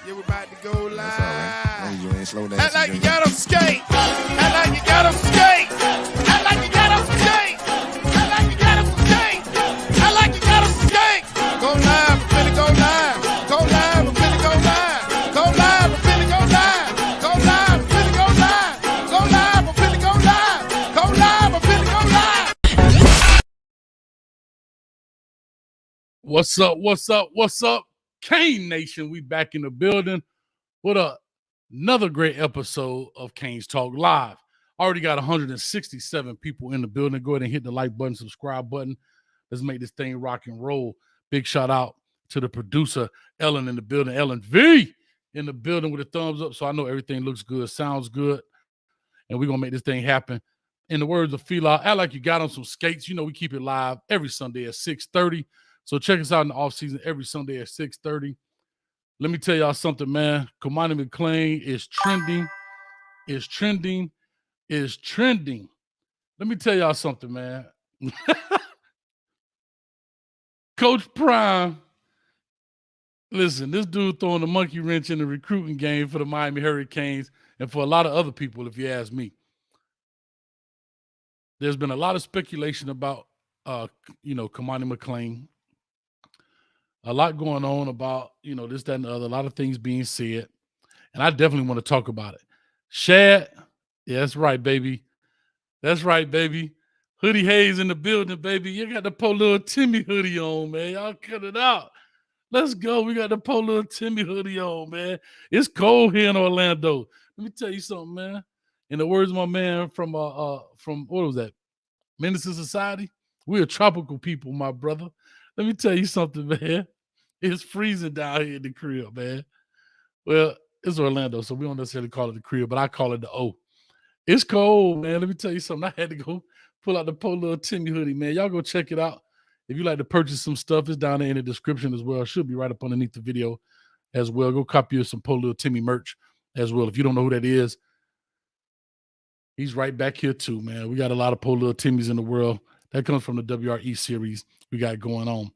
Yeah, we about to go live. That's all right. As long as you ain't slow down. Act like you got them skate. Act like you got them skate. Act like you got them skate. Act like you got them skate. Act like you got them skate. Go live, I'm finna go live. Go live, I'm finna go live. Go live, I'm finna go live. Go live, I'm finna go live. Go live, I'm finna go live. Go live, I'm finna go live. What's up? What's up? What's up? Kane Nation, we back in the building with another great episode of Kane's Talk Live. Already got 167 people in the building. Go ahead and hit the like button, subscribe button. Let's make this thing rock and roll. Big shout out to the producer, Ellen, in the building. Ellen V in the building with a thumbs up, so I know everything looks good, sounds good, and we're going to make this thing happen. In the words of Fila, act like you got on some skates. You know we keep it live every Sunday at 6:30. So check us out in the offseason every Sunday at 6:30. Let me tell y'all something, man. Cormani McClain is trending. Let me tell y'all something, man. Coach Prime, listen, this dude throwing a monkey wrench in the recruiting game for the Miami Hurricanes and for a lot of other people, if you ask me. There's been a lot of speculation about, Cormani McClain. A lot going on about, this, that, and the other. A lot of things being said. And I definitely want to talk about it. Shad, yeah, that's right, baby. That's right, baby. Hoodie Hayes in the building, baby. You got the poor little Timmy hoodie on, man. Y'all cut it out. Let's go. We got the poor little Timmy hoodie on, man. It's cold here in Orlando. Let me tell you something, man. In the words of my man from what was that? Medicine Society? We're tropical people, my brother. Let me tell you something, man. It's freezing down here in the crib, man. Well, it's Orlando, so we don't necessarily call it the crib, but I call it the O. It's cold, man. Let me tell you something. I had to go pull out the poor little Timmy hoodie, man. Y'all go check it out. If you like to purchase some stuff, it's down there in the description as well. It should be right up underneath the video as well. Go copy you some poor little Timmy merch as well. If you don't know who that is, he's right back here too, man. We got a lot of poor little Timmys in the world. That comes from the WRE series we got going on.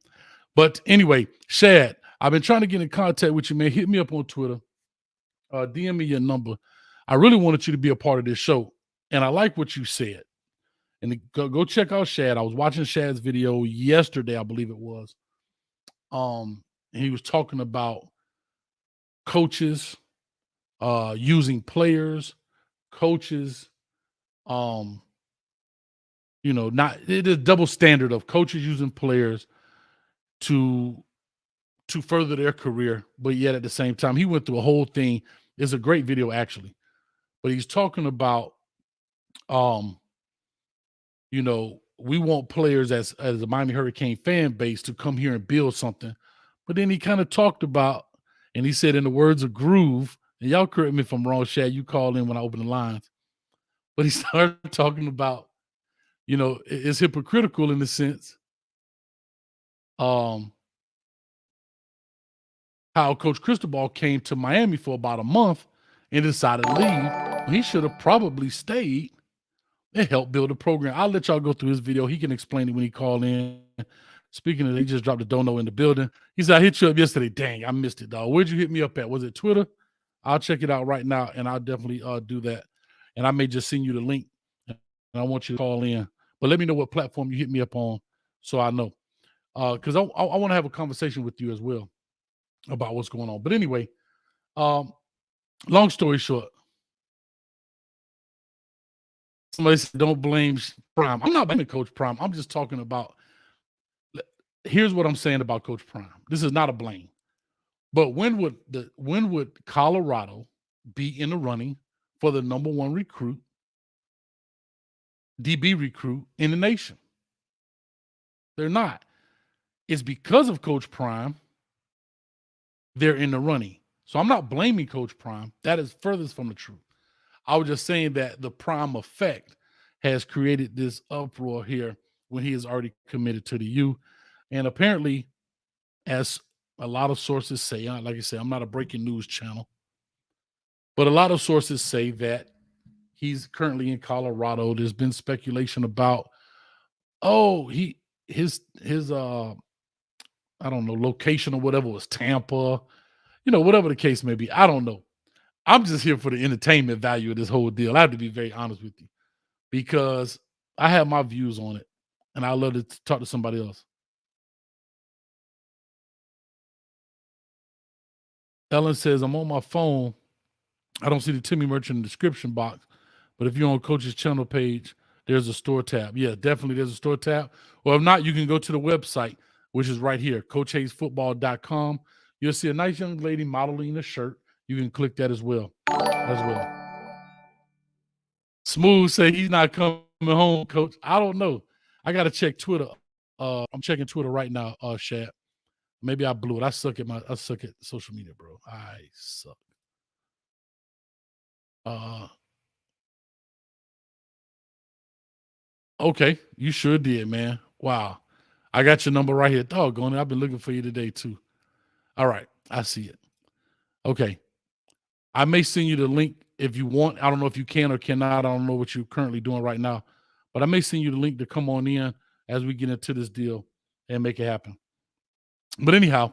But anyway, Shad, I've been trying to get in contact with you, man. Hit me up on Twitter. DM me your number. I really wanted you to be a part of this show. And I like what you said. And go check out Shad. I was watching Shad's video yesterday, I believe it was. And he was talking about coaches using players, coaches, not it is double standard of coaches using players to further their career, but yet at the same time, he went through a whole thing. It's a great video, actually. But he's talking about, we want players as a Miami Hurricane fan base to come here and build something. But then he kind of talked about, and he said in the words of Groove, and y'all correct me if I'm wrong, Shad, you call in when I open the lines. But he started talking about, it's hypocritical in the sense, how Coach Cristobal came to Miami for about a month and decided to leave. He should have probably stayed and helped build a program. I'll let y'all go through his video. He can explain it when he called in. Speaking of, he just dropped a dono in the building. He said, I hit you up yesterday. Dang, I missed it, dog. Where'd you hit me up at? Was it Twitter? I'll check it out right now, and I'll definitely do that. And I may just send you the link, and I want you to call in. But let me know what platform you hit me up on so I know. Because I want to have a conversation with you as well about what's going on. But anyway, long story short, somebody said don't blame Prime. I'm not blaming Coach Prime. I'm just talking about, here's what I'm saying about Coach Prime. This is not a blame. But when would Colorado be in the running for the number one recruit, DB recruit in the nation? They're not. It's because of Coach Prime they're in the running. So I'm not blaming Coach Prime. That is furthest from the truth. I was just saying that the Prime effect has created this uproar here when he is already committed to the U. And apparently, as a lot of sources say, like I said, I'm not a breaking news channel, but a lot of sources say that he's currently in Colorado. There's been speculation about, his I don't know, location or whatever was Tampa. whatever the case may be. I don't know. I'm just here for the entertainment value of this whole deal. I have to be very honest with you because I have my views on it, and I love to talk to somebody else. Ellen says, I'm on my phone. I don't see the Timmy Merchant in the description box, but if you're on Coach's channel page, there's a store tab. Yeah, definitely there's a store tab. Or if not, you can go to the website, which is right here, CoachHayesFootball.com. You'll see a nice young lady modeling a shirt. You can click that as well. Smooth say he's not coming home, Coach. I don't know. I got to check Twitter. I'm checking Twitter right now, Shad. Maybe I blew it. I suck at social media, bro. I suck. Okay, you sure did, man. Wow. I got your number right here. Doggone it. I've been looking for you today, too. All right. I see it. Okay. I may send you the link if you want. I don't know if you can or cannot. I don't know what you're currently doing right now, but I may send you the link to come on in as we get into this deal and make it happen. But anyhow,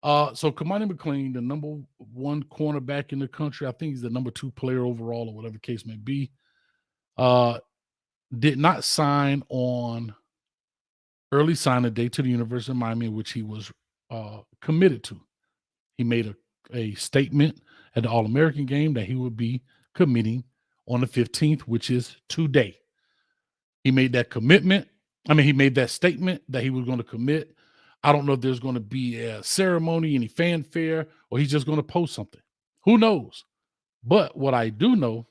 so Cormani McClain, the number one cornerback in the country, I think he's the number 2 player overall or whatever the case may be, did not sign on early signing day to the University of Miami, which he was committed to. He made a statement at the All-American game that he would be committing on the 15th, which is today. He made that commitment. He made that statement that he was going to commit. I don't know if there's going to be a ceremony, any fanfare, or he's just going to post something. Who knows? But what I do know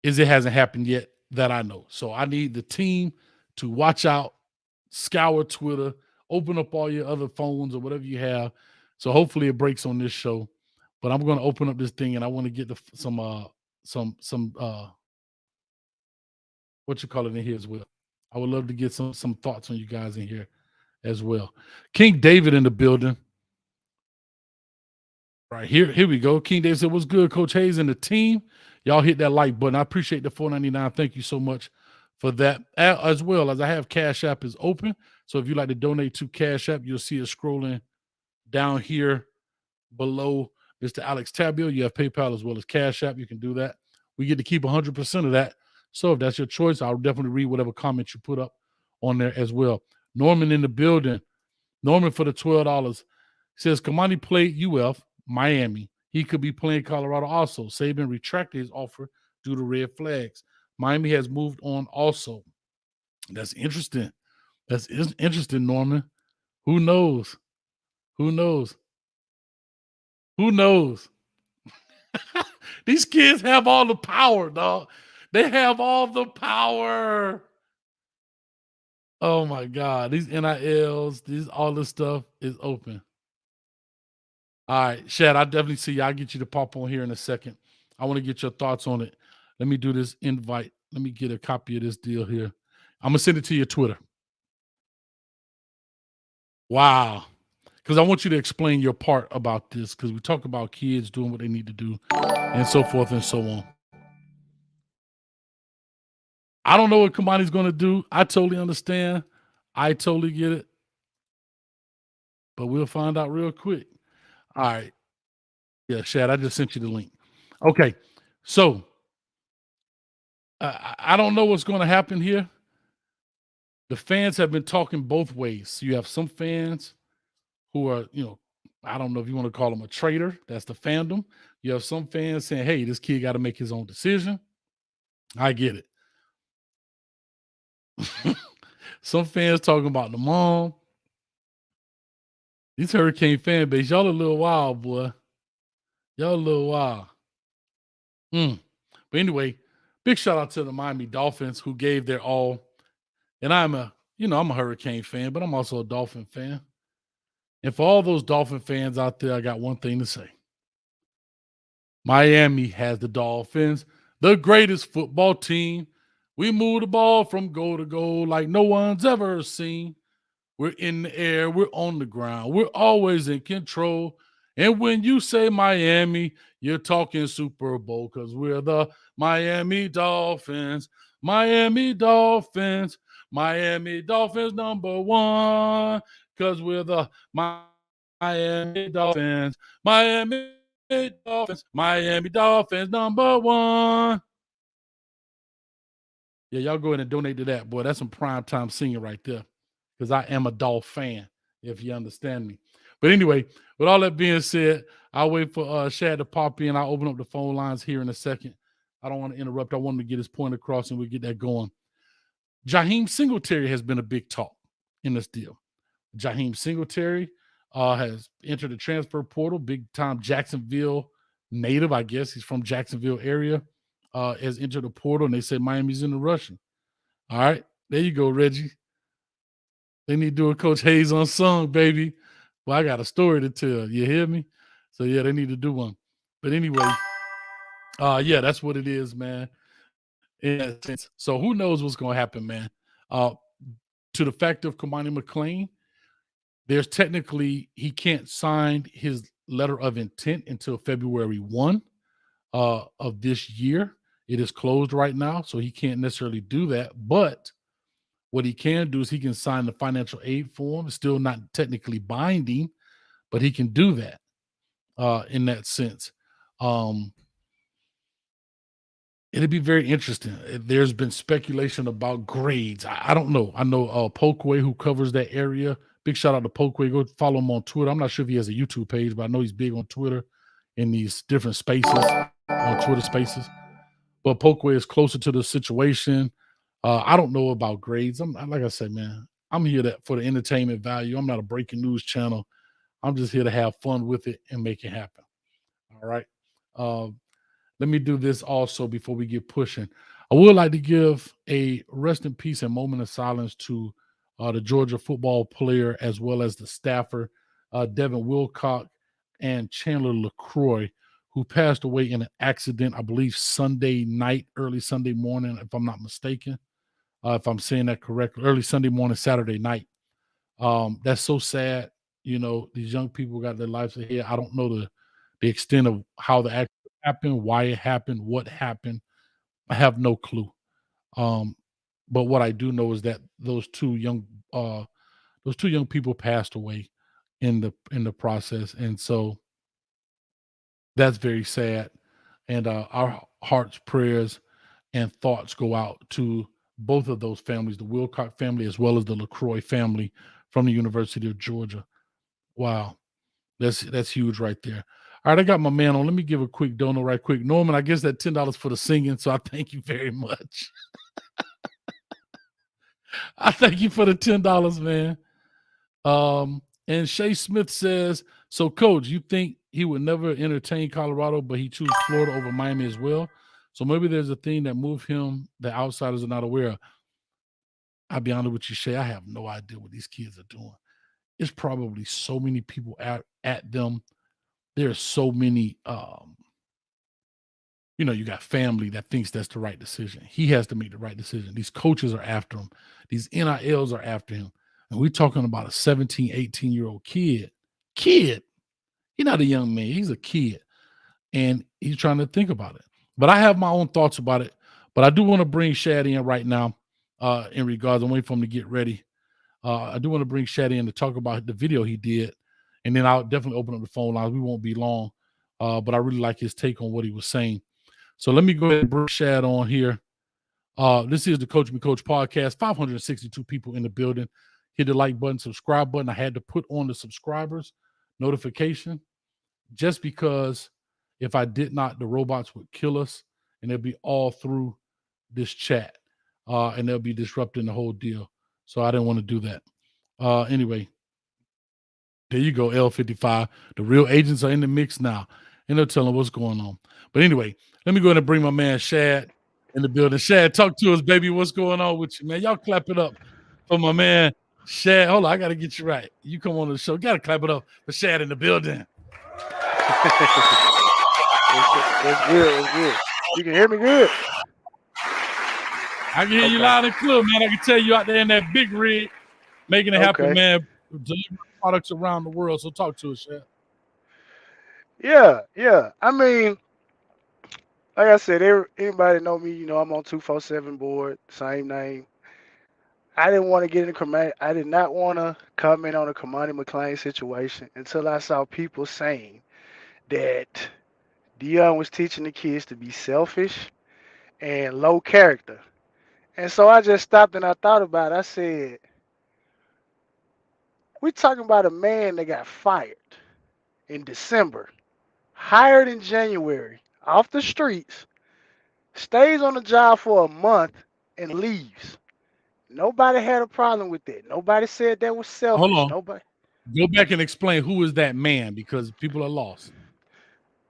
is it hasn't happened yet that I know. So I need the team to watch out, scour Twitter, open up all your other phones or whatever you have. So hopefully it breaks on this show. But I'm going to open up this thing and I want to get some what you call it in here as well. I would love to get some thoughts on you guys in here as well. King David in the building. Right here we go. King David said, what's good, Coach Hayes and the team? Y'all hit that like button. I appreciate the $4.99. Thank you so much for that. As well as I have Cash App is open. So if you'd like to donate to Cash App, you'll see it scrolling down here below Mr. Alex Tabio. You have PayPal as well as Cash App. You can do that. We get to keep 100% of that. So if that's your choice, I'll definitely read whatever comments you put up on there as well. Norman in the building. Norman for the $12. Says, Cormani played UF, Miami. He could be playing Colorado also. Saban retracted his offer due to red flags. Miami has moved on also. That's interesting. That's interesting, Norman. Who knows? Who knows? Who knows? These kids have all the power, dog. They have all the power. Oh, my God. These NILs, all this stuff is open. All right, Shad, I definitely see you. I'll get you to pop on here in a second. I want to get your thoughts on it. Let me do this invite. Let me get a copy of this deal here. I'm going to send it to your Twitter. Wow. Because I want you to explain your part about this because we talk about kids doing what they need to do and so forth and so on. I don't know what Cormani's going to do. I totally understand. I totally get it. But we'll find out real quick. All right. Yeah, Shad, I just sent you the link. Okay. So I don't know what's going to happen here. The fans have been talking both ways. So you have some fans who are, I don't know if you want to call them a traitor. That's the fandom. You have some fans saying, hey, this kid got to make his own decision. I get it. Some fans talking about the mom. These Hurricane fan base, y'all a little wild, boy. Y'all a little wild. But anyway, big shout out to the Miami Dolphins who gave their all. And I'm a Hurricane fan, but I'm also a Dolphin fan. And for all those Dolphin fans out there, I got one thing to say. Miami has the Dolphins, the greatest football team. We move the ball from goal to goal like no one's ever seen. We're in the air. We're on the ground. We're always in control. And when you say Miami, you're talking Super Bowl because we're the Miami Dolphins. Miami Dolphins. Miami Dolphins #1 because we're the Miami Dolphins, Miami Dolphins, Miami Dolphins, #1. Yeah, y'all go ahead and donate to that, boy. That's some prime time singing right there. Because I am a Dolph fan, if you understand me. But anyway, with all that being said, I'll wait for Shad to pop in. I'll open up the phone lines here in a second. I don't want to interrupt. I want him to get his point across and we get that going. Jaheim Singletary has been a big talk in this deal. Jaheim Singletary has entered the transfer portal, big time Jacksonville native, I guess. He's from Jacksonville area, has entered the portal, and they say Miami's in the rushing. All right, there you go, Reggie. They need to do a Coach Hayes on song, baby. Well, I got a story to tell. You hear me? So yeah, they need to do one. But anyway, yeah, that's what it is, man. In that sense. So who knows what's going to happen, man? To the fact of Cormani McClain, there's technically he can't sign his letter of intent until February 1 of this year. It is closed right now, so he can't necessarily do that. But what he can do is he can sign the financial aid form. It's still not technically binding, but he can do that in that sense. It'd be very interesting. There's been speculation about grades. I don't know. I know Pokeway, who covers that area. Big shout out to Pokeway. Go follow him on Twitter. I'm not sure if he has a YouTube page, but I know he's big on Twitter in these different spaces, on Twitter spaces. But Pokeway is closer to the situation. I don't know about grades. Like I said, man, I'm here for the entertainment value. I'm not a breaking news channel. I'm just here to have fun with it and make it happen. All right. Let me do this also before we get pushing. I would like to give a rest in peace and moment of silence to the Georgia football player as well as the staffer, Devin Wilcock and Chandler LaCroix, who passed away in an accident, I believe Sunday night, early Sunday morning, if I'm not mistaken. If I'm saying that correctly, early Sunday morning, Saturday night. That's so sad. You know, these young people got their lives ahead. I don't know the extent of how the accident happened, why it happened, what happened. I have no clue. But what I do know is that those two young people passed away in the process, and so that's very sad. And our hearts, prayers, and thoughts go out to both of those families, the Wilcock family as well as the LaCroix family from the University of Georgia. Wow. That's huge right there. All right, I got my man on. Let me give a quick dono right quick. Norman, I guess that $10 for the singing, so I thank you very much. I thank you for the $10, man. And Shay Smith says, so Coach, you think he would never entertain Colorado, but he chose Florida over Miami as well? So maybe there's a thing that moved him that outsiders are not aware of. I'll be honest with you, Shay, I have no idea what these kids are doing. It's probably so many people at them. There's so many, you got family that thinks that's the right decision. He has to make the right decision. These coaches are after him. These NILs are after him. And we're talking about a 17, 18-year-old kid. He's not a young man. He's a kid. And he's trying to think about it. But I have my own thoughts about it. But I do want to bring Shad in right now in regards. I'm waiting for him to get ready. I do want to bring Shad in to talk about the video he did. And then I'll definitely open up the phone lines. We won't be long. But I really like his take on what he was saying. So let me go ahead and bring Shad on here. This is the Coach Me Coach podcast. 562 people in the building. Hit the like button, subscribe button. I had to put on the subscribers notification just because if I did not, the robots would kill us and they'll be all through this chat and they'll be disrupting the whole deal. So I didn't want to do that. Anyway, there you go, L55. The real agents are in the mix now and they'll tell them what's going on. But anyway, let me go ahead and bring my man Shad in the building. Shad, talk to us, baby. What's going on with you, man? Y'all clap it up for my man Shad. Hold on, I got to get you right. You come on the show. Got to clap it up for Shad in the building. That's good. That's good. You can hear me good? I can hear you loud and clear, man. I can tell you out there in that big rig, making it happen, man. Delivering products around the world. So talk to us, Shad. Yeah. I mean, like I said, everybody know me. You know, I'm on 247 board, same name. I didn't want to get into Cormani. I did not want to comment on the Cormani McClain situation until I saw people saying that Dion was teaching the kids to be selfish and low character. And so I just stopped and I thought about it. I said, we're talking about a man that got fired in December, hired in January, off the streets, stays on the job for a month, and leaves. Nobody had a problem with that. Nobody said that was Hold selfish. on. Nobody. Go back and explain who is that man because people are lost.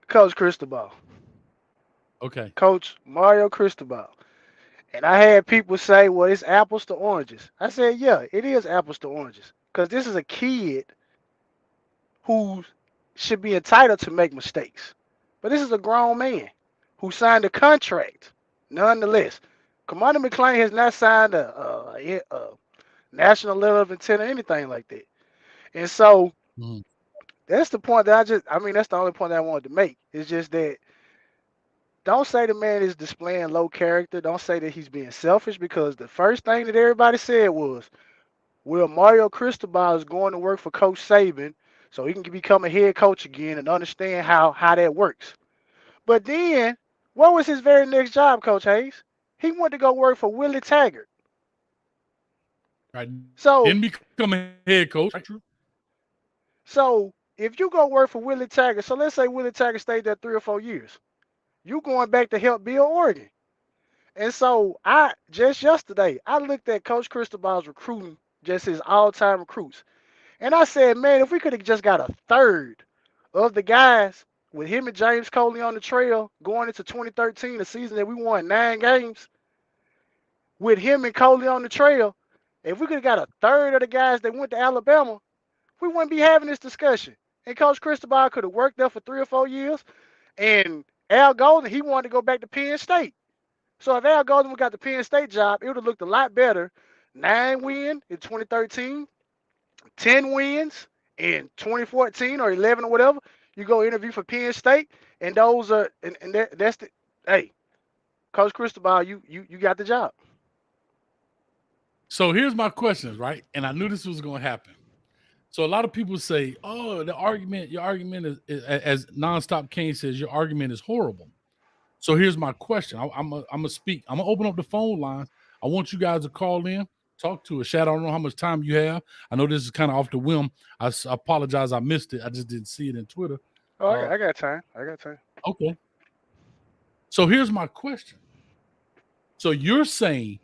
Coach Cristobal. Okay. Coach Mario Cristobal. And I had people say, well, it's apples to oranges. I said, yeah, it is apples to oranges. Because this is a kid who should be entitled to make mistakes. But this is a grown man who signed a contract, nonetheless. Commander McClain has not signed a national letter of intent or anything like that. And so Mhm. that's the point that that's the only point that I wanted to make. It's just that don't say the man is displaying low character. Don't say that he's being selfish because the first thing that everybody said was, well, Mario Cristobal is going to work for Coach Saban so he can become a head coach again and understand how that works. But then, what was his very next job, Coach Hayes? He went to go work for Willie Taggart. Right. So, Didn't become a head coach. Right? True. so if you go work for Willie Taggart, so let's say Willie Taggart stayed there 3 or 4 years, you going back to help build Oregon. And so I just yesterday I looked at Coach Cristobal's recruiting, just his all-time recruits, and I said, man, if we could have just got a third of the guys with him and James Coley on the trail going into 2013, the season that we won 9 games, with him and Coley on the trail, if we could have got a third of the guys that went to Alabama, we wouldn't be having this discussion. And Coach Cristobal could have worked there for 3 or 4 years. And Al Golden, he wanted to go back to Penn State. So if Al Golden got the Penn State job, it would have looked a lot better. 9 wins in 2013, 10 wins in 2014 or 11 or whatever. You go interview for Penn State, and those are and that's the hey, Coach Cristobal, you got the job. So here's my questions, right? And I knew this was going to happen. So a lot of people say, "Oh, your argument is as Nonstop Kane says, your argument is horrible." So here's my question. I'm gonna speak. I'm gonna open up the phone lines. I want you guys to call in, talk to us. Shad, I don't know how much time you have. I know this is kind of off the whim. I apologize. I missed it. I just didn't see it in Twitter. Oh, I got time. I got time. Okay. So here's my question. So you're saying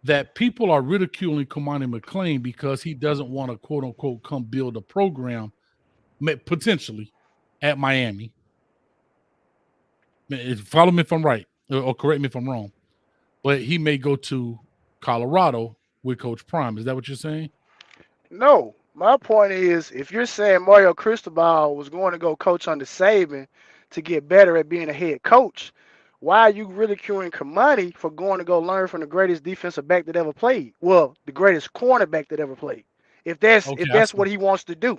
that people are ridiculing Cormani McClain because he doesn't want to quote unquote come build a program potentially at Miami. Follow me if I'm right or correct me if I'm wrong. But he may go to Colorado with Coach Prime. Is that what you're saying? No, my point is, if you're saying Mario Cristobal was going to go coach under Saban to get better at being a head coach, why are you ridiculing Kamani for going to go learn from the greatest defensive back that ever played? Well, the greatest cornerback that ever played. If that's what he wants to do.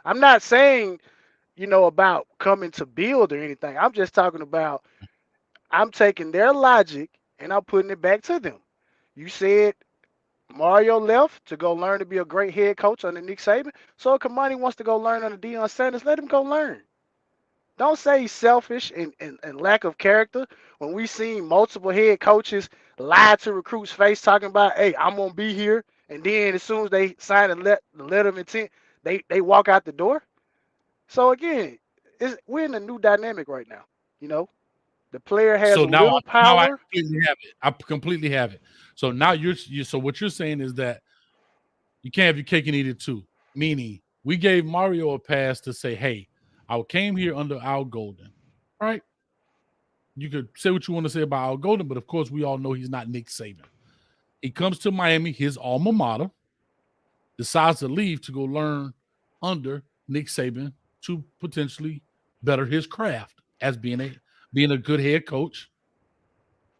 I'm not saying, about coming to build or anything. I'm just talking about I'm taking their logic and I'm putting it back to them. You said Mario left to go learn to be a great head coach under Nick Saban. So if Kamani wants to go learn under Deion Sanders, let him go learn. Don't say he's selfish and lack of character when we seen multiple head coaches lie to recruits' face talking about, hey, I'm going to be here. And then as soon as they sign the letter of intent, they walk out the door. So again, we're in a new dynamic right now. The player has so now, little now I power. completely have it. I completely have it. So now so what you're saying is that you can't have your cake and eat it too. Meaning we gave Mario a pass to say, hey, I came here under Al Golden. Right? You could say what you want to say about Al Golden, but of course we all know he's not Nick Saban. He comes to Miami, his alma mater, decides to leave to go learn under Nick Saban to potentially better his craft as being a good head coach.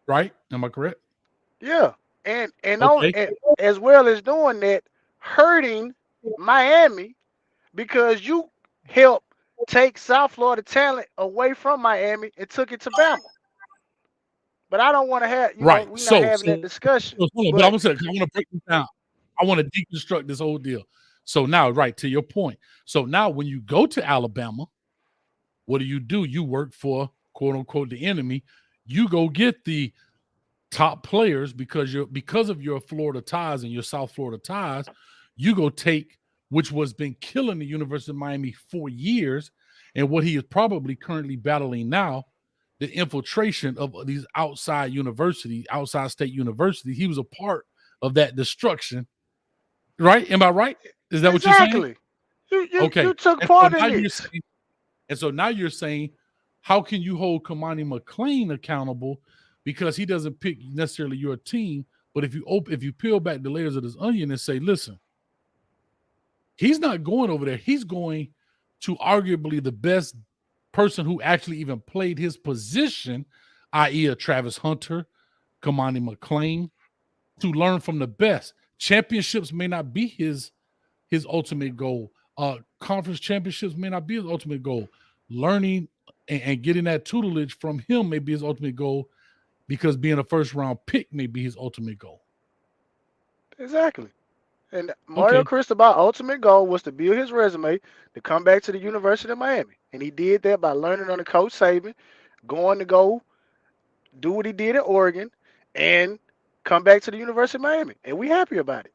Right? Am I correct? Yeah. And Okay. as well as doing that, hurting Miami because you helped take South Florida talent away from Miami and took it to Bama. But I don't want to have, Right. we're not So, having that discussion. but I'm But gonna say, I want to break this down. I want to deconstruct this whole deal. So now, right to your point. So now, when you go to Alabama, what do? You work for quote unquote the enemy. You go get the top players because of your Florida ties and your South Florida ties. You go take which was been killing the University of Miami for years, and what he is probably currently battling now, the infiltration of these outside state universities. He was a part of that destruction, right? Am I right? Is that what you're saying? exactly, you Okay. took And so part in now you're this. saying, now you're saying, how can you hold Cormani McClain accountable because he doesn't pick necessarily your team? But if you peel back the layers of this onion and say, listen, he's not going over there. He's going to arguably the best person who actually even played his position, i.e. a Travis Hunter, Cormani McClain, to learn from the best. Championships may not be his ultimate goal. Conference championships may not be his ultimate goal. Learning and getting that tutelage from him may be his ultimate goal, because being a first round pick may be his ultimate goal. Exactly. And Mario Cristobal ultimate goal was to build his resume to come back to the University of Miami. And he did that by learning under Coach Saban, going to go do what he did at Oregon, and come back to the University of Miami. And we happy about it.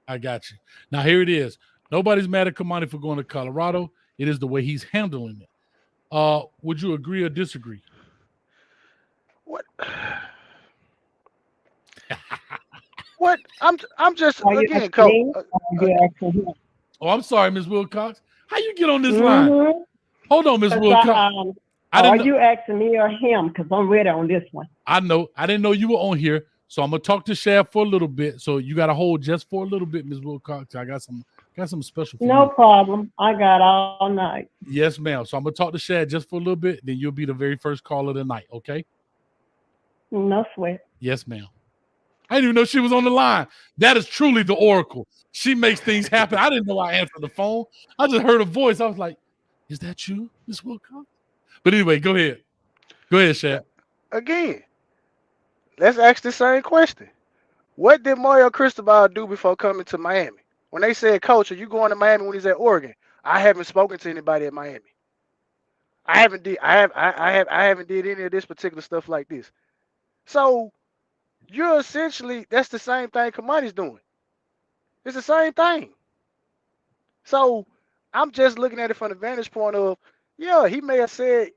I got you. Now here it is. Nobody's mad at Cormani for going to Colorado. It is the way he's handling it. Would you agree or disagree? What? What? I'm just again, Coach. Oh, I'm sorry, Ms. Wilcox. How you get on this line? Hold on, Ms. Wilcox. Are you asking me or him? Because I'm ready on this one. I know. I didn't know you were on here, so I'm gonna talk to Shad for a little bit. So you got to hold just for a little bit, Ms. Wilcox. I got some special. No problem. I got all night. Yes, ma'am. So I'm gonna talk to Shad just for a little bit. Then you'll be the very first call of the night. Okay? No sweat. Yes, ma'am. I didn't even know she was on the line. That is truly the Oracle. She makes things happen. I didn't know I answered the phone. I just heard a voice. I was like, "Is that you, Ms. Wilcox?" But anyway, go ahead. Go ahead, Shad. Again, let's ask the same question. What did Mario Cristobal do before coming to Miami? When they said, "Coach, are you going to Miami?" when he's at Oregon, I haven't spoken to anybody at Miami. I haven't did any of this particular stuff like this. So you're essentially, that's the same thing Cormani's doing. It's the same thing. So I'm just looking at it from the vantage point of, yeah, he may have said,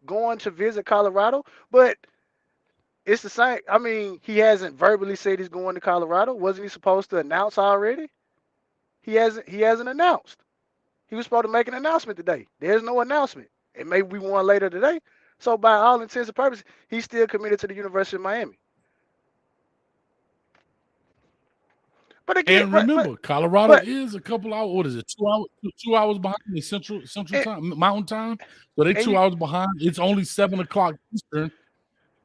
going to visit Colorado, but it's the same. I mean, he hasn't verbally said he's going to Colorado. Wasn't he supposed to announce already? He hasn't announced. He was supposed to make an announcement today. There's no announcement. It may be one later today. So by all intents and purposes, he's still committed to the University of Miami. But again, and remember, Colorado is a couple hours. What is it? 2 hours? 2 hours behind the central time, Mountain Time. So they 2 hours behind. It's only 7 o'clock Eastern.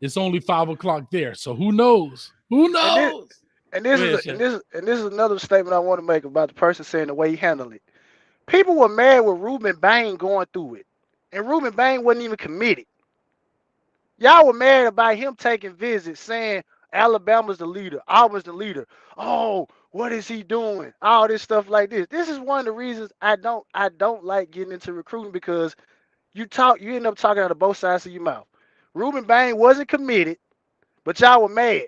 It's only 5 o'clock there. So who knows? Who knows? This is another statement I want to make about the person saying the way he handled it. People were mad with Ruben Bain going through it, and Ruben Bain wasn't even committed. Y'all were mad about him taking visits, saying Alabama's the leader, Auburn's the leader. Oh, what is he doing? All this stuff like this. This is one of the reasons I don't like getting into recruiting, because you end up talking out of both sides of your mouth. Ruben Bain wasn't committed, but y'all were mad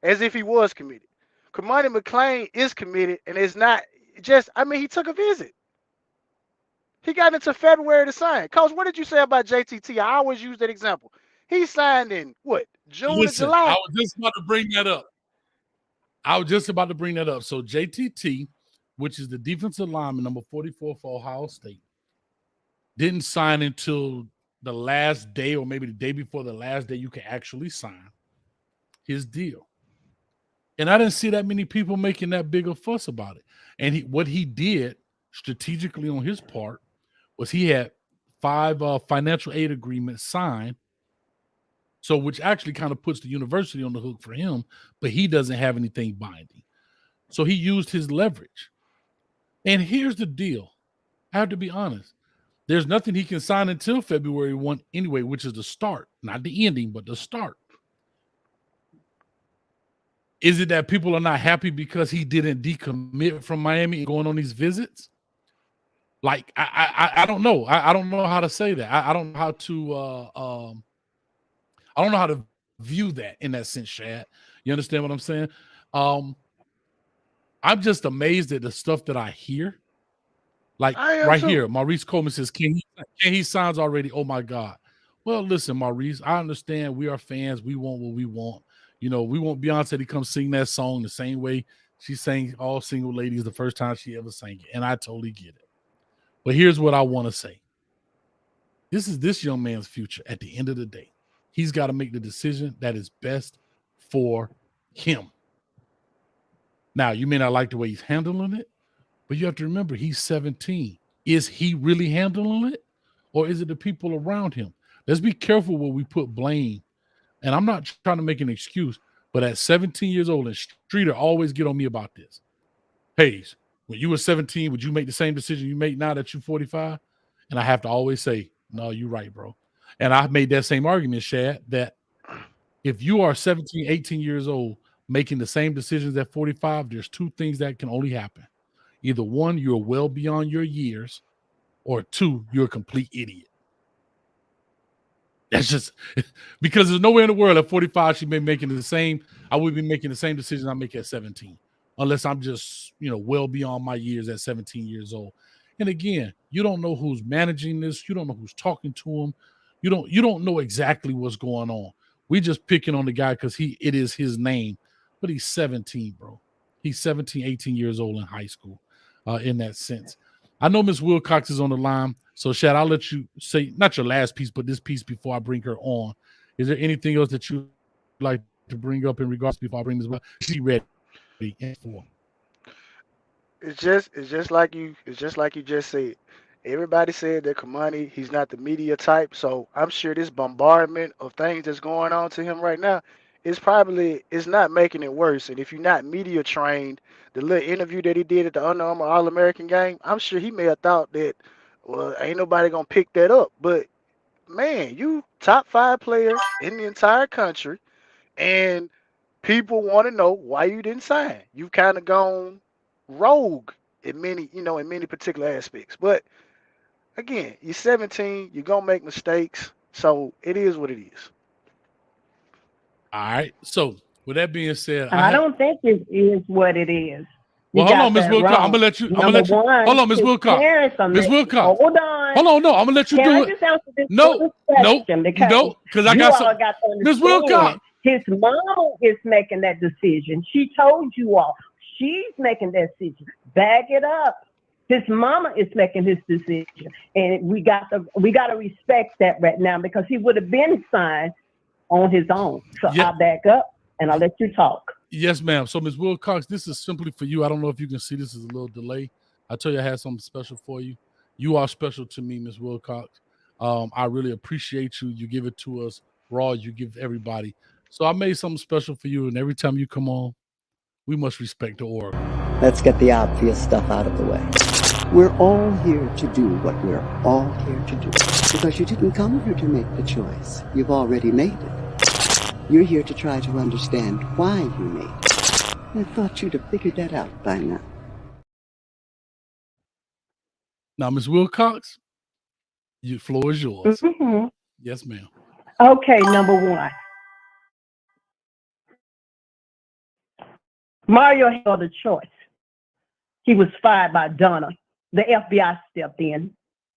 as if he was committed. Cormani McClain is committed, and it's not just, he took a visit. He got into February to sign. Coach, what did you say about JTT? I always use that example. He signed in, what, June or July? I was just about to bring that up. So JTT, which is the defensive lineman, number 44 for Ohio State, didn't sign until the last day, or maybe the day before the last day you can actually sign his deal. And I didn't see that many people making that big a fuss about it. And what he did strategically on his part was he had 5 financial aid agreements signed. So which actually kind of puts the university on the hook for him, but he doesn't have anything binding. So he used his leverage. And here's the deal. I have to be honest. There's nothing he can sign until February 1 anyway, which is the start, not the ending, but the start. Is it that people are not happy because he didn't decommit from Miami and going on these visits? Like, I don't know. I don't know how to say that. I don't know how to I don't know how to view that in that sense, Shad. You understand what I'm saying? I'm just amazed at the stuff that I hear. Like right here, Maurice Coleman says, can he signs already? Oh my God. Well, listen, Maurice, I understand we are fans. We want what we want. You know, we want Beyonce to come sing that song the same way she sang All Single Ladies the first time she ever sang it. And I totally get it. But here's what I want to say. This is this young man's future at the end of the day. He's got to make the decision that is best for him. Now, you may not like the way he's handling it, but you have to remember he's 17. Is he really handling it? Or is it the people around him? Let's be careful where we put blame. And I'm not trying to make an excuse, but at 17 years old, and Streeter always get on me about this. Hayes, when you were 17, would you make the same decision you make now that you're 45? And I have to always say, no, you're right, bro. And I've made that same argument, Shad, that if you are 17, 18 years old, making the same decisions at 45, there's two things that can only happen. Either one, you're well beyond your years, or two, you're a complete idiot. That's just because there's nowhere in the world at 45 she may be making the same. I would be making the same decision I make at 17, unless I'm just, well beyond my years at 17 years old. And again, you don't know who's managing this. You don't know who's talking to him. You don't know exactly what's going on. We just picking on the guy because it is his name, but he's 17, bro. He's 17, 18 years old in high school, in that sense. I know Ms. Wilcox is on the line. So, Shad, I'll let you say, not your last piece, but this piece before I bring her on. Is there anything else that you like to bring up in regards before I bring this up? She ready for. It's just like you just said. Everybody said that Cormani, he's not the media type. So I'm sure this bombardment of things that's going on to him right now is not making it worse. And if you're not media trained, the little interview that he did at the Under Armour All-American game, I'm sure he may have thought that, well, ain't nobody gonna pick that up. But man, you top 5 player in the entire country, and people want to know why you didn't sign. You've kind of gone rogue in many particular aspects. But again, you're 17, you're gonna make mistakes, so it is what it is. All right. So with that being said, I don't think it is what it is. Well, hold on, Ms. Wilcox. I'm gonna let you. Hold on, Ms. Wilcox. Ms. Wilcox. Hold on. Hold on. No, I'm gonna let you do it. No, because I got some. Ms. Wilcox. His mom is making that decision. She told you all. She's making that decision. Back it up. His mama is making his decision, and we got to respect that right now because he would have been signed on his own. So I'll back up and I'll let you talk. Yes, ma'am. So, Ms. Wilcox, this is simply for you. I don't know if you can see this is a little delay. I tell you, I had something special for you. You are special to me, Ms. Wilcox. I really appreciate you. You give it to us raw. You give everybody. So I made something special for you, and every time you come on, we must respect the order. Let's get the obvious stuff out of the way. We're all here to do what we're all here to do. Because you didn't come here to make the choice. You've already made it. You're here to try to understand why you made it. I thought you'd have figured that out by now. Now, Ms. Wilcox, your floor is yours. Mm-hmm. Yes, ma'am. Okay, number one. Mario held a choice. He was fired by Donna. The FBI stepped in,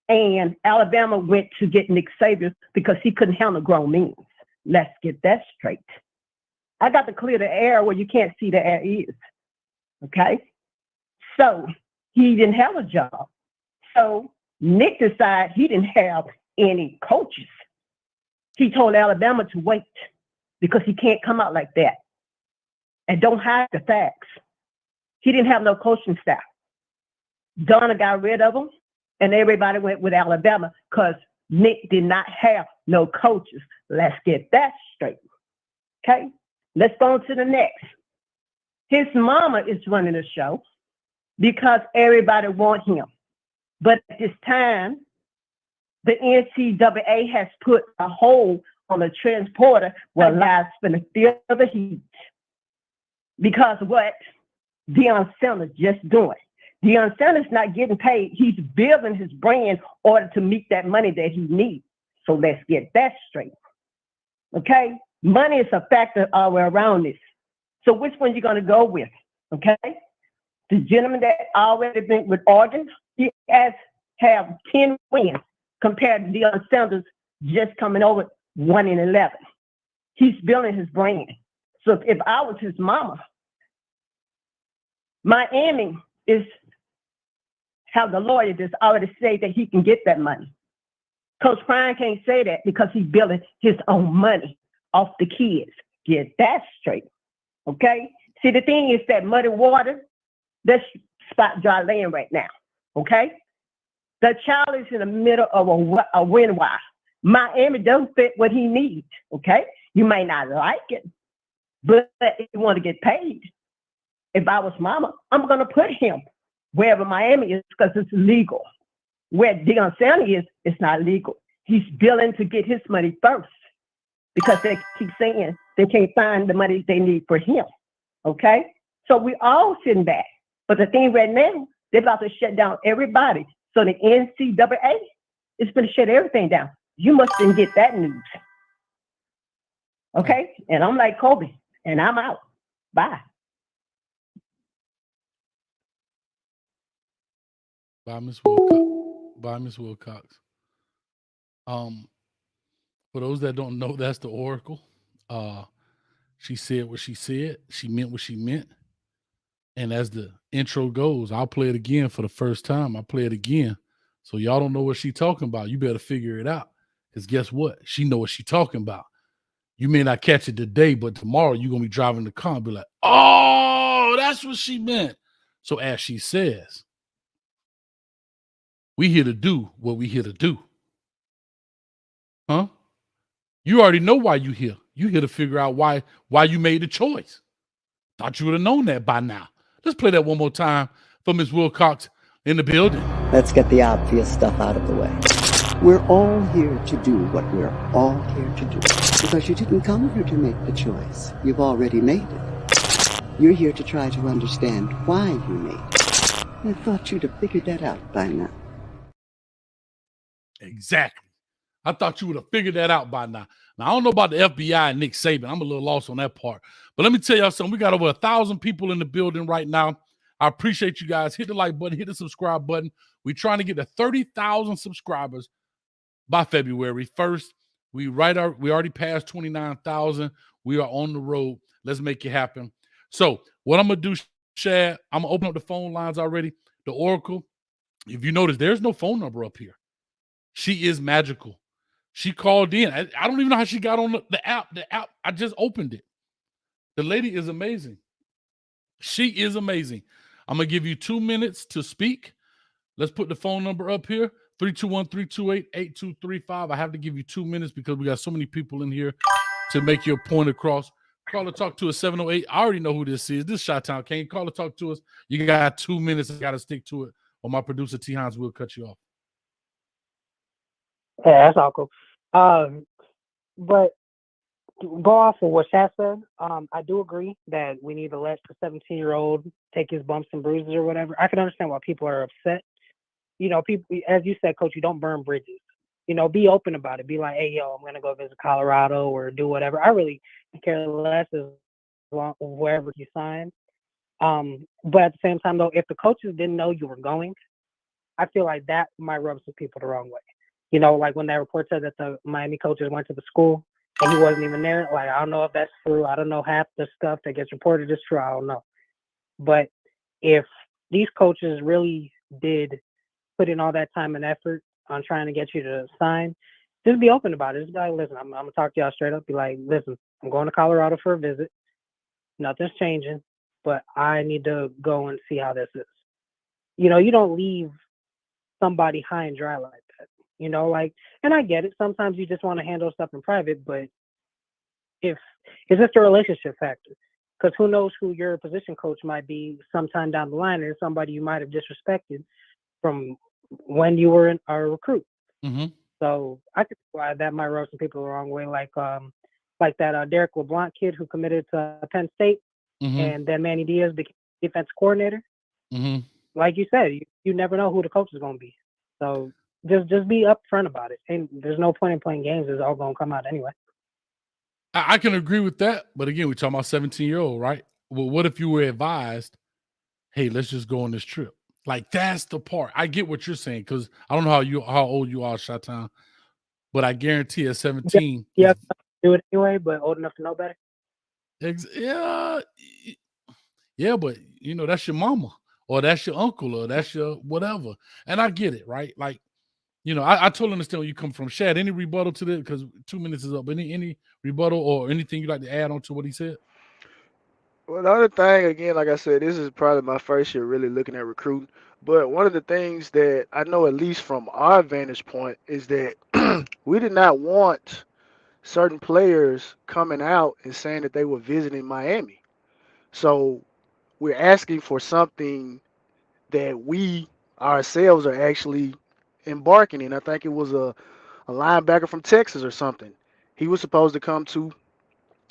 and Alabama went to get Nick Sabian because he couldn't handle grown men. Let's get that straight. I got to clear the air where you can't see the air is. Okay? So he didn't have a job. So Nick decided he didn't have any coaches. He told Alabama to wait because he can't come out like that. And don't hide the facts. He didn't have no coaching staff. Donna got rid of him, and everybody went with Alabama because Nick did not have no coaches. Let's get that straight. Okay? Let's go on to the next. His mama is running the show because everybody wants him. But at this time, the NCAA has put a hold on the transporter where lives finna feel the heat. because what Deion Sanders just doing. Deion Sanders not getting paid. He's building his brand in order to meet that money that he needs. So let's get that straight. Okay? Money is a factor all the way around this. So which one you going to go with? Okay? The gentleman that already been with Oregon, he has have 10 wins compared to Deion Sanders just coming over 1-11. He's building his brand. So if I was his mama, Miami is have the lawyer that's already say that he can get that money. Coach Prime can't say that because he's building his own money off the kids. Get that straight. Okay? See, the thing is that muddy water, that's spot dry land right now. Okay? The child is in the middle of a wind wire. Miami doesn't fit what he needs. Okay? You may not like it, but if you want to get paid, if I was mama, I'm going to put him wherever Miami is because it's legal. Where Deion Sanders is, it's not legal. He's billing to get his money first because they keep saying they can't find the money they need for him. Okay? So we all sitting back. But the thing right now, they're about to shut down everybody. So the NCAA is going to shut everything down. You must didn't get that news. Okay? And I'm like Kobe, and I'm out. Bye. By Miss Wilcox. By Miss Wilcox. For those that don't know, that's the Oracle. She said what she said. She meant what she meant. And as the intro goes, I'll play it again for the first time. I'll play it again. So y'all don't know what she's talking about. You better figure it out. Because guess what? She know what she's talking about. You may not catch it today, but tomorrow you're going to be driving the car and be like, oh, that's what she meant. So as she says, we here to do what we here to do. Huh? You already know why you here. You here to figure out why you made the choice. Thought you would have known that by now. Let's play that one more time for Ms. Wilcox in the building. Let's get the obvious stuff out of the way. We're all here to do what we're all here to do. Because you didn't come here to make the choice. You've already made it. You're here to try to understand why you made it. I thought you'd have figured that out by now. Exactly. I thought you would have figured that out by now. Now, I don't know about the FBI and Nick Saban. I'm a little lost on that part. But let me tell y'all something. We got over 1,000 people in the building right now. I appreciate you guys. Hit the like button. Hit the subscribe button. We're trying to get to 30,000 subscribers by February 1st. We already passed 29,000. We are on the road. Let's make it happen. So what I'm going to do, Shad, I'm going to open up the phone lines already. The Oracle, if you notice, there's no phone number up here. She is magical. She called in. I don't even know how she got on the app. The app, I just opened it. The lady is amazing. She is amazing. I'm going to give you 2 minutes to speak. Let's put the phone number up here, 321-328-8235. I have to give you 2 minutes because we got so many people in here to make your point across. Call or talk to us, 708. I already know who this is. This is Chi-Town. Can you call or talk to us? You got 2 minutes. I got to stick to it, or my producer, T. Hines, will cut you off. Yeah, that's all cool. But go off of what Shaq said. I do agree that we need to let the 17-year-old take his bumps and bruises or whatever. I can understand why people are upset. You know, people, as you said, Coach, you don't burn bridges. You know, be open about it. Be like, hey, yo, I'm going to go visit Colorado or do whatever. I really care less as long wherever you sign. But at the same time, though, if the coaches didn't know you were going, I feel like that might rub some people the wrong way. You know, like when that report said that the Miami coaches went to the school and he wasn't even there. Like, I don't know if that's true. I don't know half the stuff that gets reported is true. I don't know. But if these coaches really did put in all that time and effort on trying to get you to sign, just be open about it. Just be like, listen, I'm going to talk to y'all straight up. Be like, listen, I'm going to Colorado for a visit. Nothing's changing, but I need to go and see how this is. You know, you don't leave somebody high and dry like that. You know, like, and I get it. Sometimes you just want to handle stuff in private, but if it's just a relationship factor, because who knows who your position coach might be sometime down the line, or somebody you might have disrespected from when you were a recruit. Mm-hmm. So I could see why that might rub some people the wrong way, like that Derek LeBlanc kid who committed to Penn State. and then Manny Diaz became defense coordinator. Like you said, you never know who the coach is going to be. So just be upfront about it. And there's no point in playing games. It's all going to come out anyway. I can agree with that. But again, we're talking about 17-year-old, right? Well, what if you were advised, hey, let's just go on this trip? Like, that's the part. I get what you're saying, because I don't know how old you are, Shatan, but I guarantee at 17. Yeah, do it anyway, but old enough to know better. Yeah, but that's your mama, or that's your uncle, or that's your whatever. And I get it, right? Like, I totally understand where you come from. Shad, any rebuttal to this? Because 2 minutes is up. Any rebuttal or anything you'd like to add on to what he said? Well, the other thing, again, like I said, this is probably my first year really looking at recruiting. But one of the things that I know, at least from our vantage point, is that we did not want certain players coming out and saying that they were visiting Miami. So we're asking for something that we ourselves are actually embarking in. I think it was a linebacker from Texas or something. He was supposed to come to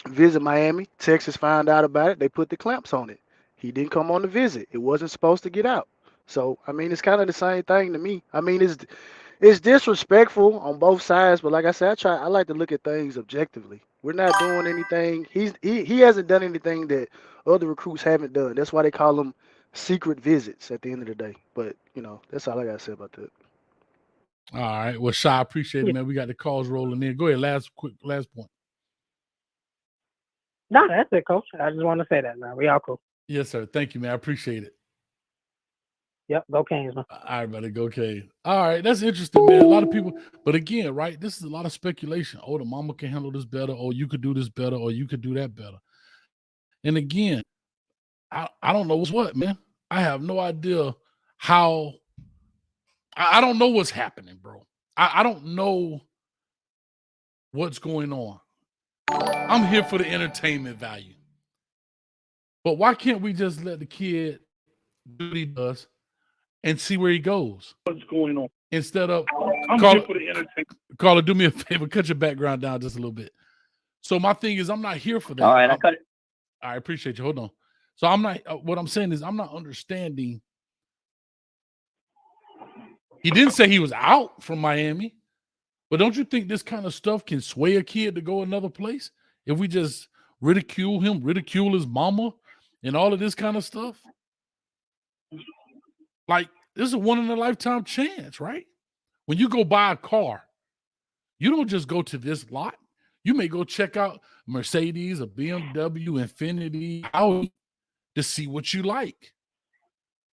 visit Miami. Texas found out about it. They put the clamps on it. He didn't come on the visit. It wasn't supposed to get out. So, I mean, it's kind of the same thing to me. I mean, it's disrespectful on both sides, but like I said, I like to look at things objectively. We're not doing anything. He hasn't done anything that other recruits haven't done. That's why they call them secret visits at the end of the day. But, that's all I got to say about that. All right. Well, Shy, I appreciate it, man. We got the calls rolling in. Go ahead. Last point. No, that's it, Coach. I just want to say that, man. We all cool. Yes, sir. Thank you, man. I appreciate it. Yep. Go Canes, man. All right, buddy. Go Canes. All right. That's interesting, man. A lot of people, but again, right, this is a lot of speculation. Oh, the mama can handle this better, or you could do this better, or you could do that better. And again, I don't know what's what, man. I have no idea how. I don't know what's happening, bro. I don't know what's going on. I'm here for the entertainment value. But why can't we just let the kid do what he does and see where he goes? What's going on? Instead of I'm here for the entertainment. Caller, do me a favor, cut your background down just a little bit. So my thing is, I'm not here for that. All right, I cut it. I appreciate you. Hold on. So I'm not. What I'm saying is, I'm not understanding. He didn't say he was out from Miami, but don't you think this kind of stuff can sway a kid to go another place? If we just ridicule him, ridicule his mama, and all of this kind of stuff? Like, this is a one-in-a-lifetime chance, right? When you go buy a car, you don't just go to this lot. You may go check out Mercedes, a BMW, Infiniti, Audi to see what you like.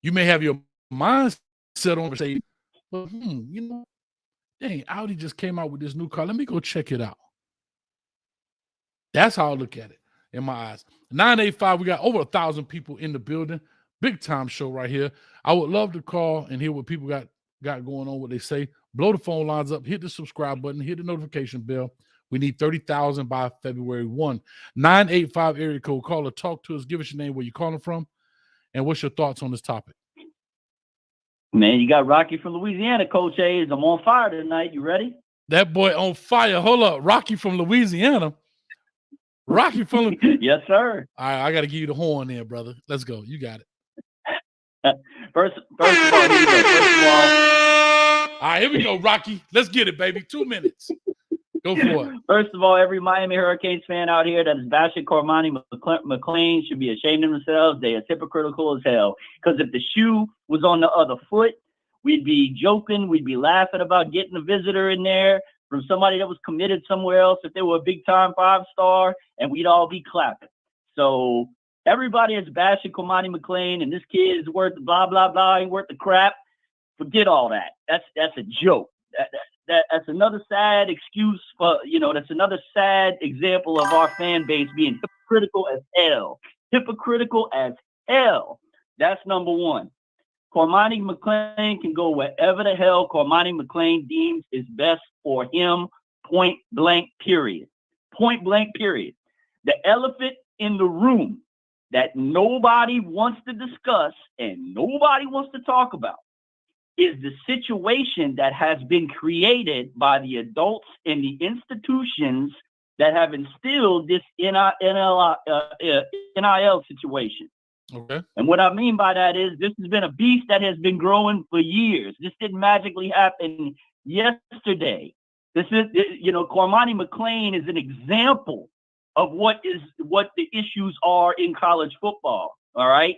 You may have your mind set on Mercedes, but dang, Audi just came out with this new car. Let me go check it out. That's how I look at it in my eyes. 985, we got over 1,000 people in the building. Big time show right here. I would love to call and hear what people got going on, what they say. Blow the phone lines up, hit the subscribe button, hit the notification bell. We need 30,000 by February 1. 985 area code. Caller, talk to us. Give us your name, where you're calling from, and what's your thoughts on this topic. Man, you got Rocky from Louisiana, Coach A's. I'm on fire tonight. You ready? That boy on fire. Hold up. Rocky from Louisiana. Rocky from Yes, sir. All right, I got to give you the horn there, brother. Let's go. You got it. First of all, here we go. All right, here we go, Rocky. Let's get it, baby. 2 minutes. Go for it. First of all, every Miami Hurricanes fan out here that is bashing Cormani McClain should be ashamed of themselves. They are hypocritical as hell. Because if the shoe was on the other foot, we'd be joking. We'd be laughing about getting a visitor in there from somebody that was committed somewhere else if they were a big-time 5-star, and we'd all be clapping. So everybody is bashing Cormani McClain, and this kid is worth blah, blah, blah, ain't worth the crap. Forget all that. That's a joke. That's another sad excuse for, that's another sad example of our fan base being hypocritical as hell. Hypocritical as hell. That's number one. Cormani McClain can go wherever the hell Cormani McClain deems is best for him, point blank, period. Point blank, period. The elephant in the room that nobody wants to discuss and nobody wants to talk about is the situation that has been created by the adults in the institutions that have instilled this NIL situation. Okay. And what I mean by that is this has been a beast that has been growing for years. This didn't magically happen yesterday. This is, Cormani McClain is an example of what the issues are in college football. All right.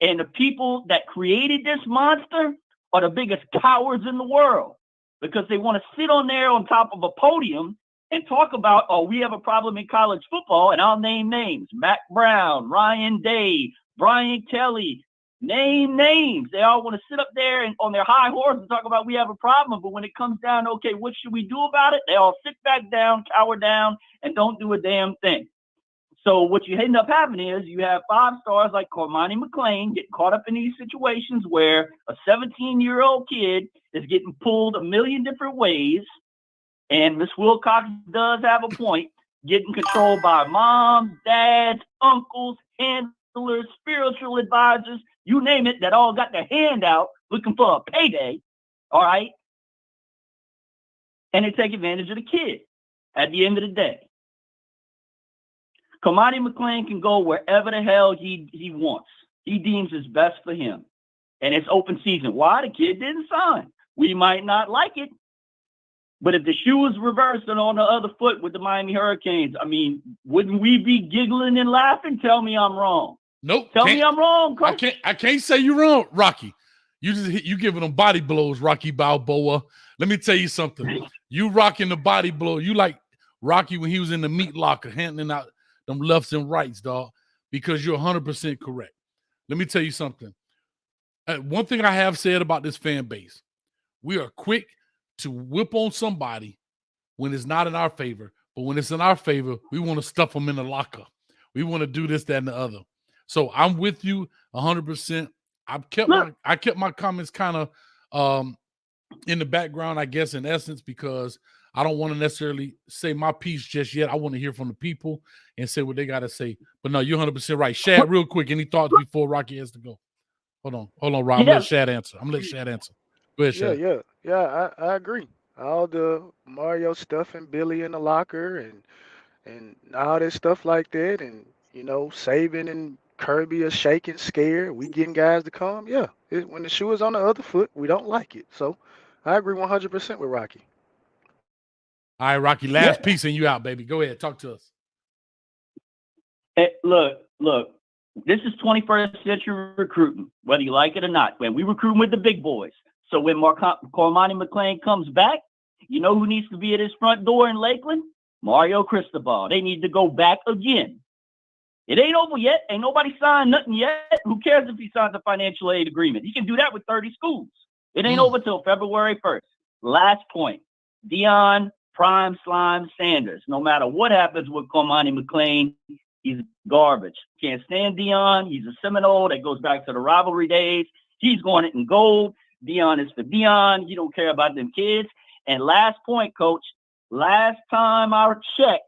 And the people that created this monster are the biggest cowards in the world, because they want to sit on there on top of a podium and talk about, oh, we have a problem in college football, and I'll name names: Mac Brown, Ryan Day, Brian Kelly, name names. They all want to sit up there and on their high horse and talk about we have a problem. But when it comes down, okay, what should we do about it? They all sit back down, cower down, and don't do a damn thing. So what you end up having is you have 5 stars like Cormani McClain get caught up in these situations where a 17-year-old kid is getting pulled a million different ways. And Miss Wilcox does have a point, getting controlled by moms, dads, uncles, handlers, spiritual advisors, you name it, that all got their hand out looking for a payday. All right. And they take advantage of the kid at the end of the day. Cormani McClain can go wherever the hell he wants. He deems is best for him. And it's open season. Why? The kid didn't sign. We might not like it. But if the shoe was reversed and on the other foot with the Miami Hurricanes, I mean, wouldn't we be giggling and laughing? Tell me I'm wrong. Nope. Tell me I'm wrong, Coach. I can't say you're wrong, Rocky. You giving them body blows, Rocky Balboa. Let me tell you something. You rocking the body blow. You like Rocky when he was in the meat locker handing out them lefts and rights, dog, because you're 100% correct. Let me tell you something. One thing I have said about this fan base, we are quick to whip on somebody when it's not in our favor, but when it's in our favor, we want to stuff them in the locker. We want to do this, that, and the other. So I'm with you 100%. I kept my comments kind of in the background, I guess, in essence, because I don't want to necessarily say my piece just yet. I want to hear from the people and say what they got to say. But no, you're 100% right. Shad, real quick, any thoughts before Rocky has to go? Hold on, Rob. I'm going to let Shad answer. Go ahead, Shad. Yeah, I agree. All the Mario stuff and Billy in the locker and all that stuff like that, and Saban and Kirby are shaking, scared. We getting guys to come. Yeah, when the shoe is on the other foot, we don't like it. So I agree 100% with Rocky. All right, Rocky, last piece and you out, baby. Go ahead, talk to us. Hey, look. This is 21st century recruiting, whether you like it or not. When we recruiting with the big boys. So when Cormani McClain comes back, you know who needs to be at his front door in Lakeland? Mario Cristobal. They need to go back again. It ain't over yet. Ain't nobody signed nothing yet. Who cares if he signs a financial aid agreement? He can do that with 30 schools. It ain't over till February 1st. Last point. Deion Prime Slime Sanders. No matter what happens with Cormani McClain, he's garbage. Can't stand Deion. He's a Seminole that goes back to the rivalry days. He's going it in gold. Deion is for Deion. You don't care about them kids. And last point, Coach. Last time I checked,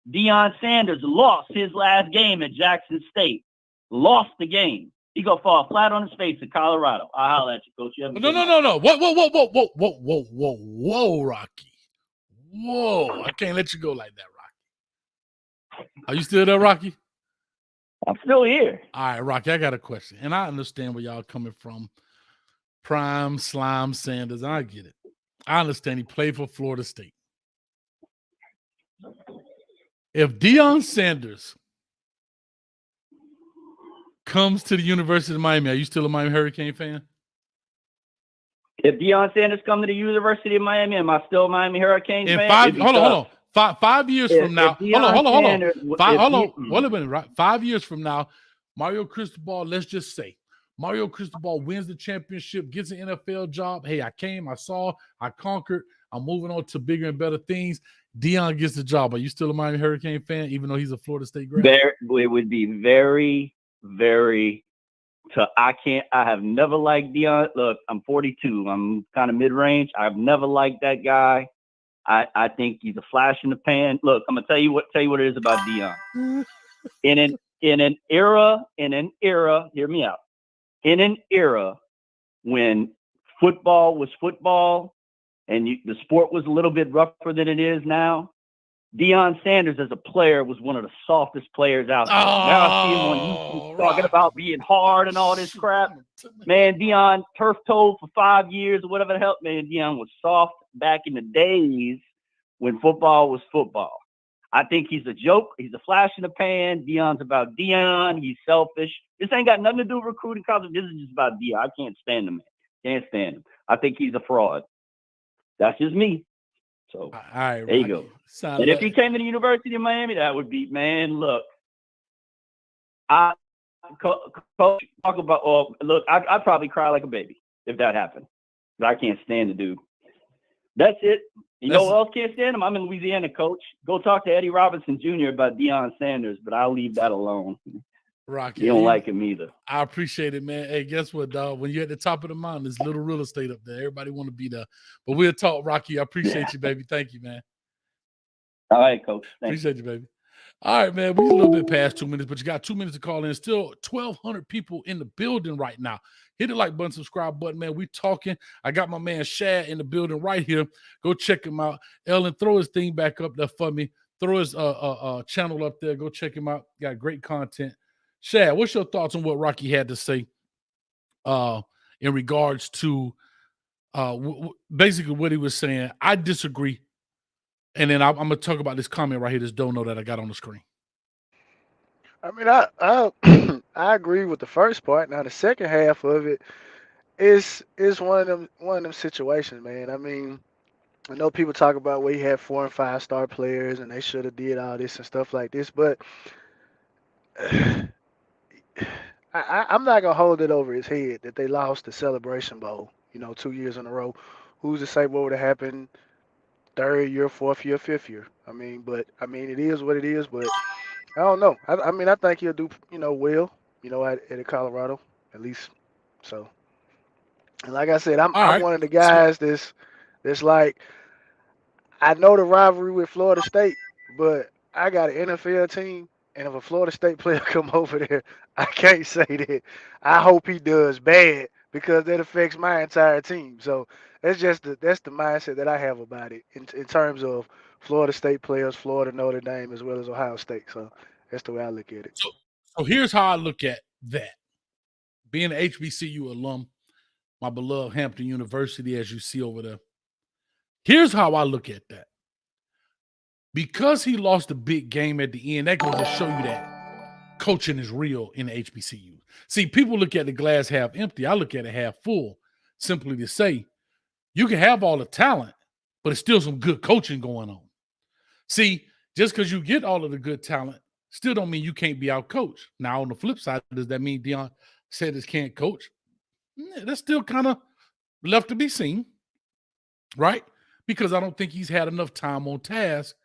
Deion Sanders lost his last game at Jackson State. Lost the game. He gonna fall flat on his face in Colorado. I'll holler at you, Coach. No. Whoa, Rocky. Whoa. I can't let you go like that, Rocky. Are you still there, Rocky? I'm still here. All right, Rocky, I got a question. And I understand where y'all coming from. Prime Slime Sanders. I get it. I understand he played for Florida State. If Deion Sanders comes to the University of Miami, are you still a Miami Hurricane fan? If Deion Sanders come to the University of Miami, am I still a Miami Hurricanes fan? Hold on. 5 years from now. Hold on. Wait a minute, right? 5 years from now, Mario Cristobal, let's just say, Mario Cristobal wins the championship, gets an NFL job. Hey, I came, I saw, I conquered. I'm moving on to bigger and better things. Deion gets the job. Are you still a Miami Hurricane fan, even though he's a Florida State grad? It would be very, very tough. I have never liked Deion. Look, I'm 42. I'm kind of mid-range. I've never liked that guy. I think he's a flash in the pan. Look, I'm gonna tell you what it is about Deion. In an era, hear me out. In an era when football was football and the sport was a little bit rougher than it is now, Deion Sanders as a player was one of the softest players out there. Now I see him on YouTube talking about being hard and all this crap. Man, Deion turf-toed for 5 years or whatever the hell. Man, Deion was soft back in the days when football was football. I think he's a joke. He's a flash in the pan. Deion's about Deion. He's selfish. This ain't got nothing to do with recruiting college. This is just about Deion. I can't stand him, man. Can't stand him. I think he's a fraud. That's just me. So All right, there you go. And if he came to the University of Miami, that would be, man, look. Coach, talk about, look, I'd probably cry like a baby if that happened. But I can't stand the dude. That's it. You know what else can't stand him? I'm in Louisiana, Coach. Go talk to Eddie Robinson Jr. about Deion Sanders, but I'll leave that alone. Rocky, you don't like him either. I appreciate it, man. Hey, guess what, dog? When you're at the top of the mountain, there's little real estate up there. Everybody want to be there. But we'll talk, Rocky. I appreciate you, baby. Thank you, man. All right, Coach. Thanks. Appreciate you, baby. All right, man. We're a little bit past 2 minutes, but you got 2 minutes to call in. Still 1,200 people in the building right now. Hit the like button, subscribe button, man. We talking. I got my man Shad in the building right here. Go check him out. Ellen, throw his thing back up there for me. Throw his channel up there. Go check him out. Got great content. Shad, what's your thoughts on what Rocky had to say in regards to basically what he was saying? I disagree. And then I'm going to talk about this comment right here, this dono that I got on the screen. I mean, I agree with the first part. Now the second half of it is one of them situations, man. I mean, I know people talk about where he had 4 and 5 star players and they should have did all this and stuff like this, but I'm not gonna hold it over his head that they lost the Celebration Bowl, 2 years in a row. Who's to say what would have happened 3rd year, 4th year, 5th year? I mean, it is what it is. But I don't know. I mean, I think he'll do, well, at Colorado, at least. So, and like I said, I'm one of the guys that's like, I know the rivalry with Florida State, but I got an NFL team, and if a Florida State player come over there, I can't say that I hope he does bad because that affects my entire team. So that's the mindset that I have about it in terms of Florida State players, Florida, Notre Dame, as well as Ohio State. So that's the way I look at it. So here's how I look at that. Being an HBCU alum, my beloved Hampton University, as you see over there. Here's how I look at that. Because he lost a big game at the end, that goes to show you that coaching is real in the HBCU. See, people look at the glass half empty. I look at it half full, simply to say, you can have all the talent, but it's still some good coaching going on. See, just because you get all of the good talent, still don't mean you can't be out-coached. Now, on the flip side, does that mean Deion Sanders can't coach? That's still kind of left to be seen, right? Because I don't think he's had enough time on task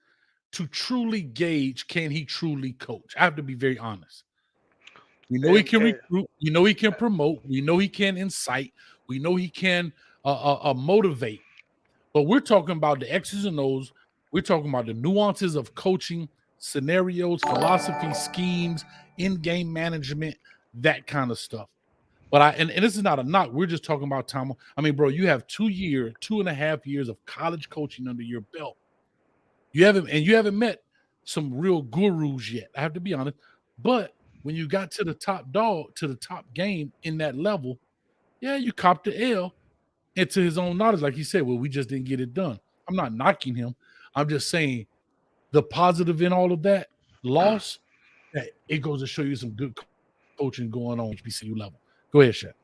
to truly gauge, can he truly coach? I have to be very honest. We know he can recruit. We know he can promote. We know he can incite. We know he can motivate. But we're talking about the X's and O's. We're talking about the nuances of coaching, scenarios, philosophy, schemes, in-game management, that kind of stuff. But and this is not a knock. We're just talking about time. I mean, bro, you have 2.5 years of college coaching under your belt. You haven't met some real gurus yet. I have to be honest. But when you got to the top dog, to the top game in that level, yeah, you copped the L into his own knowledge. Like he said, well, we just didn't get it done. I'm not knocking him. I'm just saying the positive in all of that loss, that it goes to show you some good coaching going on HBCU level. Go ahead, Shaq.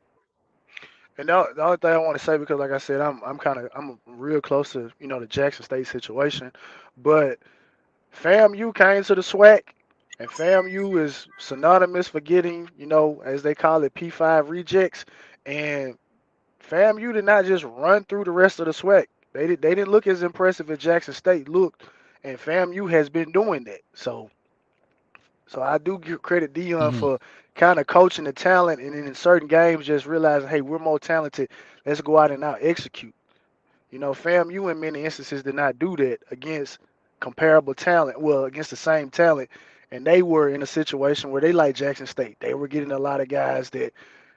And the only thing I want to say, because like I said, I'm real close to the Jackson State situation, but FAMU came to the SWAC, and FAMU is synonymous for getting as they call it, P5 rejects, and FAMU did not just run through the rest of the SWAC. They didn't look as impressive as Jackson State looked, and FAMU has been doing that. So I do give credit Deion for kind of coaching the talent, and then in certain games just realizing, hey, we're more talented. Let's go out and out execute. FAMU in many instances did not do that against comparable talent, against the same talent, and they were in a situation where they like Jackson State. They were getting a lot of guys that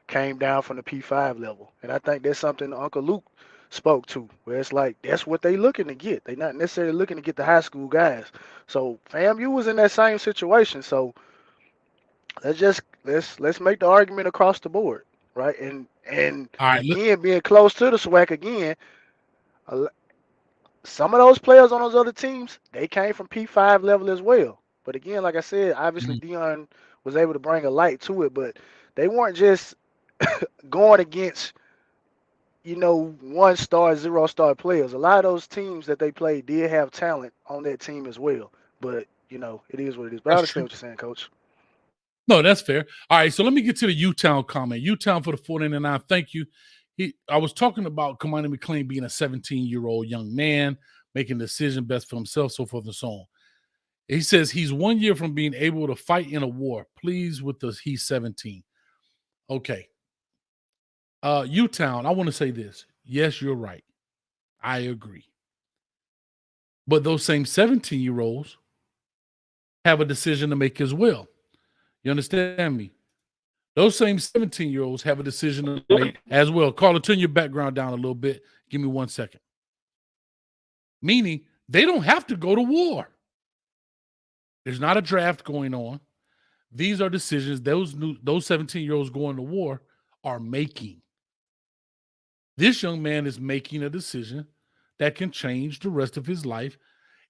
came down from the P5 level, and I think that's something Uncle Luke spoke to, where it's like that's what they looking to get. They not necessarily looking to get the high school guys. So FAMU was in that same situation. So let's make the argument across the board, right? And All right, again, being close to the SWAC again, a some of those players on those other teams, they came from P5 level as well. But again, like I said, obviously Dion was able to bring a light to it, but they weren't just going against, 1-star, 0-star players. A lot of those teams that they played did have talent on that team as well. But, it is what it is. But I that's understand true. what you're saying, Coach. No, that's fair. All right, so let me get to the U-Town comment. U-Town for the 499. Thank you. I was talking about Cormani McClain being a 17-year-old young man, making a decision best for himself, so forth and so on. He says he's 1 year from being able to fight in a war. Please with the he's 17. Okay. U-Town, I want to say this. Yes, you're right. I agree. But those same 17-year-olds have a decision to make as well. You understand me? Those same 17-year-olds have a decision to make as well. Carla, turn your background down a little bit. Give me 1 second. Meaning they don't have to go to war. There's not a draft going on. These are decisions those 17-year-olds going to war are making. This young man is making a decision that can change the rest of his life,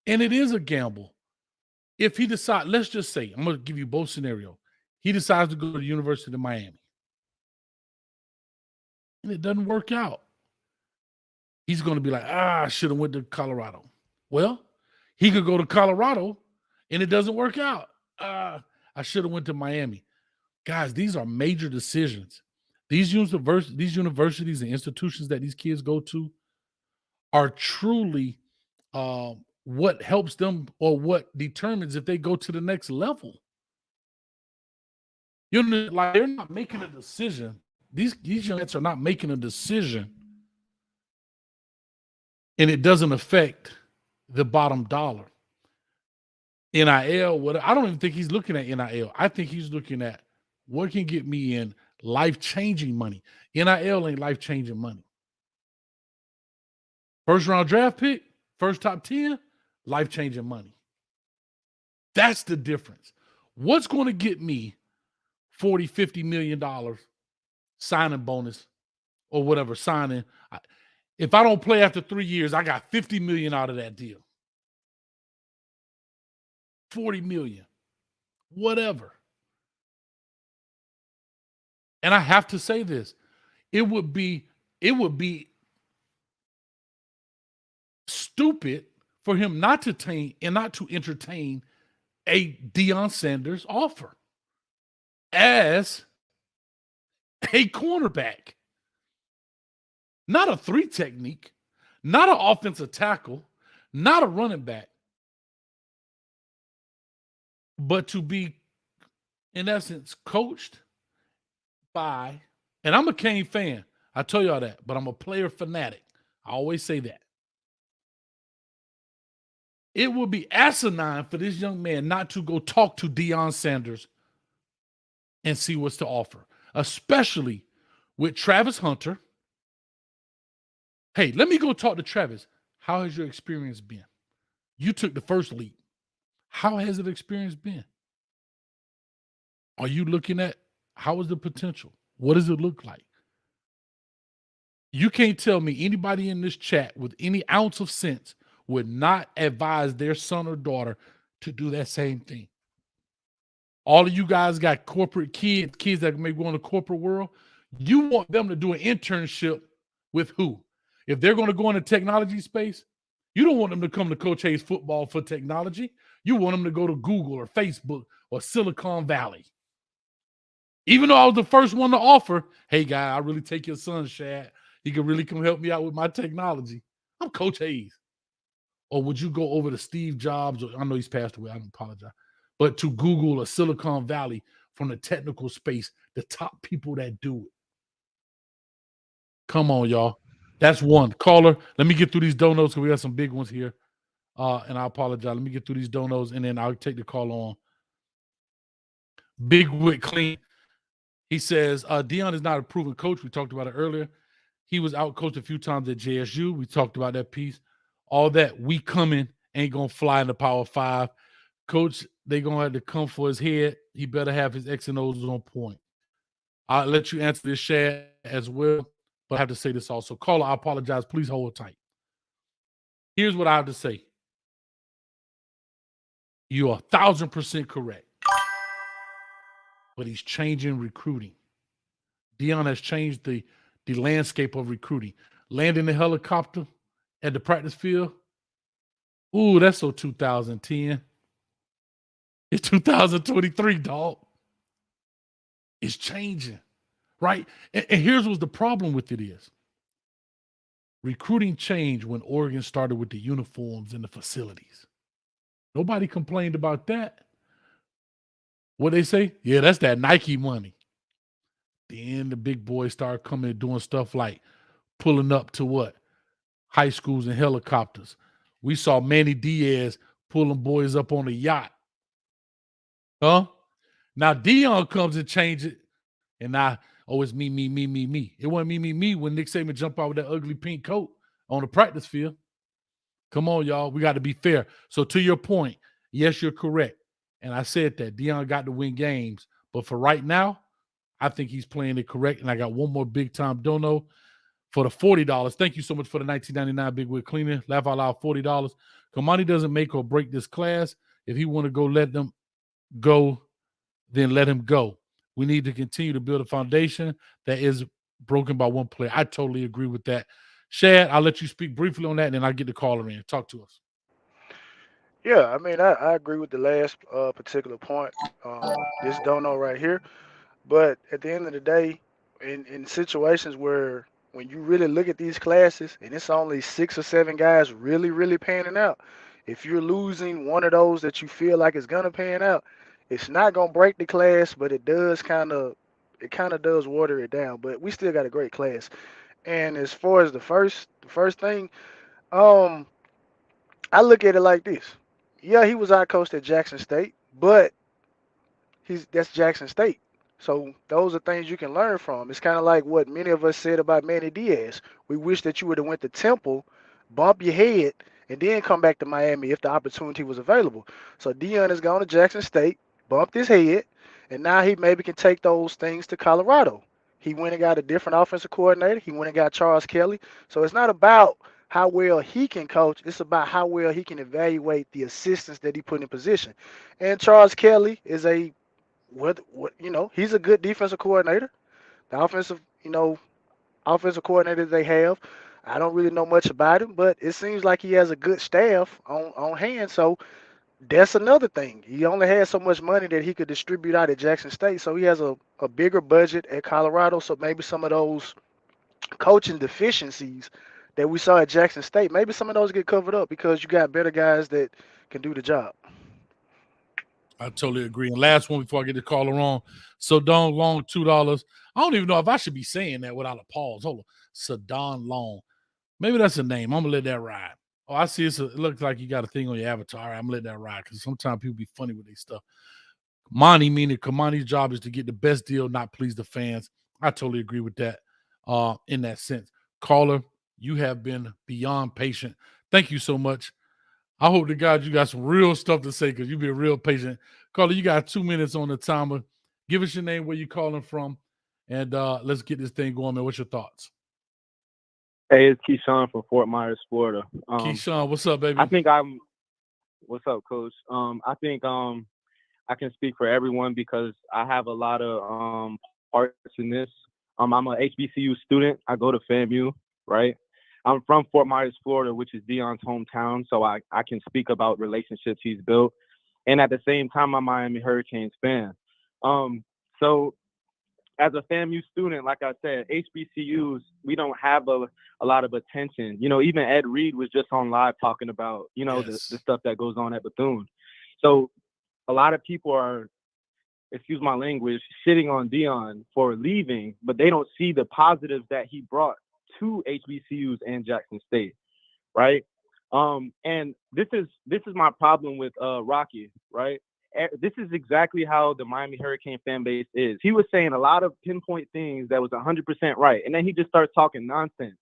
and it is a gamble. If he decides, let's just say, I'm going to give you both scenarios. He decides to go to the University of Miami, and it doesn't work out. He's going to be like, I should have went to Colorado. Well, he could go to Colorado, and it doesn't work out. I should have went to Miami. Guys, these are major decisions. These universities and institutions that these kids go to are truly what helps them or what determines if they go to the next level. Like they're not making a decision. These young men are not making a decision, and it doesn't affect the bottom dollar. NIL, I don't even think he's looking at NIL. I think he's looking at what can get me in life-changing money. NIL ain't life-changing money. First round draft pick, first top 10, life-changing money. That's the difference. What's going to get me $40, $50 million signing bonus or whatever signing? If I don't play after 3 years, I got $50 million out of that deal. 40 million, whatever. And I have to say this, it would be stupid for him not to entertain a Deion Sanders offer as a cornerback. Not a 3 technique, not an offensive tackle, not a running back, but to be, in essence, coached by, and I'm a Kane fan. I tell y'all that, but I'm a player fanatic. I always say that. It would be asinine for this young man not to go talk to Deion Sanders and see what's to offer, especially with Travis Hunter. Hey, let me go talk to Travis. How has your experience been? You took the first leap. How has the experience been? Are you looking at how is the potential? What does it look like? You can't tell me anybody in this chat with any ounce of sense would not advise their son or daughter to do that same thing. All of you guys got corporate kids that may go in the corporate world. You want them to do an internship with who? If they're going to go in the technology space, you don't want them to come to Coach Hayes football for technology. You want them to go to Google or Facebook or Silicon Valley. Even though I was the first one to offer, hey, guy, I really take your son, Shad. He can really come help me out with my technology. I'm Coach Hayes. Or would you go over to Steve Jobs? Or, I know he's passed away. I apologize. But to Google or Silicon Valley from the technical space, the top people that do it. Come on, y'all. That's one. Caller, let me get through these donos because we got some big ones here. And I apologize. Let me get through these donos, and then I'll take the call on. Big Wick Clean. He says, Deion is not a proven coach. We talked about it earlier. He was outcoached a few times at JSU. We talked about that piece. All that we coming ain't gonna fly in the Power 5. Coach, they gonna have to come for his head. He better have his X and O's on point. I'll let you answer this, Shad, as well. But I have to say this also. Caller, I apologize. Please hold tight. Here's what I have to say. You are 1,000% correct. But he's changing recruiting. Deion has changed the landscape of recruiting. Landing the helicopter at the practice field. Ooh, that's so 2010. It's 2023, dog. It's changing, right? And here's what the problem with it is. Recruiting changed when Oregon started with the uniforms and the facilities. Nobody complained about that. What they say? Yeah, that's that Nike money. Then the big boys started coming and doing stuff like pulling up to what? High schools and helicopters. We saw Manny Diaz pulling boys up on a yacht. Huh? Now Deion comes and changes it. And it's me. It wasn't me when Nick Saban jumped out with that ugly pink coat on the practice field. Come on, y'all. We got to be fair. So to your point, yes, you're correct. And I said that Deion got to win games. But for right now, I think he's playing it correct. And I got one more big-time dono for the $40. Thank you so much for the $19.99 Big Wheel Cleaner. Laugh out loud, $40. Cormani doesn't make or break this class. If he want to go let them go, then let him go. We need to continue to build a foundation that is broken by one player. I totally agree with that. Shad, I'll let you speak briefly on that, and then I'll get the caller in. Talk to us. Yeah, I mean, I agree with the last particular point. This dono right here. But at the end of the day, in situations where when you really look at these classes and it's only 6 or 7 guys really panning out, if you're losing one of those that you feel like is gonna pan out, it's not gonna break the class, but it kind of does water it down. But we still got a great class. And as far as the first thing, um, I look at it like this. Yeah, he was our coach at Jackson State, but that's Jackson State. So those are things you can learn from. It's kind of like what many of us said about Manny Diaz. We wish that you would have went to Temple, bump your head, and then come back to Miami if the opportunity was available. So Deion has gone to Jackson State, bumped his head, and now he maybe can take those things to Colorado. He went and got a different offensive coordinator. He went and got Charles Kelly. So it's not about how well he can coach. It's about how well he can evaluate the assistants that he put in position. And Charles Kelly is he's a good defensive coordinator. The offensive coordinator they have, I don't really know much about him, but it seems like he has a good staff on hand. So that's another thing. He only has so much money that he could distribute out at Jackson State. So he has a bigger budget at Colorado. So maybe some of those coaching deficiencies that we saw at Jackson State, maybe some of those get covered up because you got better guys that can do the job. I totally agree. And last one before I get the caller on. Sadon Long, $2. I don't even know if I should be saying that without a pause. Hold on. Sadon Long. Maybe that's a name. I'm going to let that ride. Oh, I see. It looks like you got a thing on your avatar. All right, I'm going to let that ride because sometimes people be funny with their stuff. Kamani's job is to get the best deal, not please the fans. I totally agree with that in that sense. Caller, you have been beyond patient. Thank you so much. I hope to God you got some real stuff to say because you've been real patient. Caller, you got 2 minutes on the timer. Give us your name, where you calling from, and let's get this thing going, man. What's your thoughts? Hey, it's Keyshawn from Fort Myers, Florida. Keyshawn, what's up, baby? What's up, Coach? I think I can speak for everyone because I have a lot of parts in this. I'm a HBCU student. I go to FAMU, right? I'm from Fort Myers, Florida, which is Deion's hometown, so I can speak about relationships he's built. And at the same time, I'm a Miami Hurricanes fan. So as a FAMU student, like I said, HBCUs, we don't have a lot of attention. You know, even Ed Reed was just on live talking about, the stuff that goes on at Bethune. So a lot of people are, excuse my language, shitting on Deion for leaving, but they don't see the positives that he brought to HBCUs and Jackson State, right? And this is my problem with Rocky, right? this is exactly how the Miami Hurricane fan base is. He was saying a lot of pinpoint things that was 100% right, and then he just starts talking nonsense.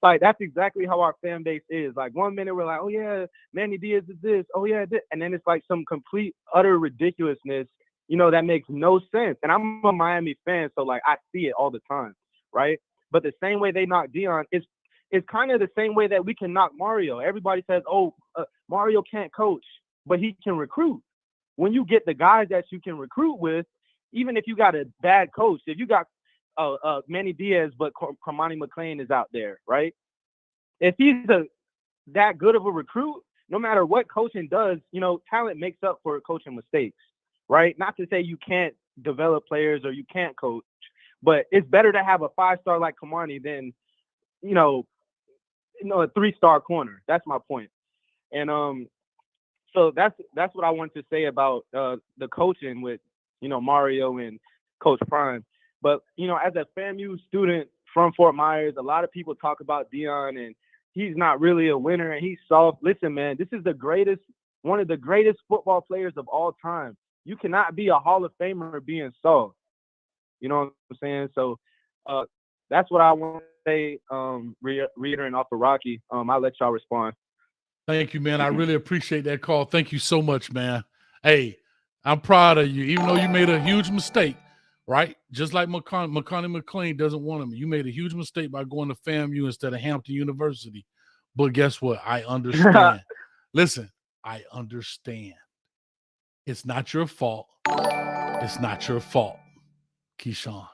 Like, that's exactly how our fan base is. Like, one minute we're like, oh yeah, Manny Diaz is this, oh yeah, this. And then it's like some complete utter ridiculousness, that makes no sense. And I'm a Miami fan, so like I see it all the time, right? But the same way they knock Deion is kind of the same way that we can knock Mario. Everybody says, Mario can't coach, but he can recruit. When you get the guys that you can recruit with, even if you got a bad coach, if you got Manny Diaz, but Cormani McClain is out there, right? If he's that good of a recruit, no matter what coaching does, talent makes up for coaching mistakes, right? Not to say you can't develop players or you can't coach, but it's better to have a 5-star like Cormani than, a 3-star corner. That's my point. And so that's what I want to say about the coaching with, Mario and Coach Prime. But, as a FAMU student from Fort Myers, a lot of people talk about Deion and he's not really a winner and he's soft. Listen, man, this is one of the greatest football players of all time. You cannot be a Hall of Famer being soft. You know what I'm saying? So that's what I want to say, reiterating off of Rocky. I'll let y'all respond. Thank you, man. I really appreciate that call. Thank you so much, man. Hey, I'm proud of you, even though you made a huge mistake, right? Just like Cormani McClain doesn't want him. You made a huge mistake by going to FAMU instead of Hampton University. But guess what? I understand. Listen, I understand. It's not your fault. It's not your fault, Keyshawn.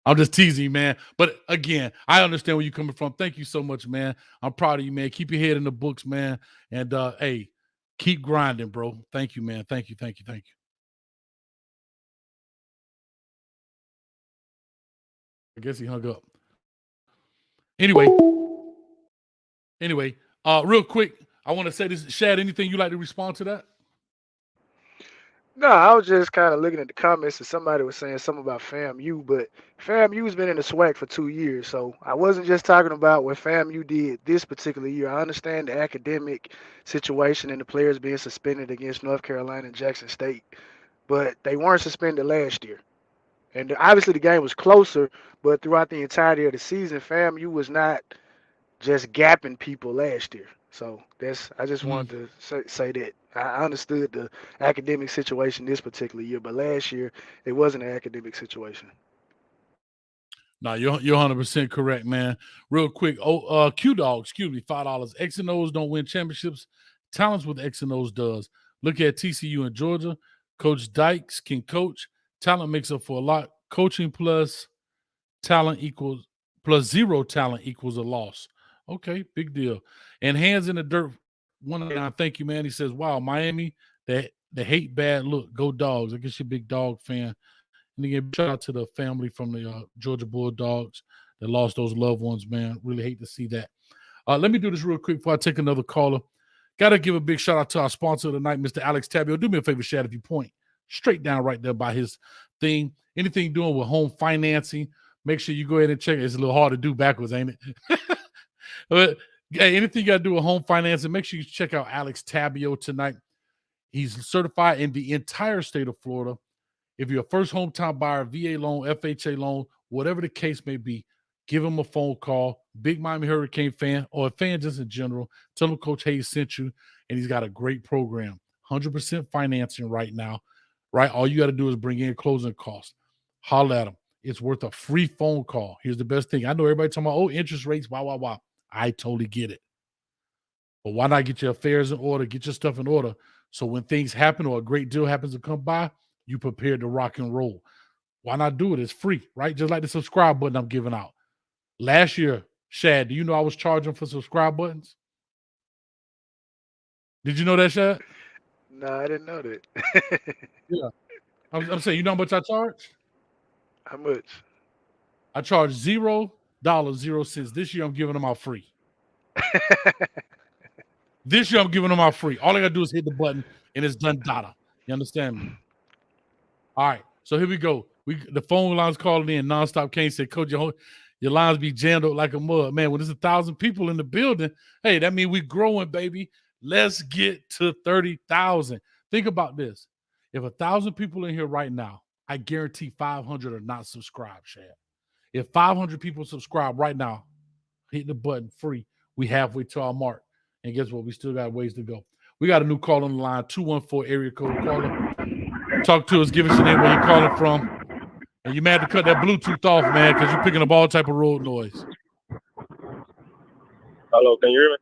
I'm just teasing you, man. But again, I understand where you're coming from. Thank you so much, man. I'm proud of you, man. Keep your head in the books, man. And hey, keep grinding, bro. Thank you, man. Thank you. I guess he hung up. Anyway, real quick, I want to say this. Shad, anything you like to respond to that? No, I was just kind of looking at the comments and somebody was saying something about FAMU, but FAMU's been in the SWAC for 2 years, so I wasn't just talking about what FAMU did this particular year. I understand the academic situation and the players being suspended against North Carolina and Jackson State, but they weren't suspended last year. And obviously the game was closer, but throughout the entirety of the season, FAMU was not just gapping people last year. So I just wanted to say that. I understood the academic situation this particular year, but last year it wasn't an academic situation. No, you're 100% correct, man. Real quick, Q-Dog, excuse me, $5. X and O's don't win championships. Talents with X and O's does. Look at TCU in Georgia. Coach Dykes can coach. Talent makes up for a lot. Coaching plus zero talent equals a loss. Okay, big deal. And Hands in the Dirt, 199. Thank you, man. He says, wow, Miami, they hate bad look. Go Dogs. I guess you're a big dog fan. And again, shout out to the family from the Georgia Bulldogs that lost those loved ones, man. Really hate to see that. Let me do this real quick before I take another caller. Got to give a big shout out to our sponsor tonight, Mr. Alex Tabio. Do me a favor, Shad, if you point straight down right there by his thing. Anything doing with home financing, make sure you go ahead and check it. It's a little hard to do backwards, ain't it? But hey, anything you got to do with home financing, make sure you check out Alex Tabio tonight. He's certified in the entire state of Florida. If you're a first hometown buyer, VA loan, FHA loan, whatever the case may be, give him a phone call. Big Miami Hurricane fan or a fan just in general. Tell him Coach Hayes sent you, and he's got a great program. 100% financing right now, right? All you got to do is bring in closing costs. Holler at him. It's worth a free phone call. Here's the best thing. I know everybody talking about, interest rates, wow. I totally get it. But why not get your affairs in order, get your stuff in order, so when things happen or a great deal happens to come by, you prepared to rock and roll. Why not do it? It's free, right? Just like the subscribe button I'm giving out. Last year, Shad, do you know I was charging for subscribe buttons? Did you know that, Shad? No, I didn't know that. Yeah. I'm saying, you know how much I charge? How much? I charge $0.00. This year, I'm giving them out free. This year, I'm giving them out free. All I got to do is hit the button, and it's done data. You understand me? All right, so here we go. The phone lines calling in nonstop. Kane said, Coach, your lines be jammed up like a mud. Man, when there's 1,000 people in the building, hey, that means we growing, baby. Let's get to 30,000. Think about this. If 1,000 people in here right now, I guarantee 500 are not subscribed, Shad. If 500 people subscribe right now, hit the button free. We halfway to our mark. And guess what? We still got ways to go. We got a new call on the line, 214 area code caller. Talk to us. Give us your name, where you're calling from. And you mad to cut that Bluetooth off, man, because you're picking up all type of road noise. Hello, can you hear me?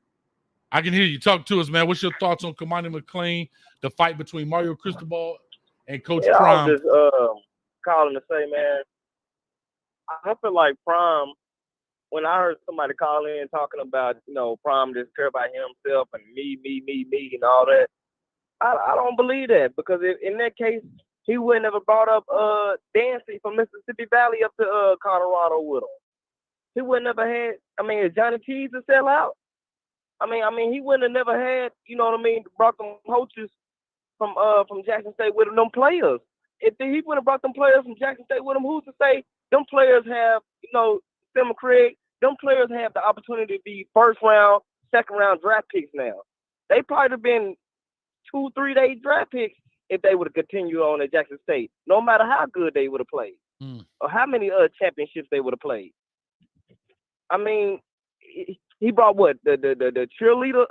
I can hear you. Talk to us, man. What's your thoughts on Cormani McClain, the fight between Mario Cristobal and Coach Prime? I was just calling to say, man, I feel like Prime, when I heard somebody call in talking about, Prime just care about himself and me, and all that, I don't believe that, because in that case, he wouldn't have brought up Dancy from Mississippi Valley up to Colorado with him. He wouldn't have had, is Johnny Keys to sell out? He wouldn't have never had, brought them coaches from Jackson State with him, them players. If he would have brought them players from Jackson State with him, who's to say them players have, Tim Craig, them players have the opportunity to be first round, second round draft picks now. They probably have been 2-3 day draft picks if they would have continued on at Jackson State, no matter how good they would have played or how many championships they would have played. He brought what the cheerleader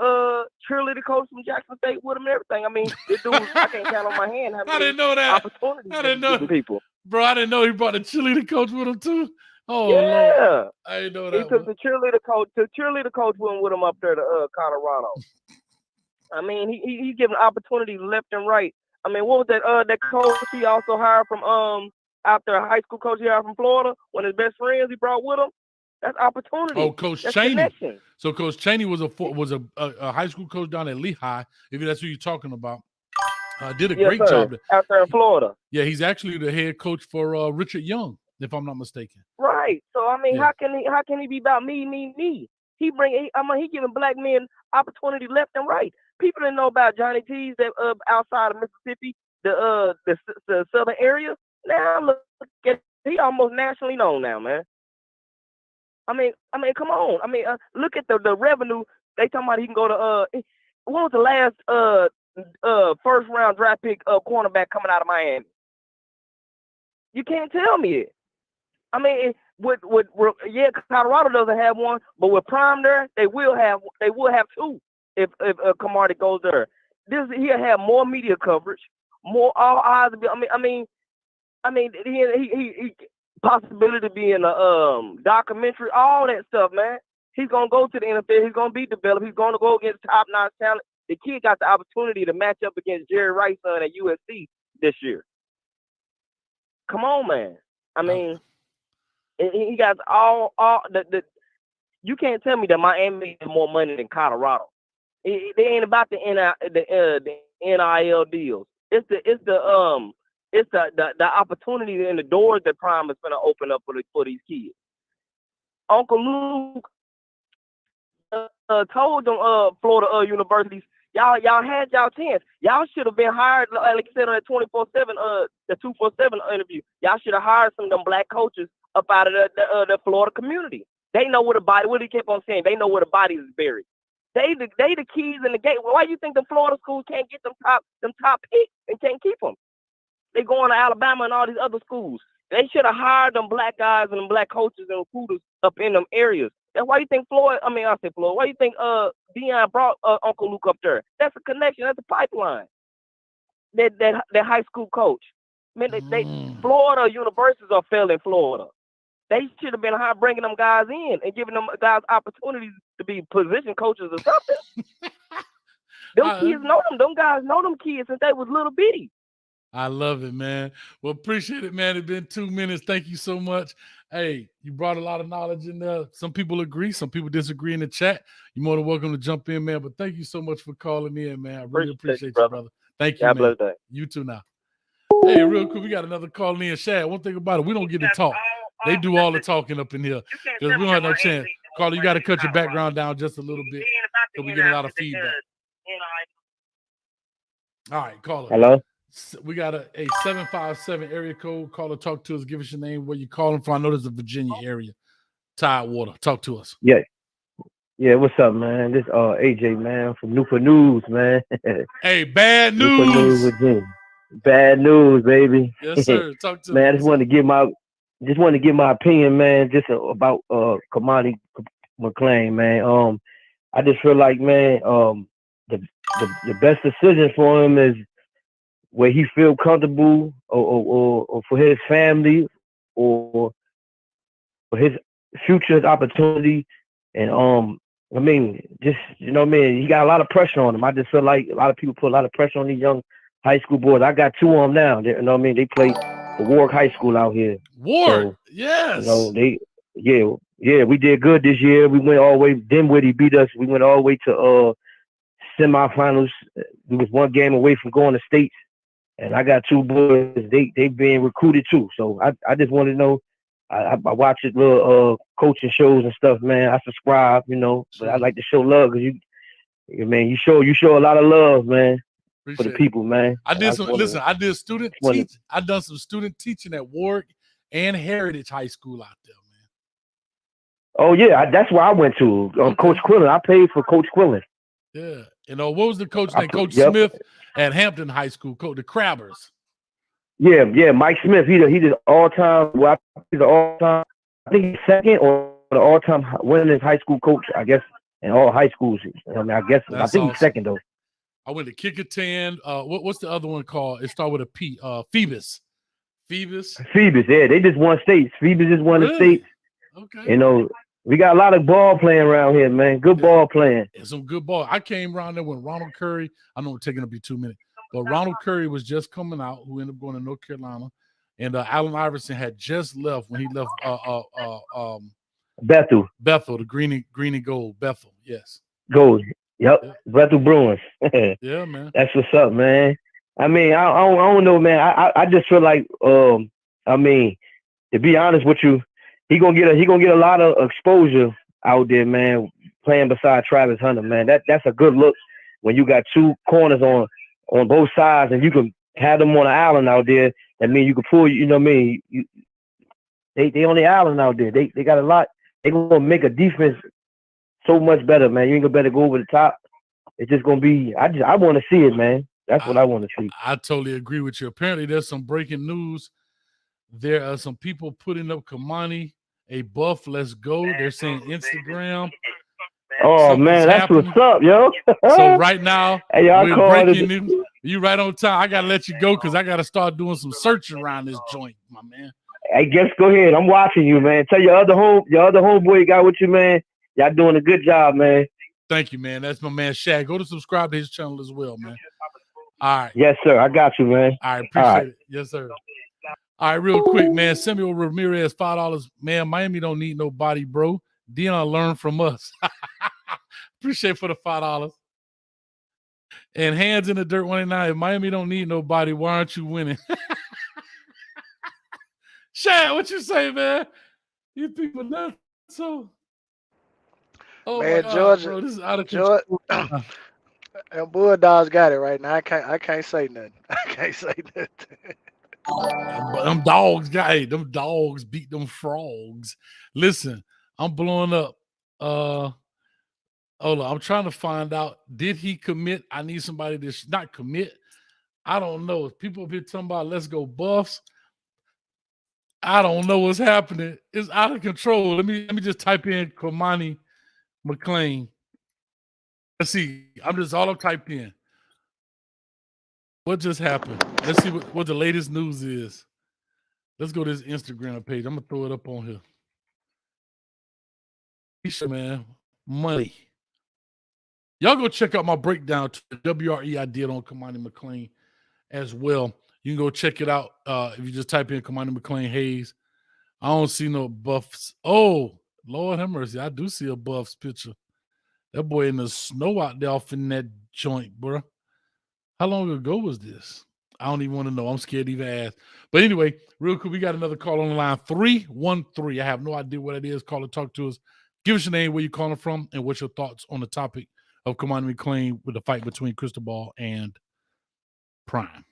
coach from Jackson State with him and everything. This dude, I can't count on my hand how many I didn't know that. opportunities I didn't know, people. Bro. I didn't know he brought a cheerleader coach with him too. Oh yeah, Lord. I didn't know that. He took the cheerleader coach went with him up there to Colorado. He giving opportunities left and right. What was that coach he also hired from after a high school coach he hired from Florida? One of his best friends he brought with him. That's opportunity. Oh, Coach That's Chaney. Connection. So Coach Chaney was a high school coach down at Lehigh, if that's who you're talking about. Did a great job out there in Florida. Yeah, he's actually the head coach for Richard Young, if I'm not mistaken. Right. So how can he be about me? He giving black men opportunity left and right. People didn't know about Johnny T's that outside of Mississippi, the southern area. Now look at he almost nationally known now, man. Come on. Look at the revenue. They talking about he can go to what was the last first round draft pick cornerback coming out of Miami? You can't tell me it. Colorado doesn't have one, but with Prime there, they will have two if Camardi goes there. He'll have more media coverage, more all eyes. He possibility to be in a documentary, all that stuff, man. He's gonna go to the NFL. He's gonna be developed. He's gonna go against top-notch talent. The kid got the opportunity to match up against Jerry Rice's son at USC this year. Come on, man. He got all the. You can't tell me that Miami has more money than Colorado. They ain't about the NIL deals. It's the opportunity and the doors that Prime is going to open up for these kids. Uncle Luke told them Florida universities, y'all had y'all chance. Y'all should have been hired, like I said on that 24/7 the 247 interview. Y'all should have hired some of them black coaches up out of the Florida community. They know where the body. What he kept on saying, they know where the body is buried. They the keys in the gate. Why you think the Florida schools can't get them top picks and can't keep them? They going to Alabama and all these other schools. They should have hired them black guys and them black coaches and recruiters up in them areas. That's why you think Why you think Deion brought Uncle Luke up there? That's a connection. That's a pipeline. That high school coach. Florida universities are failing Florida. They should have been bringing them guys in and giving them guys opportunities to be position coaches or something. Them kids know them. Them guys know them kids since they was little bitty. I love it, man. Well, appreciate it, man. It's been 2 minutes. Thank you so much. Hey, you brought a lot of knowledge in there. Some people agree. Some people disagree in the chat. You're more than welcome to jump in, man. But thank you so much for calling in, man. I really appreciate you, brother. Thank you, man. You too now. Hey, real quick, we got another call in. Shad, one thing about it, we don't get to talk. They do all the talking up in here because we don't have no chance. Carla, you got to cut your background down just a little bit so we get a lot of feedback. All right, caller. Hello? We got a 757 area code. Caller, talk to us. Give us your name, where you calling from. I know there's a Virginia area. Tidewater. Talk to us. Yeah, Yeah, what's up, man? This AJ, man, from Newport News, man. Hey, bad Newport News, news. Virginia. Bad news, baby. Yes, sir. Talk to man, me. I just wanted to give my opinion, man, just about Cormani McClain, man. I just feel like, man, the best decision for him is where he feel comfortable, or for his family, or for his future, his opportunity, and I mean, just you know, man, he got a lot of pressure on him. I just feel like a lot of people put a lot of pressure on these young high school boys. I got two of them now. You know what I mean? They play for Warwick High School out here. Ward, So, yes. you know, we did good this year. We went all the way. Dinwiddie beat us. We went all the way to semifinals. We was one game away from going to states. And I got two boys. They being recruited too. So I just want to know. I watch it little coaching shows and stuff, man. I subscribe, you know, but I like to show love because you show a lot of love, man, for the people, man. I did I done some student teaching at Warwick and Heritage High School out there, man. Oh yeah, that's where I went to. Coach Quillen. I paid for Coach Quillen. Yeah, you know what was the coach name? Coach Smith at Hampton High School, the Crabbers. Yeah, Mike Smith. He's the all-time. Well, he's the all-time. I think he's second or the all-time winningest high school coach. I guess in all high schools. I mean, I think awesome. he's second though. I went to Kickerton. What's the other one called? It started with a P. Phoebus. Yeah, they just won states. Phoebus just won the states. Okay. You know, we got a lot of ball playing around here, man. Good ball playing. And some good ball. I came around there when Ronald Curry. I know I'm taking up your 2 minutes. But Ronald Curry was just coming out, who ended up going to North Carolina, and Allen Iverson had just left when he left Bethel, the green and gold. Bethel, yes. Gold. Yep. Bethel Bruins. Yeah, man. That's what's up, man. I mean, I don't know, man. I just feel like, I mean, to be honest with you, he gonna get a lot of exposure out there, man. Playing beside Travis Hunter, man. That's a good look when you got two corners on both sides, and you can have them on the island out there. That means you can pull, you know what I mean? They on the island out there. They got a lot. They gonna make a defense so much better, man. You ain't gonna better go over the top. It's just gonna be. I want to see it, man. That's what I want to see. I totally agree with you. Apparently, there's some breaking news. There are some people putting up Cormani a buff. Let's go. They're saying Instagram. Oh man, that's what's up, yo. So right now, hey, we're breaking news. You right on time. I gotta let you go because I gotta start doing some searching around this joint, my man. Hey, guess go ahead. I'm watching you, man. Tell your other homeboy you got with you, man. Y'all doing a good job, man. Thank you, man. That's my man Shaq. Go to subscribe to his channel as well, man. All right. Yes, sir. I got you, man. All right, appreciate it. Yes, sir. All right, real quick, man. Samuel Ramirez, $5. Man, Miami don't need nobody, bro. Dion learned from us. Appreciate for the $5. And Hands in the Dirt 189. If Miami don't need nobody, why aren't you winning? Shaq, what you say, man? You people nuts. So, man, God, Georgia, bro, this is out of control. And Bulldogs got it right now. I can't say nothing. I can't say nothing. Them dogs beat them frogs. Listen, I'm blowing up. Hold on, I'm trying to find out. Did he commit? I need somebody to not commit. I don't know. People have been talking about let's go Buffs. I don't know what's happening. It's out of control. Let me just type in Cormani McClain. Let's see. All I'm typed in. What just happened? Let's see what the latest news is. Let's go to his Instagram page. I'm gonna throw it up on here. Keyshawn, man, money. Y'all go check out my breakdown to the WRE I did on Cormani McClain as well. You can go check it out if you just type in Cormani McClain Hayes. I don't see no Buffs. Oh, Lord have mercy. I do see a Buffs picture. That boy in the snow out there off in that joint, bro. How long ago was this? I don't even want to know. I'm scared to even ask. But anyway, real quick, we got another call on the line. 313. I have no idea what it is. Call or talk to us. Give us your name, where you're calling from, and what's your thoughts on the topic of Cormani McClain with the fight between Cristobal and Prime.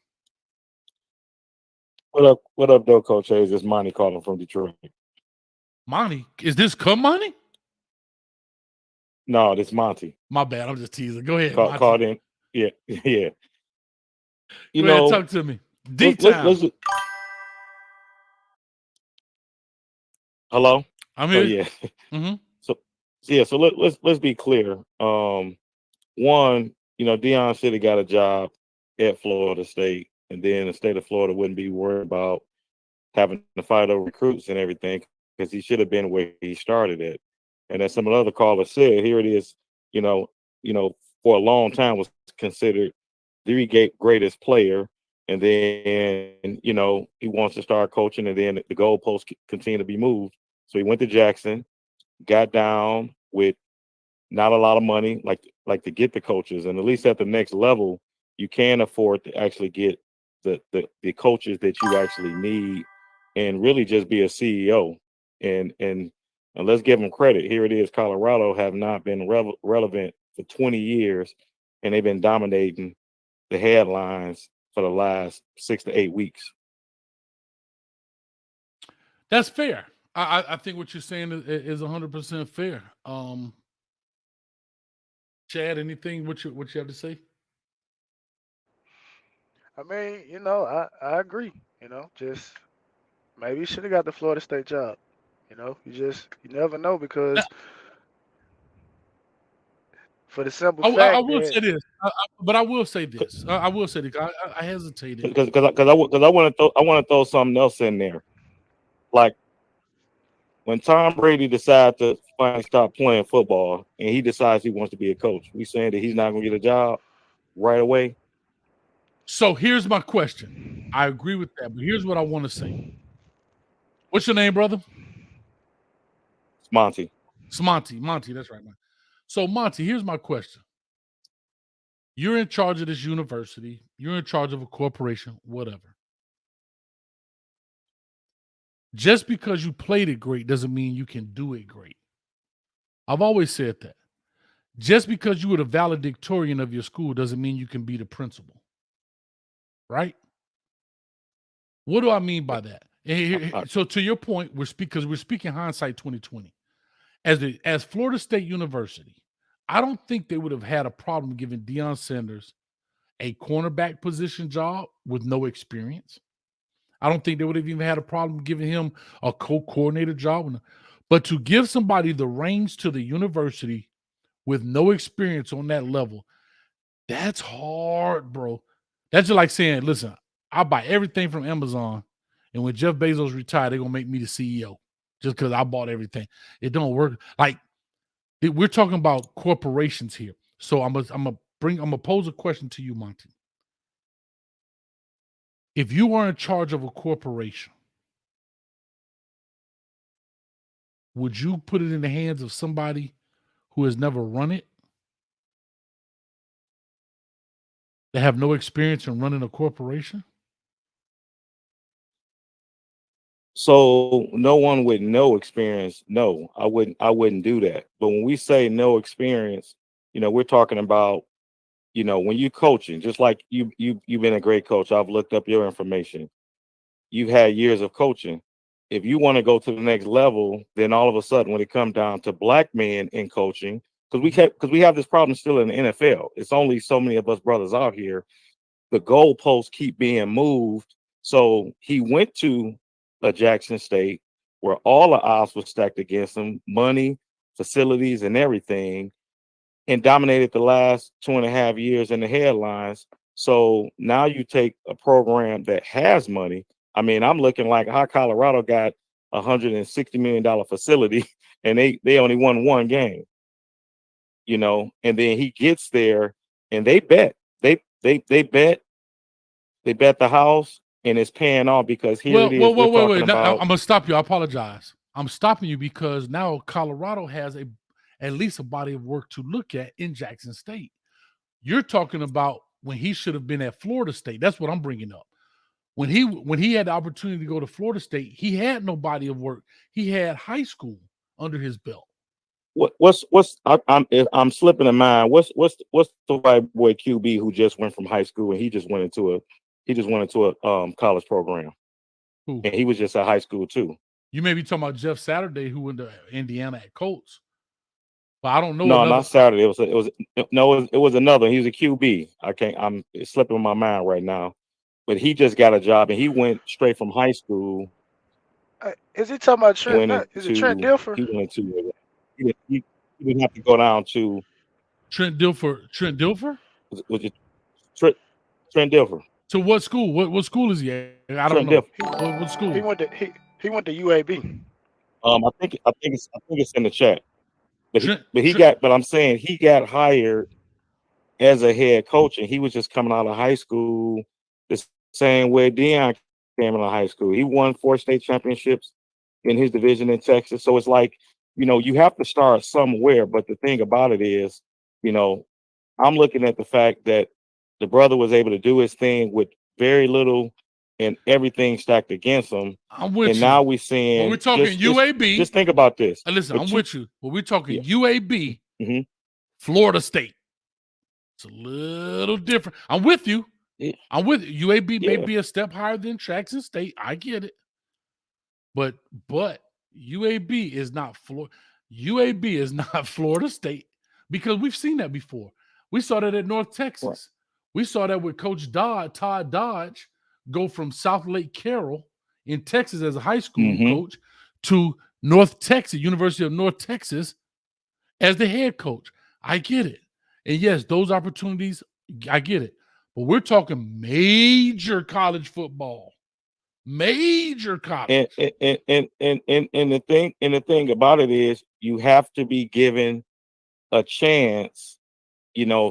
What up, though, Coach Hayes? It's Monty calling from Detroit. Monty? Is this Cormani? No, this Monty. My bad. I'm just teasing. Go ahead, Called in. Yeah, yeah. You Go know, ahead, talk to me. D-Town. Hello? I'm So here. yeah. Mm-hmm. So let's be clear. One, Deion should have got a job at Florida State, and then the state of Florida wouldn't be worried about having to fight over recruits and everything because he should have been where he started at. And as some of the other callers said, here it is, you know, for a long time was considered the greatest player. And then, he wants to start coaching, and then the goalposts continue to be moved. So he went to Jackson, got down with not a lot of money, like to get the coaches, and at least at the next level, you can afford to actually get the coaches that you actually need, and really just be a CEO. And let's give them credit. Here it is, Colorado have not been relevant for 20 years, and they've been dominating the headlines for the last 6 to 8 weeks. That's fair. I think what you're saying is 100% fair. Chad, anything what you have to say? I mean, I agree. Just maybe he should have got the Florida State job. You never know because for the simple I fact will that say this, but I will say this. I will say this. I hesitated because I want to throw something else in there. Like when Tom Brady decides to finally stop playing football and he decides he wants to be a coach, we saying that he's not going to get a job right away. So here's my question. I agree with that, but here's what I want to say. What's your name, brother? It's Monty. Monty, that's right, man. So Monty, here's my question. You're in charge of this university. You're in charge of a corporation, whatever. Just because you played it great doesn't mean you can do it great. I've always said that. Just because you were the valedictorian of your school doesn't mean you can be the principal. Right? What do I mean by that? So to your point, we're speaking hindsight 2020. As Florida State University, I don't think they would have had a problem giving Deion Sanders a cornerback position job with no experience. I don't think they would have even had a problem giving him a co-coordinator job. But to give somebody the reins to the university with no experience on that level, that's hard, bro. That's just like saying, listen, I buy everything from Amazon, and when Jeff Bezos retired, they're going to make me the CEO just because I bought everything. It don't work. Like, we're talking about corporations here. So I'm gonna pose a question to you, Monty. If you are in charge of a corporation, would you put it in the hands of somebody who has never run it? They have no experience in running a corporation? So no one with no experience, no, I wouldn't do that. But when we say no experience, we're talking about, when you coaching, just like you've been a great coach. I've looked up your information. You've had years of coaching. If you want to go to the next level, then all of a sudden, when it comes down to black men in coaching, because we have this problem still in the NFL. It's only so many of us brothers out here. The goalposts keep being moved. So he went to a Jackson State where all the odds were stacked against him, money, facilities, and everything, and dominated the last 2.5 years in the headlines. So now you take a program that has money. I mean, I'm looking like how Colorado got $160 million facility and they only won one game, and then he gets there and they bet the house, and it's paying off because here it is. Wait. I'm gonna stop you. I apologize. I'm stopping you because now Colorado has at least a body of work to look at in Jackson State. You're talking about when he should have been at Florida State. That's what I'm bringing up. When he had the opportunity to go to Florida State, he had no body of work. He had high school under his belt. I'm slipping in mind. What's the white boy QB who just went from high school and he just went into a college program? Who? And he was just at high school too. You may be talking about Jeff Saturday, who went to Indiana at Colts. But I don't know No, another. not Saturday. It was another. He was a QB. It's slipping my mind right now. But he just got a job and he went straight from high school. Is he talking about Trent? Went Is it Trent into Dilfer? he went into he didn't have to go down to Trent Dilfer. Trent Dilfer? was it Trent Dilfer. To what school? What school is he at? I don't Trent know. Dilfer. What school? He went to UAB. I think it's in the chat. But Trent, but I'm saying he got hired as a head coach, and he was just coming out of high school the same way Deion came out of high school. He won 4 state championships in his division in Texas. So it's like, you have to start somewhere. But the thing about it is, I'm looking at the fact that the brother was able to do his thing with very little and everything stacked against him. I'm with you. Now we're seeing. When we're talking UAB. Just think about this. Listen, I'm with you. When we're talking UAB, Mm-hmm. Florida State. It's a little different. I'm with you. Yeah. I'm with you. UAB may be a step higher than Jackson State. I get it. But UAB is not Florida. UAB is not Florida State because we've seen that before. We saw that at North Texas. Right. We saw that with Coach Todd Dodge go from South Lake Carroll in Texas as a high school coach to North Texas, University of North Texas as the head coach. I get it. And yes, those opportunities, I get it. But we're talking major college football. Major college. And the thing about it is you have to be given a chance,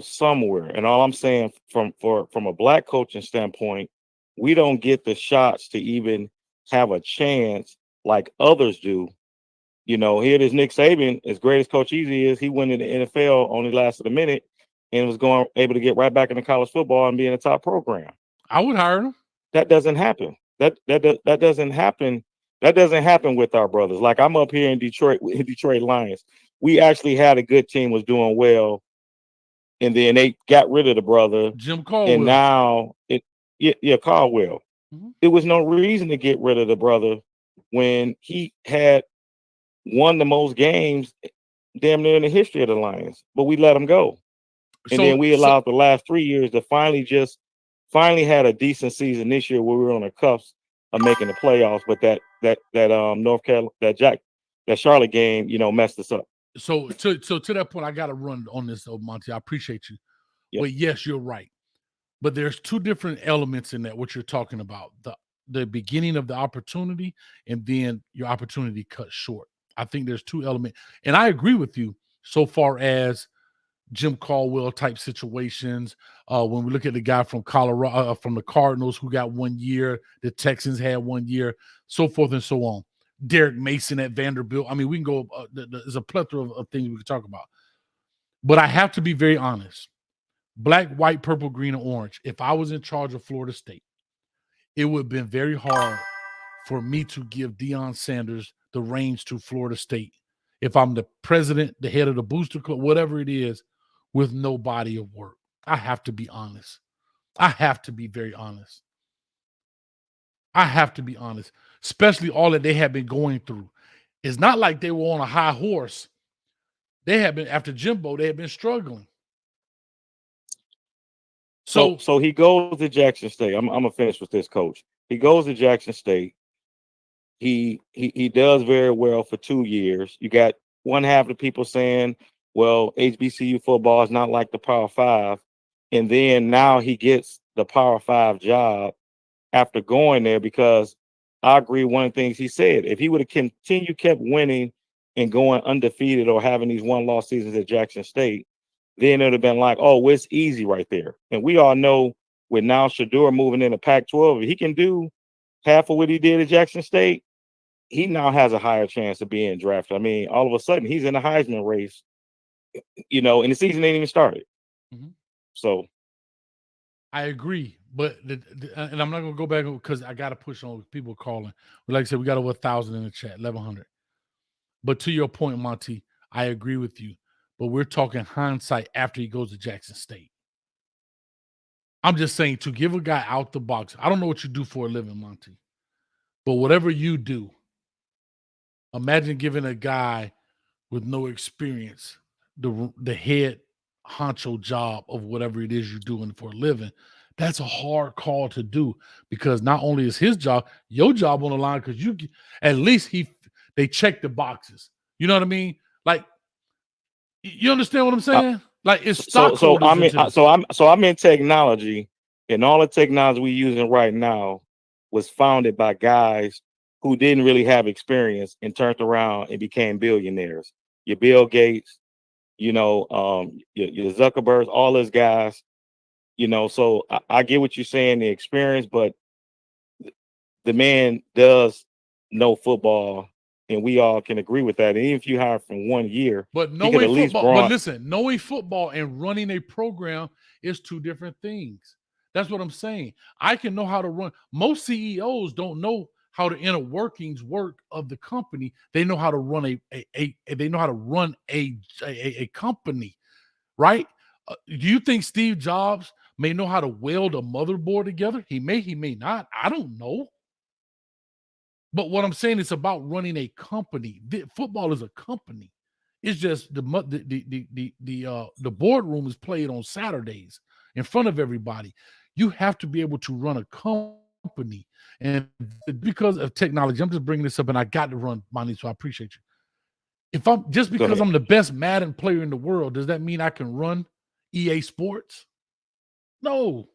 somewhere. And all I'm saying from a black coaching standpoint, we don't get the shots to even have a chance like others do. Here it is, Nick Saban, as great as Coach Easy is, he went in the NFL, only lasted a minute, and was able to get right back into college football and be in a top program. I would hire him. That doesn't happen. That doesn't happen. That doesn't happen with our brothers. Like I'm up here in Detroit Lions. We actually had a good team, was doing well, and then they got rid of the brother, Jim Caldwell, and now Caldwell. Mm-hmm. There was no reason to get rid of the brother when he had won the most games damn near in the history of the Lions, but we let him go. And then we allowed the last 3 years to finally had a decent season this year where we were on the cuffs of making the playoffs, but that North Carolina, that Charlotte game, messed us up. So to that point, I got to run on this, Monty. I appreciate you. Yeah. But yes, you're right. But there's two different elements in that, what you're talking about. The beginning of the opportunity and then your opportunity cut short. I think there's two elements. And I agree with you so far as Jim Caldwell type situations. When we look at the guy from Colorado, from the Cardinals who got 1 year, the Texans had 1 year, so forth and so on. Derek Mason at Vanderbilt. I mean, we can go, there's a plethora of things we can talk about. But I have to be very honest. Black, white, purple, green, or orange. If I was in charge of Florida State, it would have been very hard for me to give Deion Sanders the reins to Florida State. If I'm the president, the head of the booster club, whatever it is, with no body of work. I have to be honest. I have to be very honest. I have to be honest, especially all that they have been going through. It's not like they were on a high horse. They have been, after Jimbo, they have been struggling. So he goes to Jackson State. I'm gonna finish with this, coach. He goes to Jackson State. He does very well for 2 years. You got one half of the people saying, well, HBCU football is not like the Power 5. And then now he gets the Power 5 job after going there, because I agree one of the things he said, if he would have kept winning and going undefeated or having these one-loss seasons at Jackson State, then it would have been like, oh, well, it's easy right there. And we all know with now Shedeur moving into Pac-12, if he can do half of what he did at Jackson State, he now has a higher chance of being drafted. I mean, all of a sudden, he's in the Heisman race, and the season ain't even started. Mm-hmm. So I agree. But, and I'm not going to go back because I got to push on people calling. Like I said, we got over 1,000 in the chat, 1,100. But to your point, Monty, I agree with you. But we're talking hindsight after he goes to Jackson State. I'm just saying, to give a guy out the box, I don't know what you do for a living, Monty, but whatever you do, imagine giving a guy with no experience the head honcho job of whatever it is you're doing for a living. That's a hard call to do because not only is his job, your job on the line because you at least they check the boxes. You know what I mean? Like, you understand what I'm saying? Like, it's stockholders. I'm in technology, and all the technology we're using right now was founded by guys who didn't really have experience and turned around and became billionaires. Your Bill Gates, your Zuckerbergs, all those guys. So I get what you're saying, the experience, but the man does know football, and we all can agree with that. And even if you hire from 1 year, but knowing football and running a program is two different things. That's what I'm saying. I can know how to run. Most CEOs don't know how the inner workings work of the company. They know how to run a company, right? Do you think Steve Jobs may know how to weld a motherboard together? He may not. I don't know. But what I'm saying is about running a company. Football is a company. It's just the boardroom is played on Saturdays in front of everybody. You have to be able to run a company, and because of technology, I'm just bringing this up, and I got to run, Monty, so I appreciate you. If I'm just because I'm the best Madden player in the world, does that mean I can run EA Sports? No,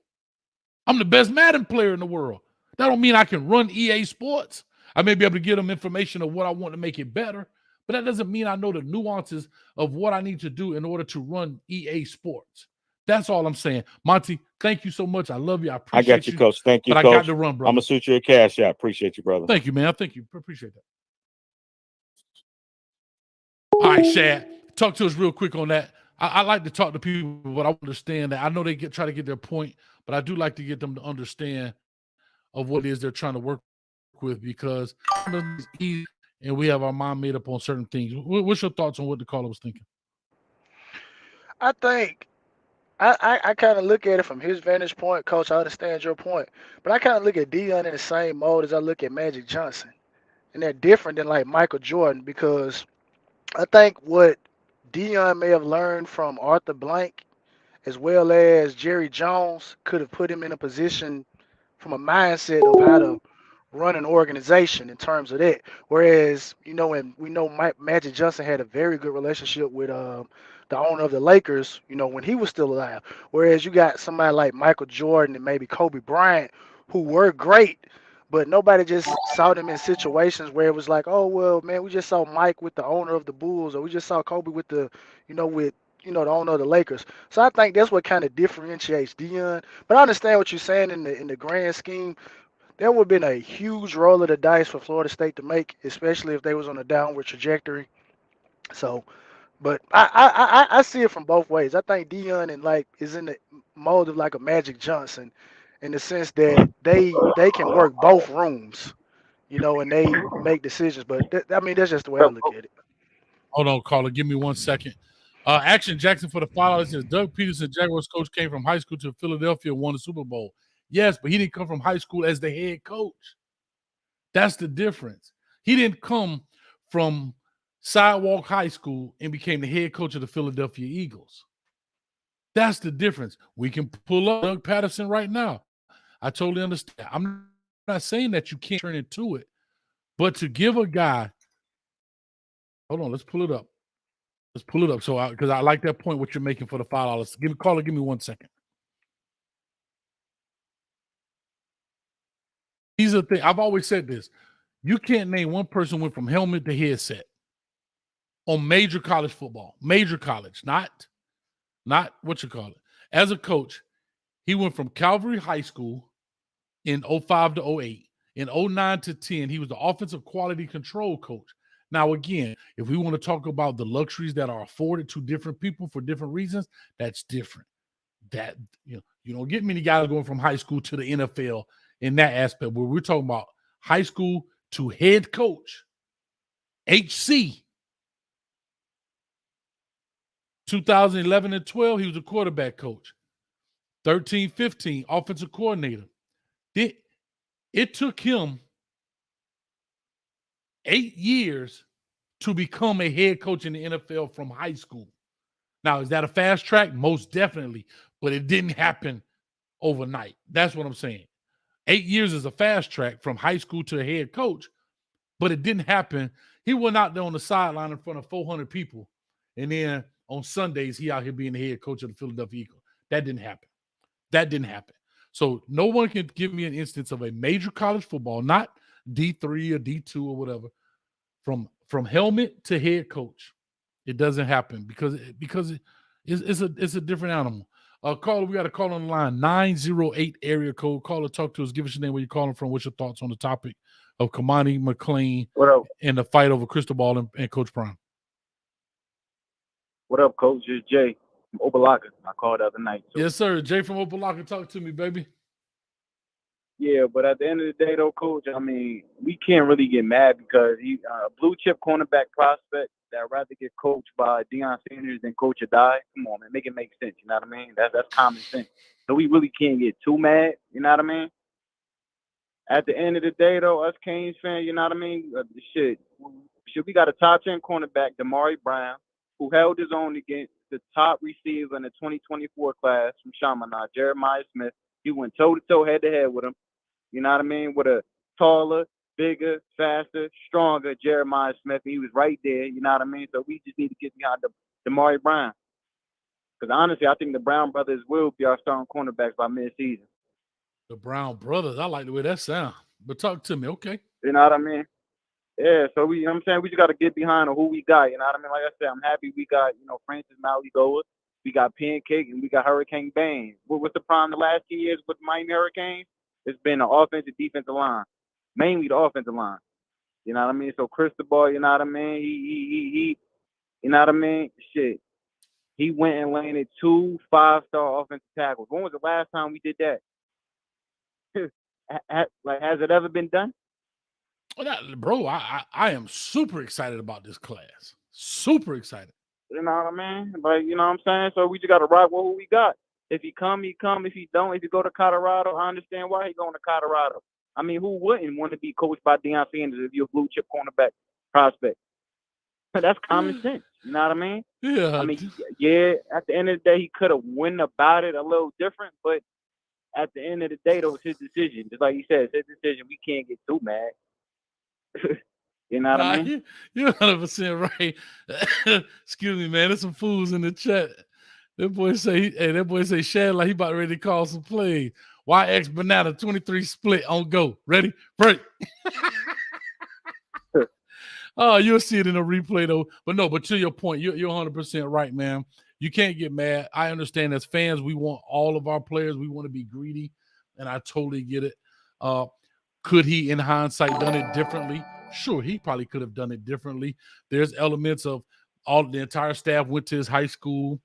I'm the best Madden player in the world. That don't mean I can run EA Sports. I may be able to give them information of what I want to make it better, but that doesn't mean I know the nuances of what I need to do in order to run EA Sports. That's all I'm saying. Monty, thank you so much. I love you. I appreciate you. I got you, Coach. Thank you, but Coach. I got to run, brother. I'm going to shoot you a cash out. Appreciate you, brother. Thank you, man. Thank you. Appreciate that. All right, Shad. Talk to us real quick on that. I like to talk to people, but I understand that. I know they try to get their point, but I do like to get them to understand of what it is they're trying to work with because it's easy and we have our mind made up on certain things. What's your thoughts on what the caller was thinking? I think I kind of look at it from his vantage point, Coach. I understand your point, but I kind of look at Deion in the same mode as I look at Magic Johnson, and they're different than like Michael Jordan because I think what Deion may have learned from Arthur Blank as well as Jerry Jones could have put him in a position from a mindset of how to run an organization in terms of that. Whereas, and we know Magic Johnson had a very good relationship with the owner of the Lakers, when he was still alive. Whereas you got somebody like Michael Jordan and maybe Kobe Bryant who were great, but nobody just saw them in situations where it was like, oh, well, man, we just saw Mike with the owner of the Bulls, or we just saw Kobe with the owner of the Lakers. So I think that's what kind of differentiates Deion. But I understand what you're saying in the grand scheme. There would have been a huge roll of the dice for Florida State to make, especially if they was on a downward trajectory. So, but I see it from both ways. I think Deion is in the mode of like a Magic Johnson, in the sense that they can work both rooms, and they make decisions. But that's just the way I look at it. Hold on, caller. Give me 1 second. Action Jackson for the follow says Doug Peterson, Jaguars coach, came from high school to Philadelphia and won the Super Bowl. Yes, but he didn't come from high school as the head coach. That's the difference. He didn't come from Sidewalk High School and became the head coach of the Philadelphia Eagles. That's the difference. We can pull up Doug Patterson right now. I totally understand. I'm not saying that you can't turn into it, but to give a guy, hold on, let's pull it up. So, because I like that point, what you're making for the $5. Give me 1 second. These are the things. I've always said this. You can't name one person went from helmet to headset on major college football. Major college, not what you call it. As a coach, he went from Calvary High School in 05 to 08. In 09 to 10, he was the offensive quality control coach. Now, again, if we want to talk about the luxuries that are afforded to different people for different reasons, that's different. That you don't get many guys going from high school to the NFL in that aspect. Where we're talking about high school to head coach, HC. 2011 and 12, he was a quarterback coach. 13, 15, offensive coordinator. It took him 8 years to become a head coach in the NFL from high school. Now, is that a fast track? Most definitely, but it didn't happen overnight. That's what I'm saying. 8 years is a fast track from high school to a head coach, but it didn't happen. He went out there on the sideline in front of 400 people, and then on Sundays, he out here being the head coach of the Philadelphia Eagles. That didn't happen. That didn't happen. So no one can give me an instance of a major college football, not D3 or D2 or whatever, from helmet to head coach. It doesn't happen because it's a different animal. Caller, we got a call on the line, 908 area code. Caller, talk to us. Give us your name, where you're calling from. What's your thoughts on the topic of Cormani McClain and the fight over Cristobal and Coach Prime? What up, Coach? It's Jay from Opalaka. I called the other night. So. Yes, sir. Jay from Opalaka, talk to me, baby. Yeah, but at the end of the day, though, Coach, I mean, we can't really get mad because he a blue chip cornerback prospect that I'd rather get coached by Deion Sanders than Coach Adai. Come on, man, make it make sense. You know what I mean? That's common sense. So we really can't get too mad. You know what I mean? At the end of the day, though, us Canes fans, you know what I mean? We got a top 10 cornerback, Damari Brown, who held his own against the top receiver in the 2024 class from Chaminade, Jeremiah Smith. He went toe-to-toe, head-to-head with him. You know what I mean? With a taller, bigger, faster, stronger Jeremiah Smith. He was right there. You know what I mean? So we just need to get behind Damari Brown. Because honestly, I think the Brown brothers will be our starting cornerbacks by mid-season. The Brown brothers. I like the way that sounds. But talk to me, okay? You know what I mean? Yeah, so you know what I'm saying? We just got to get behind who we got. You know what I mean? Like I said, I'm happy we got, Francis Maligoa. We got Pancake, and we got Hurricane Baines. What was the problem the last 2 years with Miami Hurricanes? It's been the offensive, defensive line, mainly the offensive line. You know what I mean? So Cristobal, you know what I mean? He you know what I mean? Shit. He went and landed 2 5-star offensive tackles. When was the last time we did that? Has it ever been done? Bro, I am super excited about this class. Super excited. You know what I mean? Like, you know what I'm saying? So we just got to rock with who we got. If he come, he come. If he don't, if he go to Colorado, I understand why he going to Colorado. I mean, who wouldn't want to be coached by Deion Sanders if you're a blue chip cornerback prospect? That's common sense. You know what I mean? Yeah. I mean, yeah, at the end of the day, he could have went about it a little different, but at the end of the day, though, it's his decision. Just like he said, it's his decision. We can't get too mad. You know what I mean? You're 100% right. Excuse me, man. There's some fools in the chat. That boy say Shad like he about ready to call some plays. YX Banana 23 split on go. Ready? Break. Oh, you'll see it in a replay though. But to your point, you're 100% right, man. You can't get mad. I understand as fans, we want all of our players. We want to be greedy, and I totally get it. Could he, in hindsight, done it differently? Sure, he probably could have done it differently. There's elements of the entire staff went to his high school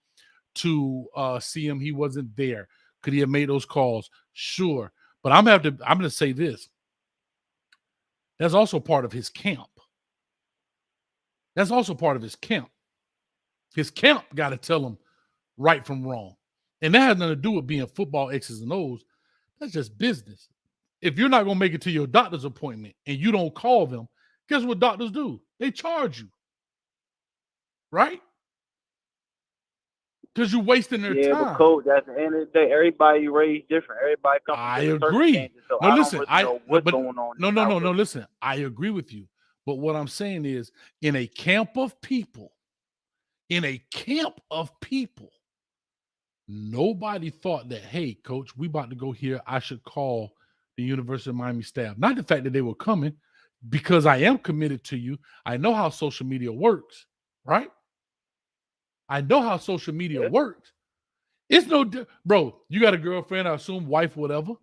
to see him. He wasn't there. Could he have made those calls? Sure. But I'm going to say this. That's also part of his camp. That's also part of his camp. His camp got to tell him right from wrong. And that has nothing to do with being football X's and O's. That's just business. If you're not going to make it to your doctor's appointment and you don't call them, guess what doctors do? They charge you. Right? Because you're wasting their time. Yeah, but Coach, at the end of the day, everybody raised different. Everybody comes from different circumstances, so I don't really know what's going on. No, listen. I agree with you. But what I'm saying is, in a camp of people, nobody thought that, hey, Coach, we about to go here. I should call the University of Miami staff. Not the fact that they were coming, because I am committed to you. I know how social media works, right? I know how social media works. It's bro, you got a girlfriend, I assume, wife, whatever.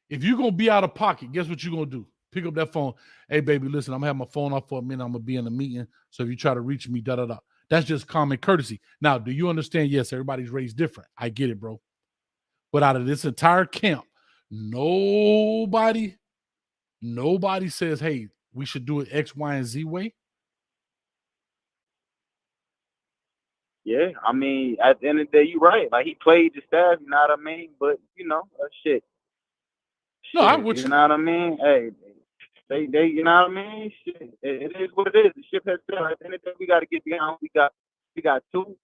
If you're going to be out of pocket, guess what you're going to do? Pick up that phone. Hey, baby, listen, I'm going to have my phone off for a minute. I'm going to be in a meeting. So if you try to reach me, da-da-da. That's just common courtesy. Now, do you understand? Yes, everybody's raised different. I get it, bro. But out of this entire camp, nobody says, hey, we should do it X, Y, and Z way. Yeah, I mean, at the end of the day, you're right. Like, he played the staff, you know what I mean? But, shit. No, I would. You know what I mean? Hey, they you know what I mean? Shit, it is what it is. The ship has sailed. At the end of the day, we got to get behind. We got 2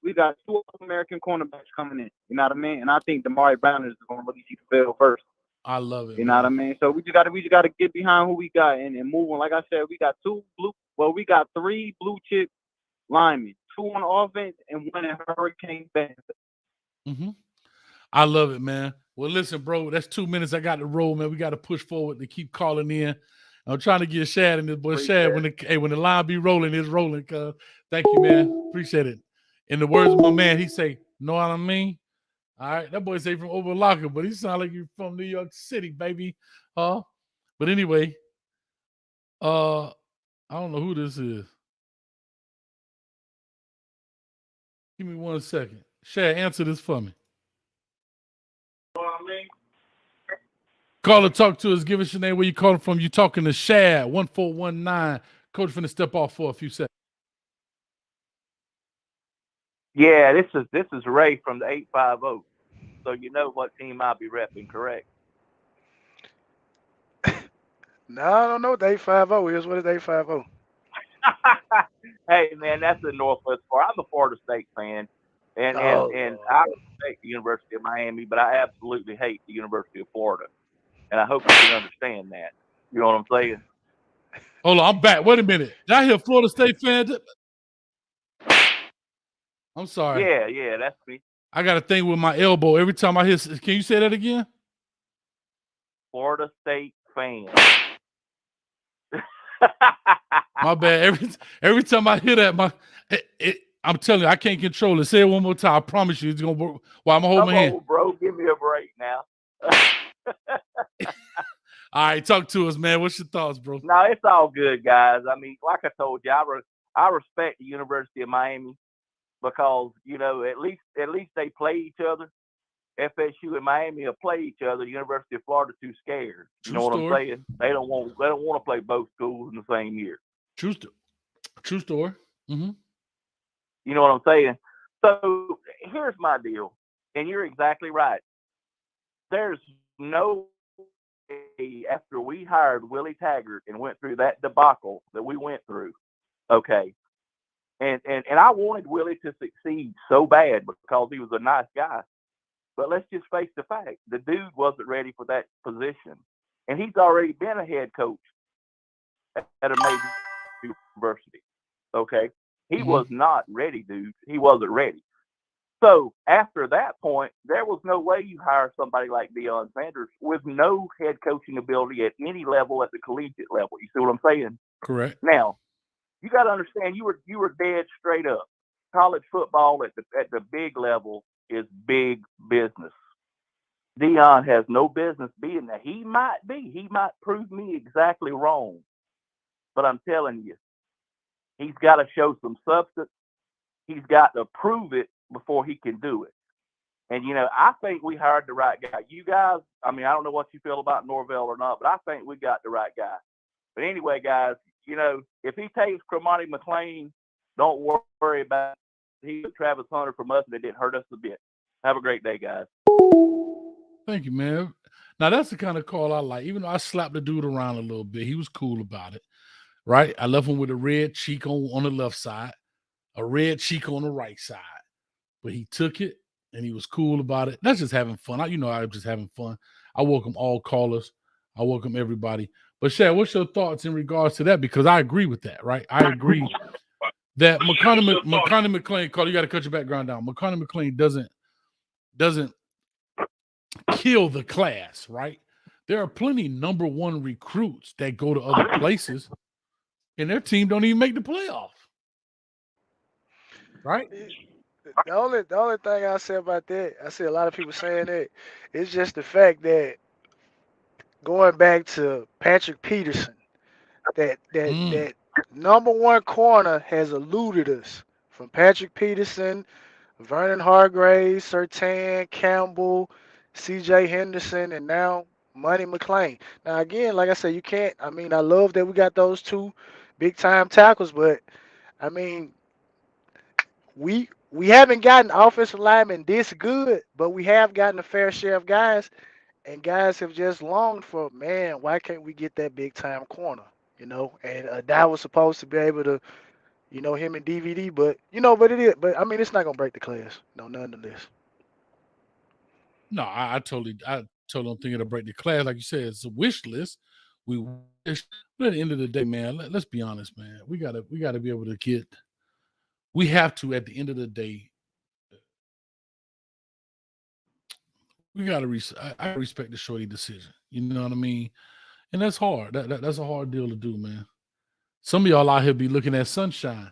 We got 2 American cornerbacks coming in. You know what I mean? And I think Damari Brown is going to really see the field first. I love it. You know what I mean? So we just gotta get behind who we got and move on. Like I said, we got 3 blue chip linemen, 2 on offense and 1 in Hurricane defense. Mm-hmm. I love it, man. Well, listen, bro, that's 2 minutes. I got to roll, man. We got to push forward to keep calling in. I'm trying to get Shad in this, boy. Shad, when the line be rolling, it's rolling. Cause thank you, man. Appreciate it. In the words of my man, he say, "Know what I mean?" All right, that boy say from Overlocker, but he sound like you're from New York City, baby. But anyway, I don't know who this is. Give me 1 second. Shad, answer this for me. Call or talk to us. Give us your name, where you calling from. You talking to Shad, 1419. Coach finna step off for a few seconds. Yeah, this is Ray from the 850. So you know what team I'll be repping, correct? No, I don't know what the 850 is. What is 850? Hey man, that's the Northwest Florida. I'm a Florida State fan, and I respect the University of Miami, but I absolutely hate the University of Florida, and I hope you can understand that. You know what I'm saying? Hold on, I'm back. Wait a minute. Did I hear Florida State fan? I'm sorry. Yeah, that's me. I got a thing with my elbow every time I hear. Can you say that again? Florida State fan. My bad. Every time I hear that, I'm telling you, I can't control it. Say it one more time. I promise you, it's gonna work. While I'm holding my hand. Bro, give me a break now. All right, talk to us, man. What's your thoughts, bro? No, it's all good, guys. I mean, like I told you, I respect the University of Miami because at least they play each other. FSU and Miami will play each other. The University of Florida too scared. You know what I'm saying? They don't want to play both schools in the same year. True story. Mm-hmm. You know what I'm saying? So here's my deal, and you're exactly right. There's no way after we hired Willie Taggart and went through that debacle that we went through. Okay. And I wanted Willie to succeed so bad because he was a nice guy. But let's just face the fact, the dude wasn't ready for that position. And he's already been a head coach at a major university. Okay? He was not ready, dude. He wasn't ready. So after that point, there was no way you hire somebody like Deion Sanders with no head coaching ability at any level at the collegiate level. You see what I'm saying? Correct. Now, you got to understand, you were dead straight up. College football at the big level is big business. Deion has no business being there. He might be. He might prove me exactly wrong. But I'm telling you, he's got to show some substance. He's got to prove it before he can do it. And, I think we hired the right guy. You guys, I mean, I don't know what you feel about Norvell or not, but I think we got the right guy. But anyway, guys, if he takes Cormani McClain, don't worry about it. He took Travis Hunter from us, and it didn't hurt us a bit. Have a great day, guys. Thank you, man. Now, that's the kind of call I like. Even though I slapped the dude around a little bit, he was cool about it, right? I left him with a red cheek on the left side, a red cheek on the right side. But he took it, and he was cool about it. That's just having fun. I'm just having fun. I welcome all callers. I welcome everybody. But, Shad, what's your thoughts in regards to that? Because I agree with that, right? I agree that McClain call. You got to cut your background down. McClain McClain doesn't kill the class, right? There are plenty number one recruits that go to other places, and their team don't even make the playoff, right? The only thing I say about that, I see a lot of people saying that, it's just the fact that going back to Patrick Peterson, that number one corner has eluded us from Patrick Peterson, Vernon Hargraves, Surtain, Campbell, C.J. Henderson, and now Money McClain. Now again, like I said, you can't. I mean, I love that we got those 2 big time tackles, but I mean, we haven't gotten offensive linemen this good, but we have gotten a fair share of guys, and guys have just longed for, man, why can't we get that big time corner? And that was supposed to be able to You know, him and DVD, but you know, but it is. But I mean, it's not gonna break the class. No, nonetheless. No, I totally don't think it'll break the class. Like you said, it's a wish list. We wish, but at the end of the day, man, let's be honest, man. We gotta be able to get. We have to at the end of the day. We gotta I respect the shorty decision. You know what I mean? And that's hard. That's a hard deal to do, man. Some of y'all out here be looking at sunshine.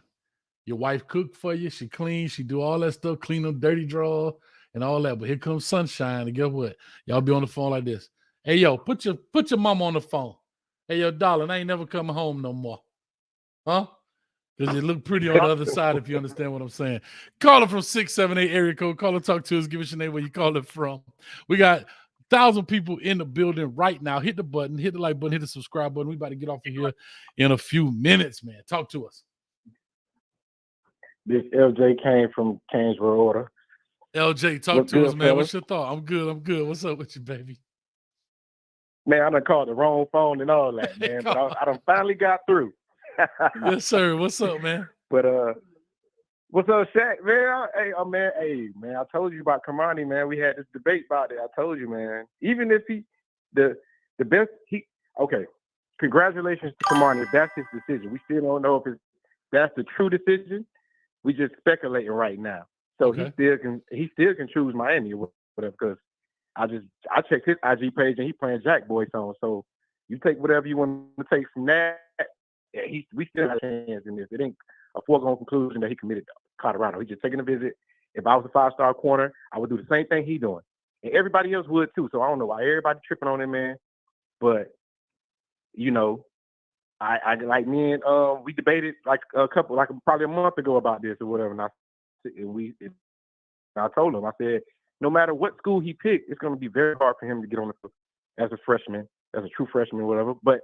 Your wife cook for you. She clean. She do all that stuff, clean them dirty drawers and all that. But here comes sunshine. And guess what? Y'all be on the phone like this. Hey, yo, put your mama on the phone. Hey, yo, darling, I ain't never coming home no more. Huh? Because it look pretty on the other side, if you understand what I'm saying. Call it from 678 area code. Call and talk to us. Give us your name, where you call it from. We got 1,000 people in the building right now. Hit the button, hit the like button, hit the subscribe button. We about to get off of here in a few minutes, man. Talk to us. This LJ came from Canesboro Order. LJ, talk to us, man. Fellas? What's your thought? I'm good. What's up with you, baby? Man, I done called the wrong phone and all that, man. But I done finally got through. Yes, sir. What's up, man? But what's up, Shaq? Man, man, I told you about Cormani, man. We had this debate about it. I told you, man. Even if the best okay. Congratulations to Cormani. If that's his decision, we still don't know if that's the true decision. We just speculating right now. So he still can choose Miami or whatever, because I checked his IG page and he playing Jack Boy song. So you take whatever you want to take from that. Yeah, we still have a chance in this. It ain't a foregone conclusion that he committed to Colorado. He's just taking a visit. If I was a 5-star corner, I would do the same thing he doing. And everybody else would too. So I don't know why everybody tripping on him, man. But, you know, I like me and we debated probably a month ago about this or whatever. And I told him, I said, no matter what school he picked, it's going to be very hard for him to get on the field as a freshman, as a true freshman, or whatever. But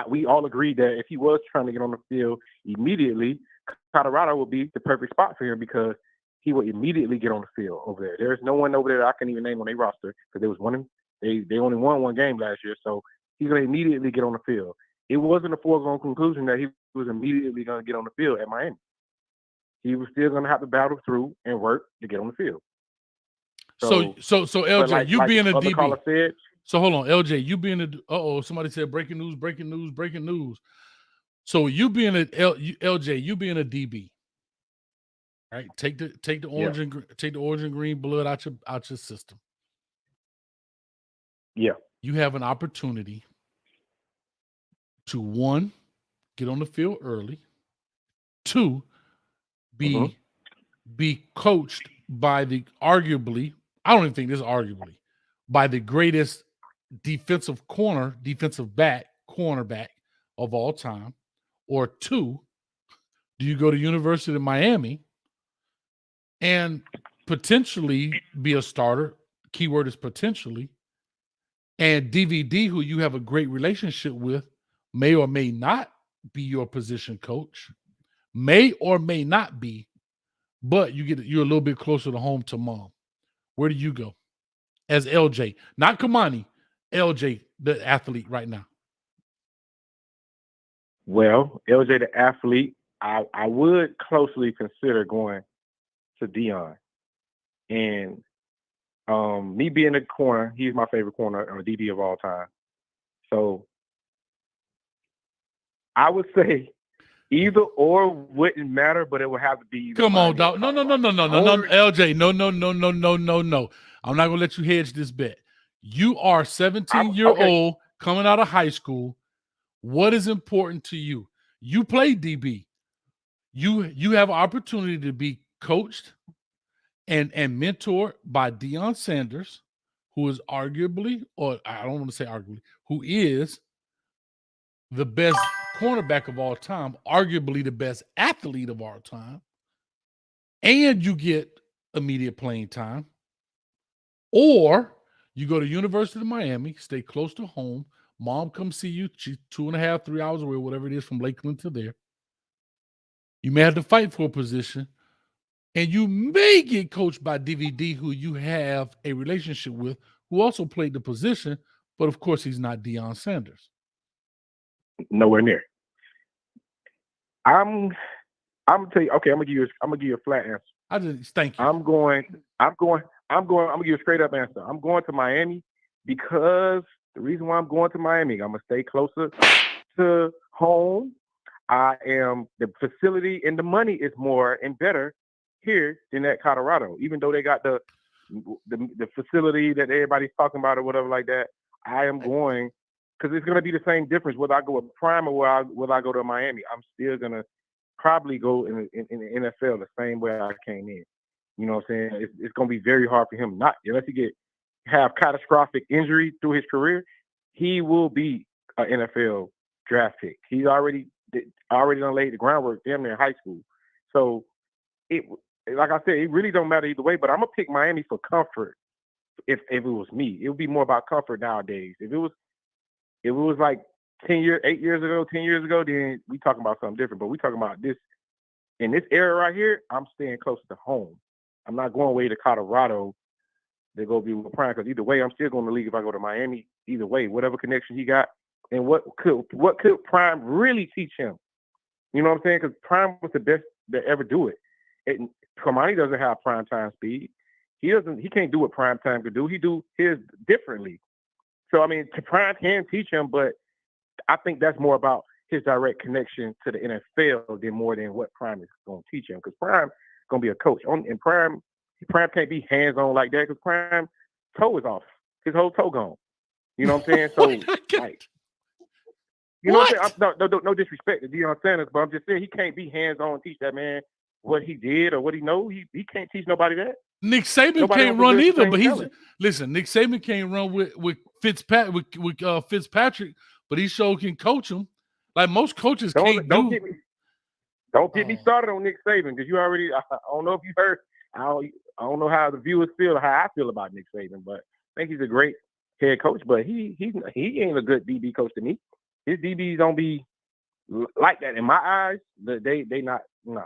we all agreed that if he was trying to get on the field immediately, Colorado would be the perfect spot for him, because he would immediately get on the field over there. There's no one over there I can even name on their roster, because they only won one game last year, so he's going to immediately get on the field. It wasn't a foregone conclusion that he was immediately going to get on the field at Miami. He was still going to have to battle through and work to get on the field. So LJ, you being a DB. Said, so hold on, LJ, you being a somebody said breaking news. So you being LJ, you being a DB, right? Take the orange and green blood out your system. Yeah. You have an opportunity to 1, get on the field early, 2, be coached by arguably, I don't even think this is arguably, by the greatest defensive back, cornerback of all time, or 2, do you go to University of Miami and potentially be a starter? Keyword is potentially. And DVD, who you have a great relationship with, may or may not be your position coach, may or may not be, but you're a little bit closer to home to mom. Where do you go as LJ? Not Cormani, LJ, the athlete right now. Well, LJ, the athlete, I would closely consider going to Deion. And me being a corner, he's my favorite corner or DB of all time. So I would say either or wouldn't matter, but it would have to be. Come on, dog. No, LJ. No. I'm not gonna let you hedge this bet. You are 17-year-old coming out of high school. What is important to you? You play DB. You have an opportunity to be coached and mentored by Deion Sanders, who is arguably, or I don't want to say arguably, who is the best cornerback of all time, arguably the best athlete of all time, and you get immediate playing time. Or you go to University of Miami, stay close to home, mom comes see you, she's 2.5, 3 hours away, whatever it is from Lakeland to there. You may have to fight for a position, and you may get coached by DVD, who you have a relationship with, who also played the position, but of course he's not Deion Sanders. Nowhere near. I'm I'm gonna tell you. Okay, I'm gonna give you a flat answer. I just thank you. I'm gonna give you a straight up answer. I'm going to Miami because the reason why I'm going to Miami, I'm gonna stay closer to home. The facility and the money is more and better here than at Colorado. Even though they got the facility that everybody's talking about or whatever like that, I am going because it's gonna be the same difference whether I go with Prime or whether I go to Miami. I'm still gonna probably go in the NFL the same way I came in. You know what I'm saying? It's gonna be very hard for him not unless he have catastrophic injury through his career. He will be an NFL draft pick. He's already done laid the groundwork damn near high school. So like I said, it really don't matter either way. But I'm gonna pick Miami for comfort. If it was me, it would be more about comfort nowadays. If it was like 8 years ago, then we talking about something different. But we talking about this in this era right here. I'm staying close to home. I'm not going away to Colorado to go be with Prime because either way, I'm still going to league if I go to Miami. Either way, whatever connection he got, and what could Prime really teach him? You know what I'm saying? Because Prime was the best to ever do it. Cormani doesn't have prime time speed. He can't do what Prime Time could do. He do his differently. So I mean, Prime can teach him, but I think that's more about his direct connection to the NFL than more than what Prime is going to teach him. Because Prime is going to be a coach. And Prime can't be hands-on like that because Prime toe is off. His whole toe gone. You know what I'm saying? So, like, you know what I'm saying? No disrespect to Deion Sanders, but I'm just saying he can't be hands-on and teach that man what he did or what he knows. He can't teach nobody that. Nick Saban can't run either, but Nick Saban can't run with Fitzpatrick, but he sure can coach him. Like most coaches can't do. Don't get me started on Nick Saban because you already. I don't know if you heard. I don't know how the viewers feel, how I feel about Nick Saban, but I think he's a great head coach. But he ain't a good DB coach to me. His DBs don't be like that in my eyes. They not. Nah.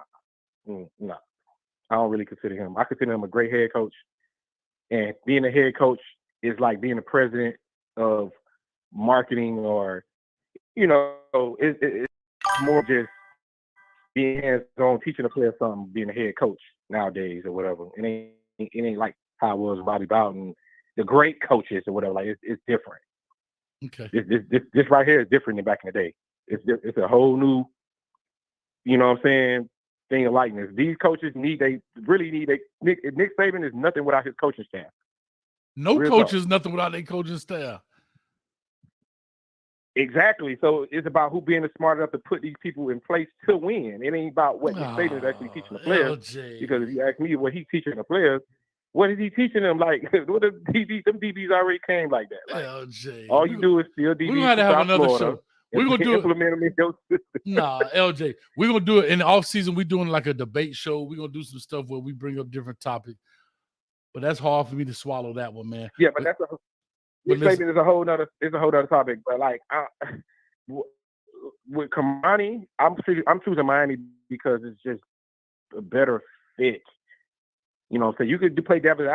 I don't really consider him. I consider him a great head coach. And being a head coach is like being the president of marketing or, you know, it's more just being hands-on, teaching a player something, being a head coach nowadays or whatever. It ain't like how it was Bobby Bowden, the great coaches or whatever. Like it's different. Okay. This right here is different than back in the day. It's a whole new, you know what I'm saying, thing of likeness. These coaches Nick Saban is nothing without his coaching staff. No coach is nothing without their coaching staff. Exactly. So it's about who being smart enough to put these people in place to win. It ain't about what Nick Saban is actually teaching the players. LJ. Because if you ask me what he's teaching the players, what is he teaching them? Like, what the DBs? Them DBs already came like that. Like, LJ. All you do is steal DBs. We're gonna have to have another show. We're gonna do implement them in your system. Nah, LJ. We're gonna do it in the off season. We're doing like a debate show. We're gonna do some stuff where we bring up different topics. But that's hard for me to swallow that one, man. Yeah, but that's Nick Saban is a whole nother topic. But like with Cormani, I'm choosing Miami because it's just a better fit. You know, so you could play devil's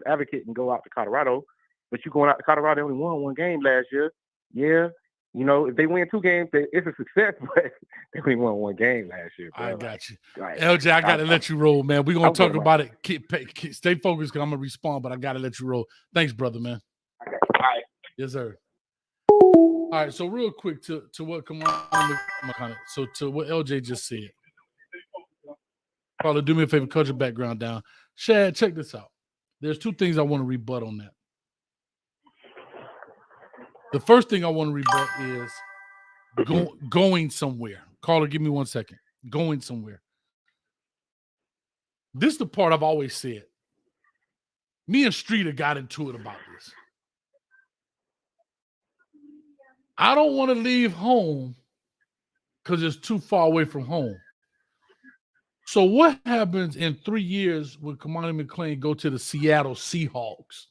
advocate and go out to Colorado, but you going out to Colorado, they only won one game last year. Yeah. You know, if they win 2 games, it's a success, but they only won 1 game last year. Bro. I got you. LJ, I got to let you roll, man. We're going to talk about it. Stay focused because I'm going to respond, but I got to let you roll. Thanks, brother, man. Okay. All right. Yes, sir. All right, so real quick to what to what LJ just said. Carla, do me a favor, cut your background down. Shad, check this out. There's 2 things I want to rebut on that. The first thing I want to rebut is going somewhere. Carla, give me 1 second. Going somewhere. This is the part I've always said. Me and Streeter got into it about this. I don't want to leave home because it's too far away from home. So what happens in 3 years when Cormani McClain go to the Seattle Seahawks?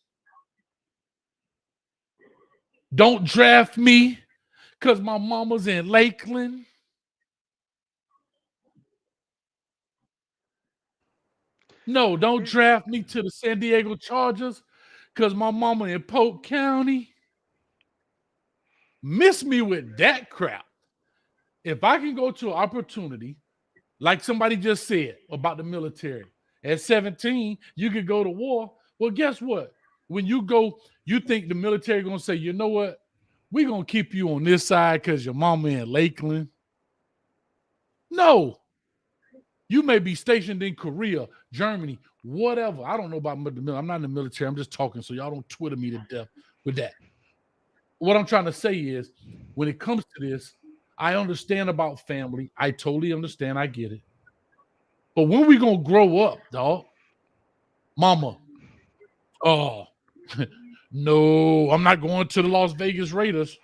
Don't draft me because my mama's in Lakeland. No, don't draft me to the San Diego Chargers because my mama in Polk County. Miss me with that crap. If I can go to an opportunity like somebody just said about the military. At 17, you could go to war. Well, guess what? When you go, you think the military going to say, you know what? We're going to keep you on this side because your mama in Lakeland. No. You may be stationed in Korea, Germany, whatever. I don't know about the military. I'm not in the military. I'm just talking, so y'all don't Twitter me to death with that. What I'm trying to say is, when it comes to this, I understand about family. I totally understand. I get it. But when we going to grow up, dog? Mama, oh, no, I'm not going to the Las Vegas Raiders.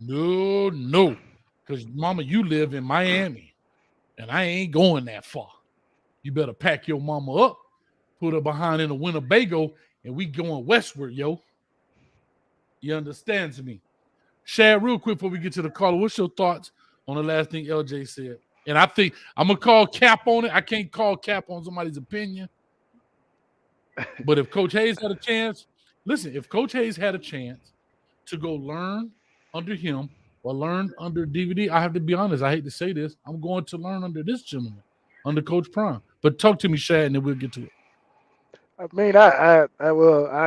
No. Because, mama, you live in Miami, and I ain't going that far. You better pack your mama up, put her behind in a Winnebago, and we going westward, yo. You understand me? Shad, real quick before we get to the caller, what's your thoughts on the last thing LJ said? And I think I'm going to call cap on it. I can't call cap on somebody's opinion. But if Coach Hayes had a chance, listen, if Coach Hayes had a chance to go learn under him or learn under DVD, I have to be honest, I hate to say this, I'm going to learn under this gentleman, under Coach Prime. But talk to me, Shad, and then we'll get to it. I mean, I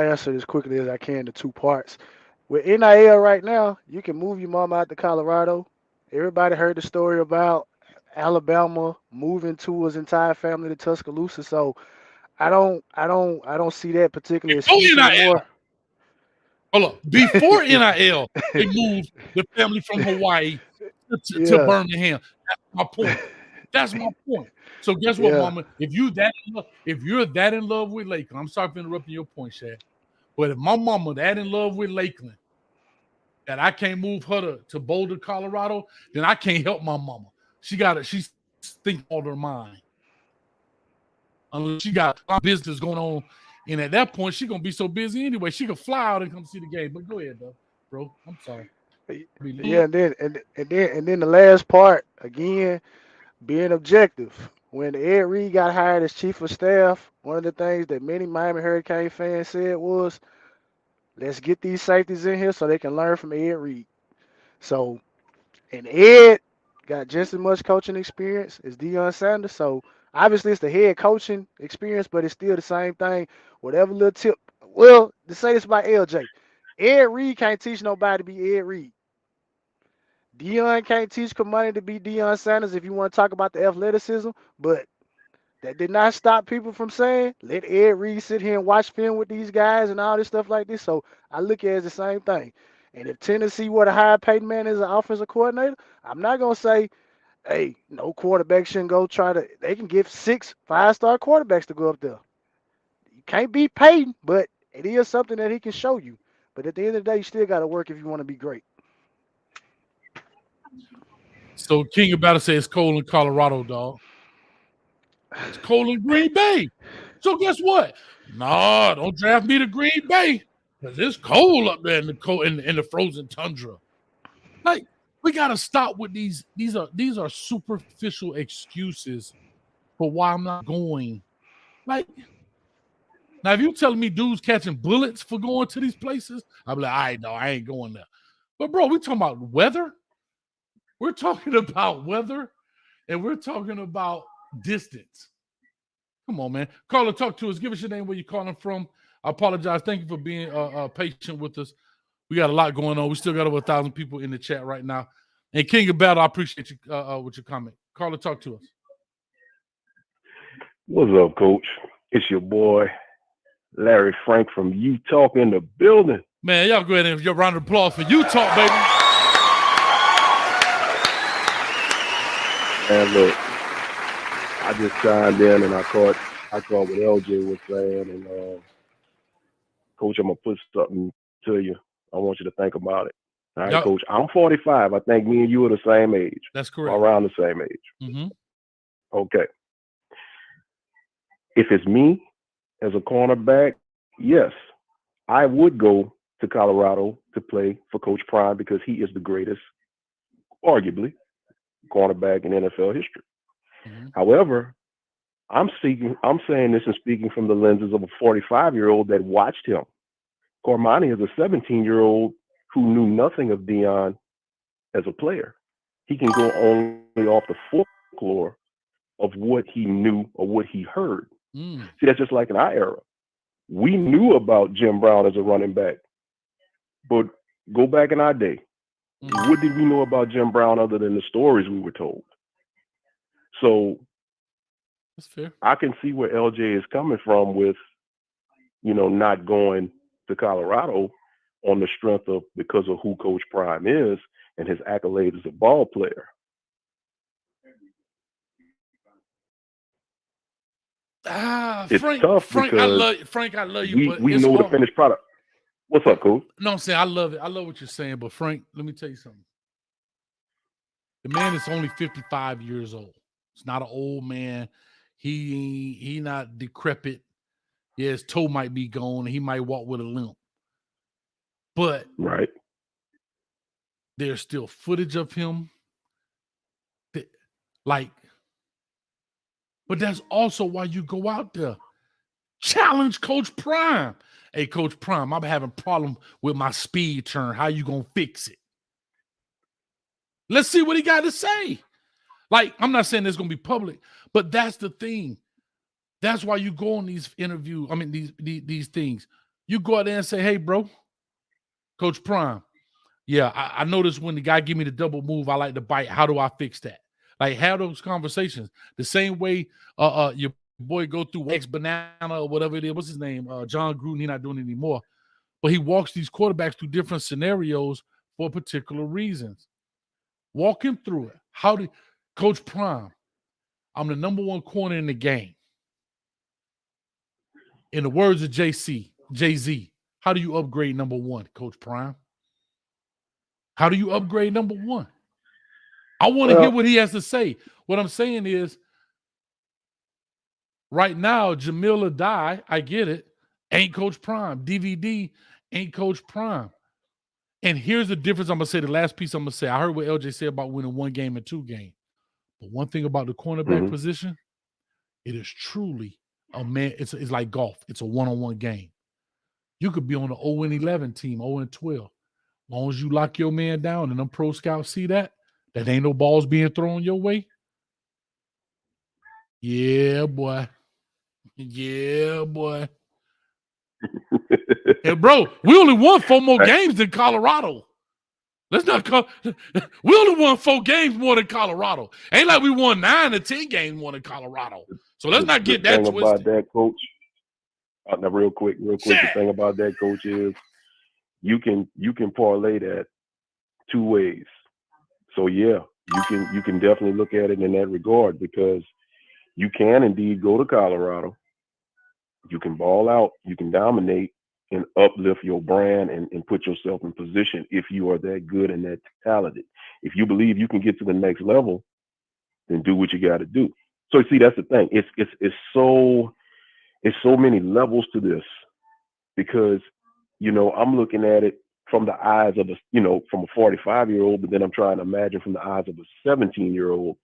answer as quickly as I can to two parts. With NIL right now, you can move your mom out to Colorado. Everybody heard the story about Alabama moving to his entire family to Tuscaloosa. So I don't see that particular excuse anymore. Hold up. Before NIL, they moved the family from Hawaii to Birmingham. That's my point. So guess what, Mama? If you're that in love with Lakeland, I'm sorry for interrupting your point, Shad. But if my mama that in love with Lakeland, that I can't move her to Boulder, Colorado, then I can't help my mama. She's thinking on her mind. Unless she got business going on. And at that point, she's gonna be so busy anyway. She could fly out and come see the game. But go ahead, though, bro. I'm sorry. Yeah, and then the last part, again, being objective. When Ed Reed got hired as chief of staff, one of the things that many Miami Hurricane fans said was, let's get these safeties in here so they can learn from Ed Reed. So, and Ed got just as much coaching experience as Deion Sanders. So, obviously, it's the head coaching experience, but it's still the same thing. Whatever little tip. Well, to say this about LJ, Ed Reed can't teach nobody to be Ed Reed. Deion can't teach Cormani to be Deion Sanders if you want to talk about the athleticism, but that did not stop people from saying, let Ed Reed sit here and watch film with these guys and all this stuff like this. So I look at it as the same thing. And if Tennessee were to hire Peyton Manning as an offensive coordinator, I'm not going to say, hey, no quarterback shouldn't go they can give 6 5-star quarterbacks to go up there. You can't beat Peyton, but it is something that he can show you. But at the end of the day, you still got to work if you want to be great. So King about to say it's cold in Colorado, dog. It's cold in Green Bay. So guess what? Nah, don't draft me to Green Bay because it's cold up there in the frozen tundra. Like, we gotta stop with these. These are superficial excuses for why I'm not going. Like, now if you telling me dudes catching bullets for going to these places, I'll be like, all right, no, I ain't going there. But bro, we're talking about weather. We're talking about weather, and we're talking about distance. Come on, man. Caller, talk to us. Give us your name, where you're calling from. I apologize. Thank you for being patient with us. We got a lot going on. We still got over 1,000 people in the chat right now. And King of Battle, I appreciate you with your comment. Caller, talk to us. What's up, Coach? It's your boy, Larry Frank from Utah in the building. Man, y'all go ahead and give your round of applause for Utah, baby. And look, I just chimed in and I caught what LJ was saying. And Coach, I'm gonna put something to you. I want you to think about it. All right, Coach. I'm 45. I think me and you are the same age. That's correct. Around the same age. Mm-hmm. Okay. If it's me as a cornerback, yes, I would go to Colorado to play for Coach Prime because he is the greatest, arguably, cornerback in NFL history. Mm-hmm. However, I'm saying this and speaking from the lenses of a 45-year-old that watched him. Cormani is a 17-year-old who knew nothing of Deion as a player. He can go only off the folklore of what he knew or what he heard. Mm. See, that's just like in our era. We knew about Jim Brown as a running back, but go back in our day. What did we know about Jim Brown other than the stories we were told? So that's fair. I can see where LJ is coming from with, not going to Colorado on the strength of because of who Coach Prime is and his accolades as a ball player. It's tough Frank, because I love you, but we it's know hard. the finished product. What's up, Coach? No, I'm saying I love it. I love what you're saying, but Frank, let me tell you something. The man is only 55 years old. He's not an old man. He not decrepit. Yeah, his toe might be gone. He might walk with a limp. But right, there's still footage of him. But that's also why you go out there. Challenge Coach Prime. Hey, Coach Prime, I'm having a problem with my speed turn. How you going to fix it? Let's see what he got to say. Like, I'm not saying it's going to be public, but that's the thing. That's why you go on these interviews. I mean, these things. You go out there and say, hey, bro, Coach Prime, yeah, I noticed when the guy give me the double move, I like to bite. How do I fix that? Like, have those conversations. The same way your boy go through X Banana or whatever it is. What's his name? John Gruden. He's not doing it anymore. But he walks these quarterbacks through different scenarios for particular reasons. Walk him through it. Coach Prime, I'm the number one corner in the game. In the words of Jay-Z, how do you upgrade number one, Coach Prime? How do you upgrade number one? I want to hear what he has to say. What I'm saying is, right now, Jamil or Die, I get it, ain't Coach Prime. DVD ain't Coach Prime. And here's the difference I'm going to say, the last piece I'm going to say. I heard what LJ said about winning one game and two games. But one thing about the cornerback position, it is truly a man. It's like golf. It's a one-on-one game. You could be on the 0-11 team, 0-12. As long as you lock your man down and them pro scouts see that ain't no balls being thrown your way. Yeah, boy. Yeah, boy. And bro, we only won 4 more games than Colorado. Let's not come. We only won 4 games more than Colorado. Ain't like we won 9 or 10 games more than Colorado. So let's not get that twisted. About that, Coach. Now, real quick. The thing about that, Coach, is you can parlay that 2 ways. So yeah, you can definitely look at it in that regard, because you can indeed go to Colorado. You can ball out. You can dominate and uplift your brand and put yourself in position if you are that good and that talented. If you believe you can get to the next level, then do what you got to do. So see, that's the thing. It's so many levels to this, because I'm looking at it from the eyes of from a 45-year-old, but then I'm trying to imagine from the eyes of a 17-year-old.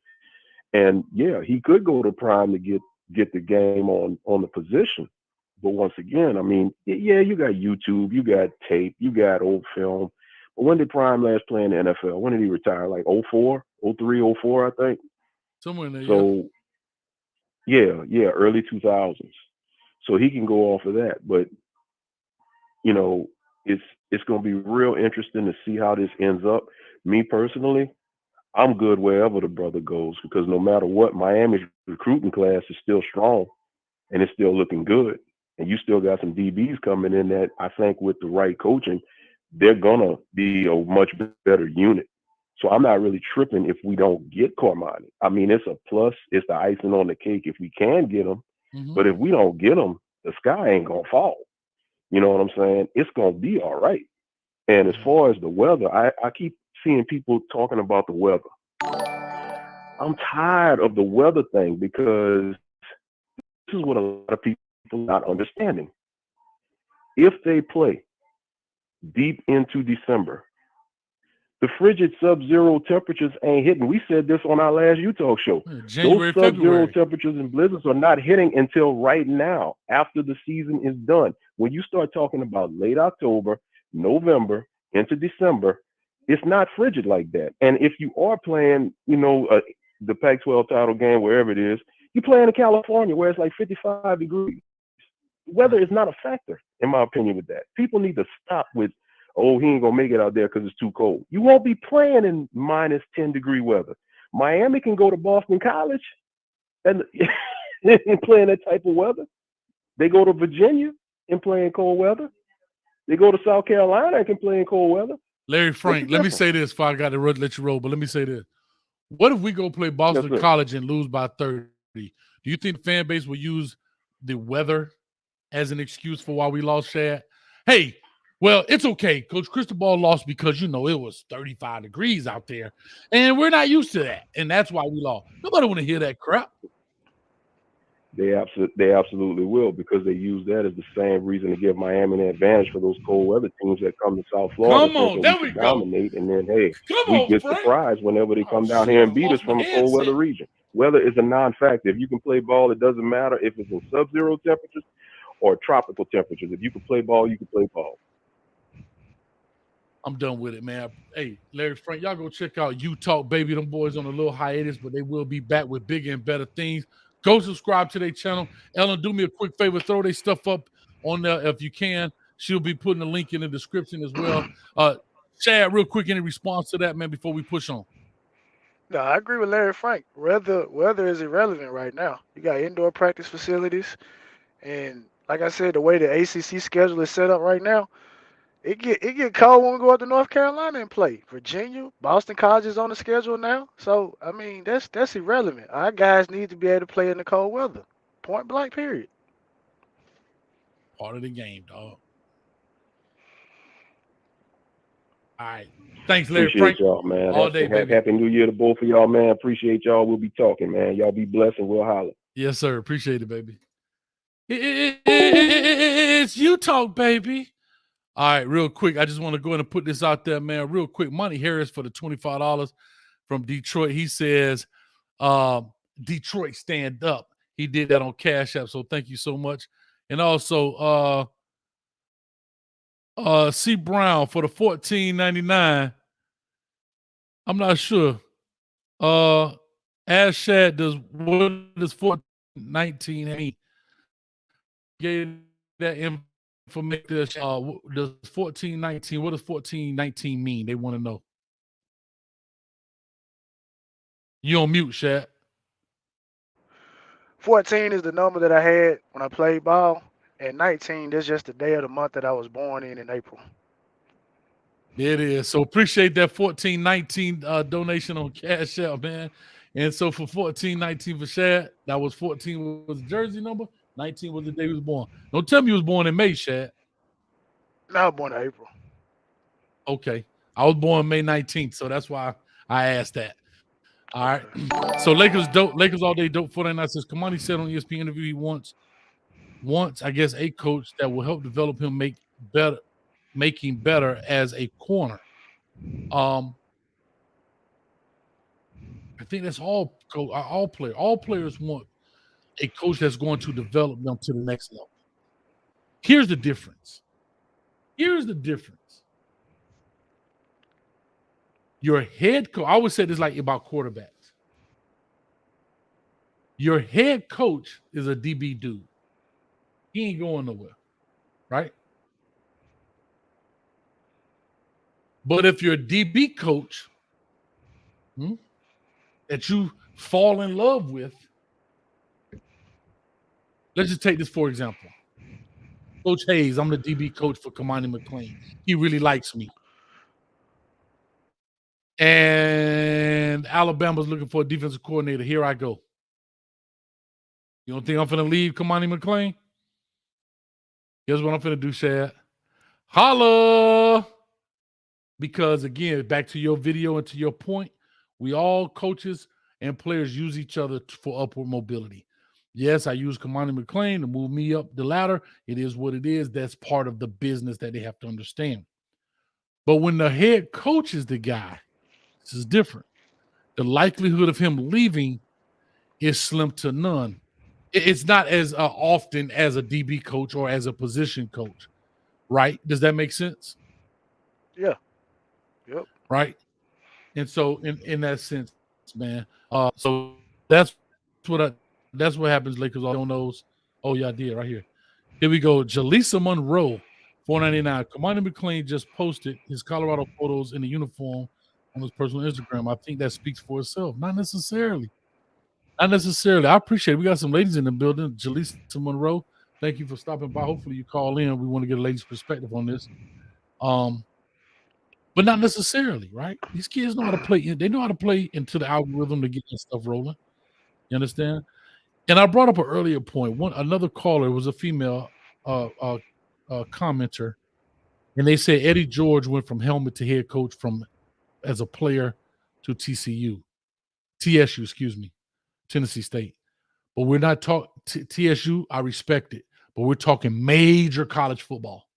And yeah, he could go to Prime to get the game on the position. But once again, I mean, yeah, you got YouTube, you got tape, you got old film. But when did Prime last play in the NFL? When did he retire? Like 04, 03, 04, I think. Somewhere in there. So yeah, early 2000s. So he can go off of that. But it's going to be real interesting to see how this ends up. Me personally, I'm good wherever the brother goes, because no matter what, Miami's recruiting class is still strong and it's still looking good. And you still got some DBs coming in that I think with the right coaching, they're going to be a much better unit. So I'm not really tripping if we don't get Cormani. I mean, it's a plus. It's the icing on the cake if we can get them. But if we don't get them, the sky ain't going to fall. You know what I'm saying? It's going to be all right. And as far as the weather, I keep seeing people talking about the weather. I'm tired of the weather thing, because this is what a lot of people are not understanding. If they play deep into December, the frigid sub-zero temperatures ain't hitting. We said this on our last U-Talk show. January, those sub-zero February. temperatures and blizzards are not hitting until right now, after the season is done. When you start talking about late October, November, into December, it's not frigid like that. And if you are playing, the Pac-12 title game, wherever it is. You playing in California where it's like 55 degrees. Weather is not a factor, in my opinion, with that. People need to stop with, oh, he ain't going to make it out there because it's too cold. You won't be playing in minus 10-degree weather. Miami can go to Boston College and, and play in that type of weather. They go to Virginia and play in cold weather. They go to South Carolina and can play in cold weather. Larry Frank, let me say this before I got to let you roll, but let me say this. What if we go play Boston College and lose by 30? Do you think the fan base will use the weather as an excuse for why we lost, Shad? Hey, well, it's okay. Coach Cristobal lost because, it was 35 degrees out there, and we're not used to that, and that's why we lost. Nobody want to hear that crap. They absolutely will, because they use that as the same reason to give Miami an advantage for those cold weather teams that come to South Florida. Come on, there we go. Dominate, and then, hey, we get surprised whenever they come down here and beat us from a cold weather region. Weather is a non-factor. If you can play ball, it doesn't matter if it's in sub-zero temperatures or tropical temperatures. If you can play ball, you can play ball. I'm done with it, man. Hey, Larry Frank, y'all go check out You Talk, baby. Them boys on a little hiatus, but they will be back with bigger and better things. Go subscribe to their channel. Ellen, do me a quick favor. Throw their stuff up on there if you can. She'll be putting a link in the description as well. Chad, real quick, any response to that, man, before we push on? No, I agree with Larry Frank. Weather is irrelevant right now. You got indoor practice facilities, and like I said, the way the ACC schedule is set up right now, it get cold when we go up to North Carolina and play. Virginia, Boston College is on the schedule now. So, I mean, that's irrelevant. Our guys need to be able to play in the cold weather. Point blank, period. Part of the game, dog. All right. Thanks, Larry Appreciate Frank. y'all, man. All day, baby. Happy New Year to both of y'all, man. Appreciate y'all. We'll be talking, man. Y'all be blessed, and we'll holler. Yes, sir. Appreciate it, baby. It's You Talk, baby. All right, real quick. I just want to go ahead and put this out there, man. Real quick. Money Harris for the $25 from Detroit. He says, Detroit stand up. He did that on Cash App, so thank you so much. And also, C. Brown for the $14.99. I'm not sure. Ask Shad, what does 1419 mean? Gave that information. Does 1419? What does 1419 mean? They want to know. You on mute, Shad. 14 is the number that I had when I played ball, and 19, that's just the day of the month that I was born in April. It is. So appreciate that 1419 donation on Cash App, man. And so for 1419 for Shad, that was 14 was the jersey number, 19 was the day he was born. Don't tell me he was born in May, Shad. No, I was born in April. Okay. I was born May 19th, so that's why I asked that. All right. So Lakers dope. Lakers all day dope. 49 says Cormani said on ESPN interview he wants, I guess, a coach that will help develop him making better as a corner. I think that's all players. All players want a coach that's going to develop them to the next level. Here's the difference. Your head coach, I always say this like about quarterbacks. Your head coach is a DB dude. He ain't going nowhere, right? But if you're a DB coach that you fall in love with, let's just take this for example. Coach Hayes, I'm the DB coach for Cormani McClain. He really likes me. And Alabama's looking for a defensive coordinator. Here I go. You don't think I'm finna leave Cormani McClain? Here's what I'm finna do, Shad. Holla! Because again, back to your video and to your point, we all coaches and players use each other for upward mobility. Yes, I use Cormani McClain to move me up the ladder. It is what it is. That's part of the business that they have to understand. But when the head coach is the guy, this is different. The likelihood of him leaving is slim to none. It's not as often as a DB coach or as a position coach, right? Does that make sense? Yeah. Yep. Right. And so in that sense, man. So that's what happens, Lakers on those. Oh yeah, I did right here. Here we go. Jaleesa Monroe, $4.99. Cormani McClain just posted his Colorado photos in the uniform on his personal Instagram. I think that speaks for itself. Not necessarily. Not necessarily. I appreciate it. We got some ladies in the building. Jaleesa Monroe, thank you for stopping by. Hopefully you call in. We want to get a lady's perspective on this. But not necessarily, right? These kids know how to play. They know how to play into the algorithm to get that stuff rolling. You understand? And I brought up an earlier point. Another caller was a female commenter, and they said Eddie George went from helmet to head coach as a player to TSU, excuse me, Tennessee State. But we're not talking TSU. I respect it, but we're talking major college football.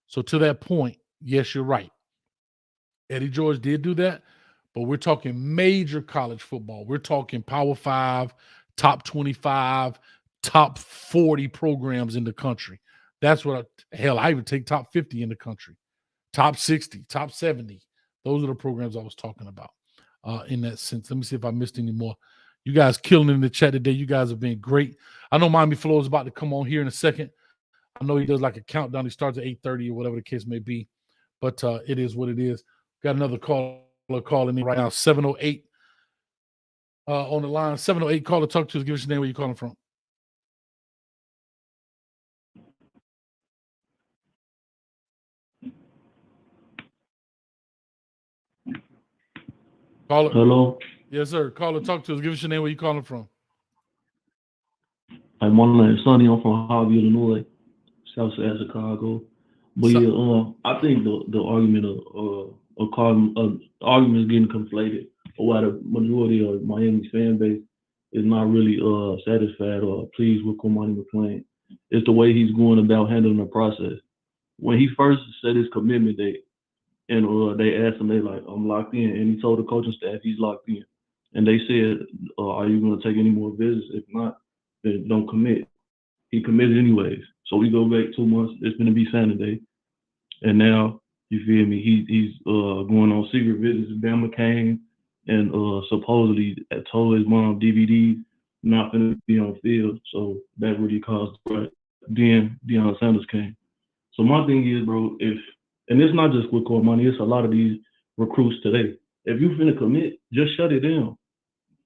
So to that point, yes, you're right. Eddie George did do that, but we're talking major college football. We're talking Power 5, top 25, top 40 programs in the country. That's what, I even take top 50 in the country, top 60, top 70. Those are the programs I was talking about in that sense. Let me see if I missed any more. You guys killing in the chat today. You guys have been great. I know Miami Flo is about to come on here in a second. I know he does like a countdown. He starts at 8:30 or whatever the case may be, but it is what it is. Got another caller calling in right now, 708 on the line. 708, caller, talk to us. Give us your name, where you calling from. Caller. Hello. Yes, sir. Caller, talk to us. Give us your name, where you calling from. Hi, my name is Sonny. I'm from Harvey, Illinois, South Side Chicago. But I think the argument argument is getting conflated. Why the majority of Miami's fan base is not really satisfied or pleased with Cormani McClain. It's the way he's going about handling the process. When he first set his commitment date, and they asked him, they like, I'm locked in, and he told the coaching staff he's locked in, and they said, are you going to take any more visits? If not, then don't commit. He committed anyways. So we go back 2 months. It's going to be Saturday, and now you feel me? He's going on secret visits. Bama came and supposedly told his mom DVD not going to be on field. So that really caused the threat. Then Deion Sanders came. So my thing is, bro, and it's not just with Cormani, it's a lot of these recruits today. If you finna commit, just shut it down.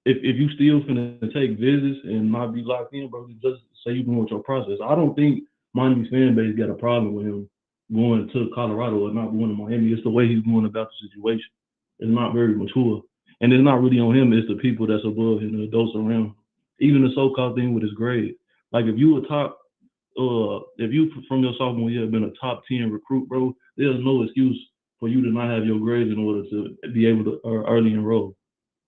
If you still finna take visits and not be locked in, bro, just say you're going with your process. I don't think Miami's fan base got a problem with him going to Colorado or not going to Miami. It's the way he's going about the situation. It's not very mature. And it's not really on him, it's the people that's above him, the adults around him. Even the so-called thing with his grades. Like if you if you from your sophomore year have been a top 10 recruit, bro, there's no excuse for you to not have your grades in order to be able to early enroll.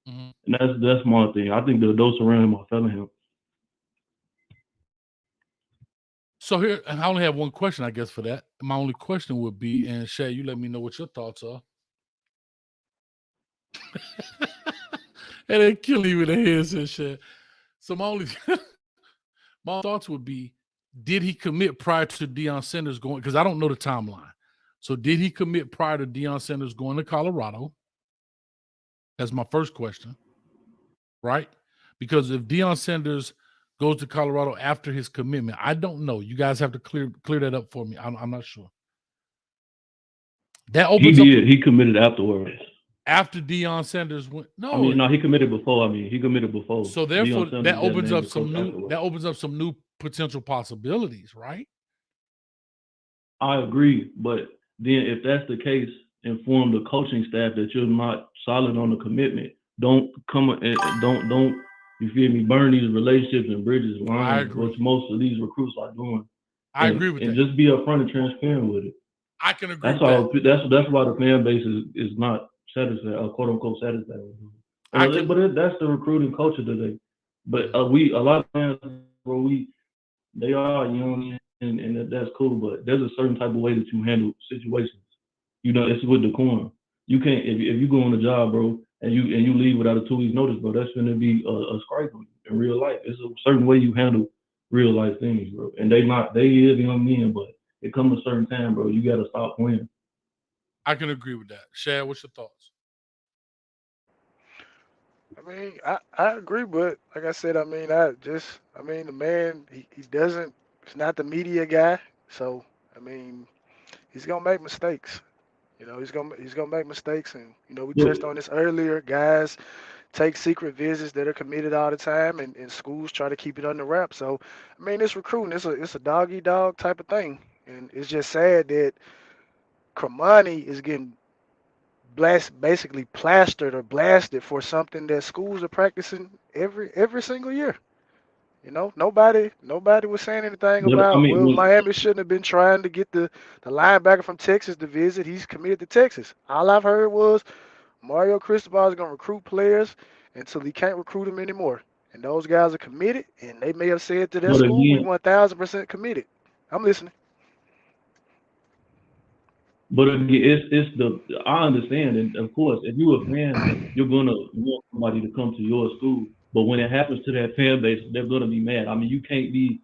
Mm-hmm. And that's my thing. I think the adults around him are failing him. So here, and I only have one question, I guess, for that. My only question would be, and Shay, you let me know what your thoughts are. And then kill you with a head and shit. So my thoughts would be, did he commit prior to Deion Sanders going? Because I don't know the timeline. So did he commit prior to Deion Sanders going to Colorado? That's my first question, right? Because if Deion Sanders goes to Colorado after his commitment, I don't know. You guys have to clear that up for me. I'm not sure. That opens He committed afterwards. After Deion Sanders went, no. I mean, no, he committed before. He committed before. So therefore, that opens up some new potential possibilities, right? I agree, but then if that's the case, inform the coaching staff that you're not solid on the commitment. Don't come and don't you feel me? Burn these relationships and bridges, lines, which most of these recruits are doing. I agree with that. And just be upfront and transparent with it. I can agree. That's why the fan base is not satisfied, quote unquote satisfied with him. But that's the recruiting culture today. But a lot of fans, bro, they are young and that's cool. But there's a certain type of way that you handle situations. You know, it's with decorum. You can't if you go on a job, bro, and you leave without a 2 weeks notice, bro. That's gonna be a scrape in real life. It's a certain way you handle real life things, bro. And they is young men, but it comes a certain time, bro. You gotta stop playing. I can agree with that. Shad, what's your thoughts? I mean, I agree, but like I said, the man, he doesn't, he's not the media guy. So, I mean, he's going to make mistakes. He's gonna make mistakes, and we But touched on this earlier. Guys take secret visits that are committed all the time, and schools try to keep it under wraps. So, I mean, it's recruiting. It's a dog eat dog type of thing, and it's just sad that Cormani is getting basically plastered or blasted for something that schools are practicing every single year. Nobody was saying anything I about, mean, well, Miami shouldn't have been trying to get the linebacker from Texas to visit. He's committed to Texas. All I've heard was Mario Cristobal is going to recruit players until he can't recruit them anymore. And those guys are committed, and they may have said to their but school, we again, 1,000% committed. I'm listening. it's the I understand, and of course, if you're a fan, you're gonna want somebody to come to your school. But when it happens to that fan base, they're gonna be mad. I mean, you can't be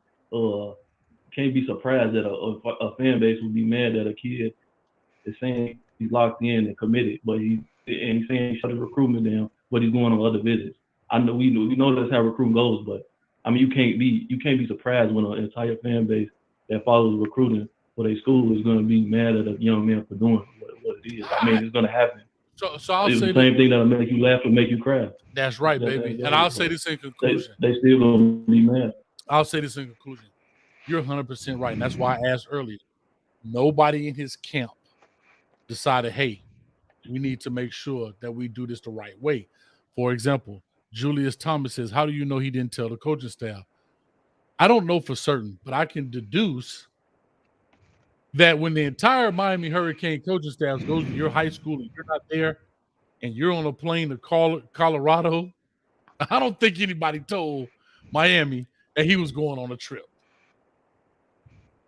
surprised that a fan base would be mad that a kid is saying he's locked in and committed, but he's saying he shut his recruitment down, but he's going on other visits. I know we know that's how recruiting goes, but I mean, you can't be surprised when an entire fan base that follows recruiting for their school is going to be mad at a young man for doing what it is. I mean, it's going to happen. So I'll It's say the that. same thing that'll make you laugh or make you cry. That's right, baby. And I'll say this in conclusion. They still gonna be mad. I'll say this in conclusion. You're 100% right, and that's why I asked earlier. Nobody in his camp decided, hey, we need to make sure that we do this the right way. For example, Julius Thomas says, how do you know he didn't tell the coaching staff? I don't know for certain, but I can deduce that when the entire Miami Hurricane coaching staff goes to your high school and you're not there and you're on a plane to Colorado, I don't think anybody told Miami that he was going on a trip.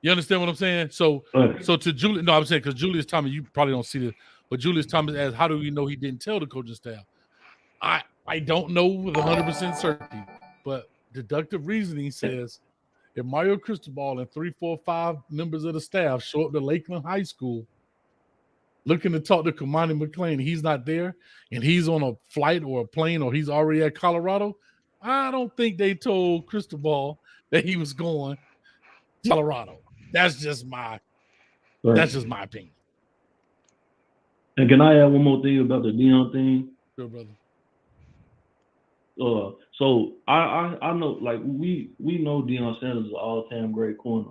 You understand what I'm saying? So to Julius, no, I'm saying because Julius Thomas, you probably don't see this, but Julius Thomas asked, how do we know he didn't tell the coaching staff? I don't know with 100% certainty, but deductive reasoning says if Mario Cristobal and 3, 4, 5 members of the staff show up to Lakeland High School looking to talk to Cormani McClain, he's not there, and he's on a flight or a plane, or he's already at Colorado, I don't think they told Cristobal that he was going to Colorado. That's just my opinion. And can I add one more thing about the Deion thing? Sure, brother. So I know, like we know Deion Sanders is an all-time great corner,